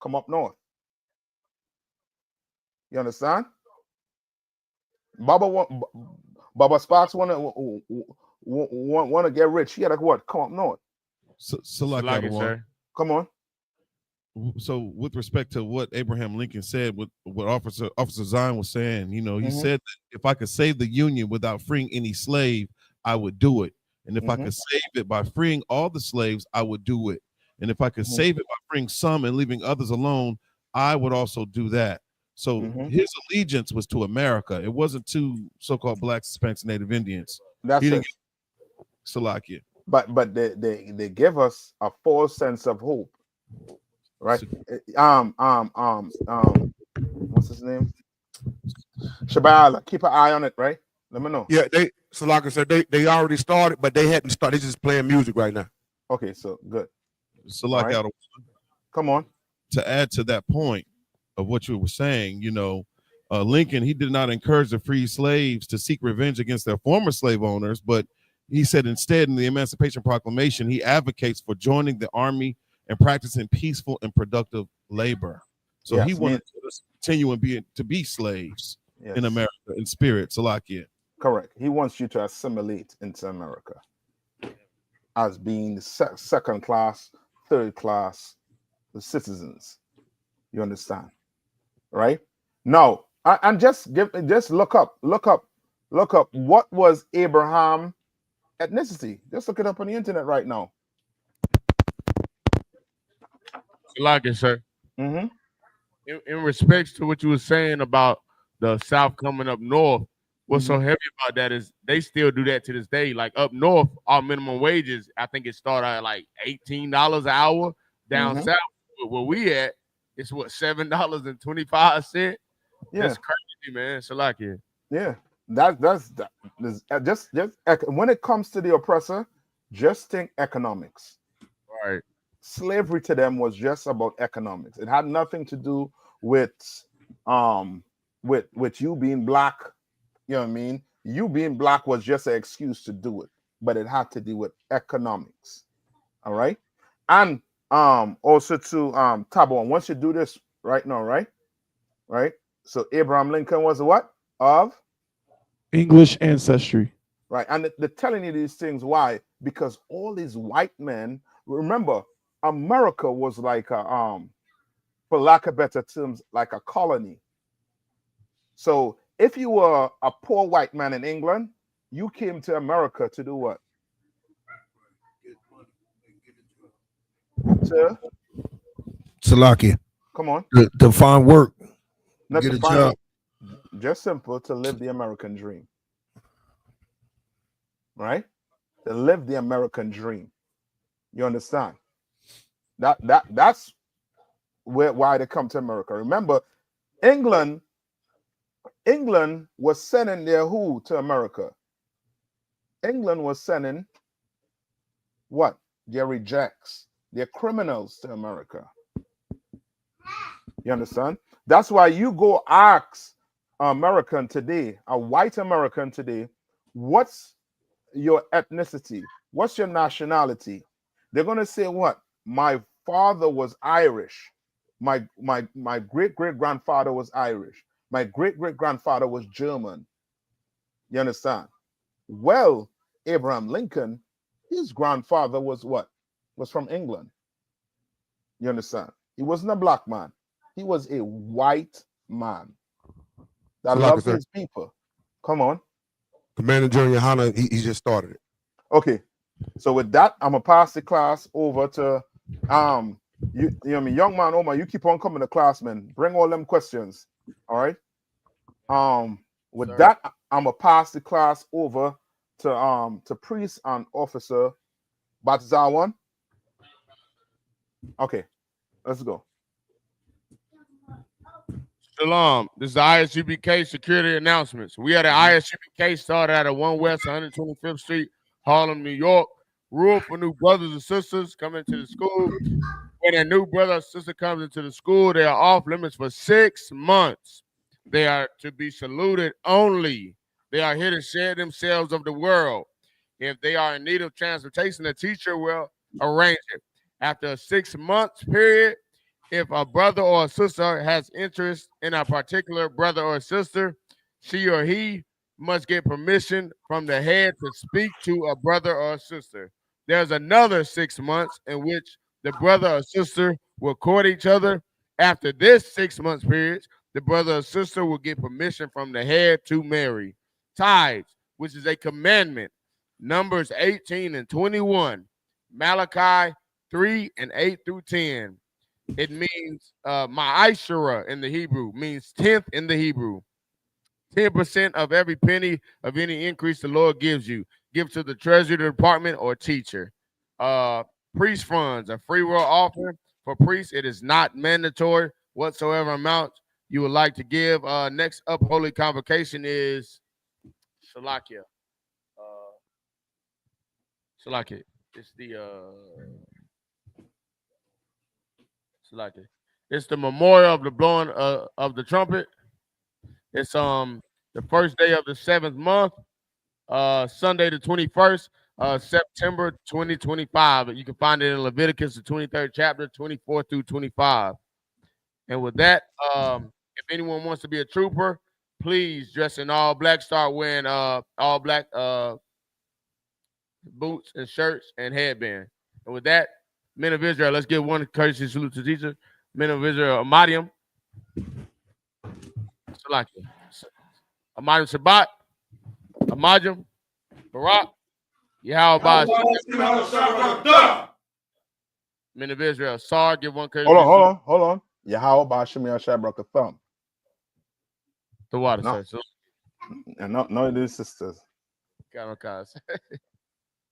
S7: Come up north. You understand? Baba Sparks want to get rich. He had to what? Come up north.
S3: So like that,
S13: sir.
S7: Come on.
S3: So with respect to what Abraham Lincoln said, what Officer Zion was saying, you know, he said that if I could save the Union without freeing any slave, I would do it. And if I could save it by freeing all the slaves, I would do it. And if I could save it by freeing some and leaving others alone, I would also do that. So his allegiance was to America. It wasn't to so-called blacks, Hispanics, and Native Indians.
S7: That's it.
S3: Salakia.
S7: But they give us a false sense of hope. Right. What's his name? Shabala. Keep an eye on it, right? Let me know.
S10: Yeah, so like I said, they already started, but they hadn't started. They're just playing music right now.
S7: Okay, so good.
S3: So like
S7: right. Come on.
S3: To add to that point of what you were saying, you know, Lincoln, he did not encourage the free slaves to seek revenge against their former slave owners, but he said instead in the Emancipation Proclamation, he advocates for joining the army and practicing peaceful and productive labor. So he wanted to continue and to be slaves in America in spirit. Salakia.
S7: Correct. He wants you to assimilate into America as being second class, third class citizens. You understand? Right? Now, and just look up what was Abraham ethnicity. Just look it up on the internet right now.
S13: Like it, sir.
S7: In
S13: respects to what you were saying about the South coming up north, what's so heavy about that is they still do that to this day. Like up north, our minimum wages, I think it started at like $18 an hour. Down south, where we at, it's what, $7.25.
S7: Yeah,
S13: that's crazy, man. So like it.
S7: Yeah, that's just when it comes to the oppressor, just think economics.
S13: Right.
S7: Slavery to them was just about economics. It had nothing to do with you being black. You know what I mean? You being black was just an excuse to do it, but it had to do with economics. All right. And also to Tabo, once you do this right now, right? So Abraham Lincoln was what? Of
S5: English ancestry.
S7: Right. And they're telling you these things. Why? Because all these white men, remember, America was like a, for lack of better terms, like a colony. So if you were a poor white man in England, you came to America to do what? To
S8: Salakia.
S7: Come on.
S8: To find work.
S7: Not
S8: get
S7: to
S8: a
S7: find
S8: job.
S7: Just simple, to live the American dream. Right? To live the American dream. You understand? That's why they come to America. Remember, England was sending their who to America? England was sending what? Their rejects, their criminals to America. You understand? That's why you go ask American today, a white American today, what's your ethnicity? What's your nationality? They're gonna say what? My father was Irish. My great-great-grandfather was Irish. My great-great-grandfather was German. You understand? Well, Abraham Lincoln his grandfather was what? Was from England. You understand? He wasn't a black man. He was a white man that loved his people. Come on.
S10: Commander General YAHANNA, he just started it.
S7: Okay. So with that, I'm gonna pass the class over to you know what I mean, young man Omar, you keep on coming to class, man. Bring all them questions. All right. With that, I'm gonna pass the class over to Priest and Officer Batzawan. Okay, let's go.
S13: Shalom. This is the I.S.U.P.K security announcements. We are the I.S.U.P.K started out at 1 West 125th Street, Harlem, New York. Rule for new brothers and sisters coming to the school. When a new brother or sister comes into the school, they are off limits for 6 months. They are to be saluted only. They are here to share themselves of the world. If they are in need of transportation, the teacher will arrange it. After a 6 months period, if a brother or a sister has interest in a particular brother or sister, she or he must get permission from the head to speak to a brother or a sister. There's another 6 months in which the brother or sister will court each other. After this 6 months period, the brother or sister will get permission from the head to marry. Tithes, which is a commandment. Numbers 18 and 21. Malachi 3 and 8 through 10. It means ma'ashara in the Hebrew, means 10th in the Hebrew. 10% of every penny of any increase the Lord gives you. Give to the treasury department or teacher. Priest funds, a free will offering for priests. It is not mandatory whatsoever amount you would like to give. Next up, holy convocation is Shalakia. Shalakia. It's the Shalakia. It's the memorial of the blowing of the trumpet. It's the first day of the 7th month, Sunday the 21st, September 2025. You can find it in Leviticus, the 23rd chapter, 24 through 25. And with that, if anyone wants to be a trooper, please dress in all black. Start wearing all black boots and shirts and headband. And with that, men of Israel, let's give one courtesy salute to teacher. Men of Israel, Amadium. Salakia. Amadium Shabbat. Amadium. Barak. Yahweh. Men of Israel, Sar, give one courtesy.
S7: Hold on. Yahweh Bashim Yashabrak thumb.
S13: The water, sir. So,
S7: and no, it is sisters.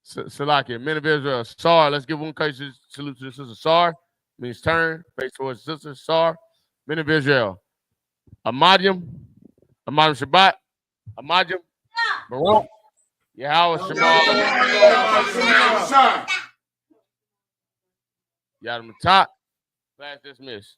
S13: Salakia, men of Israel, Sar. Let's give one courtesy salute to the sister. Sar means turn, face towards the sister. Sar. Men of Israel, Amadium. Amadium Shabbat. Amadium. Baruch. Yahweh Shema. Yadam Top. Class dismissed.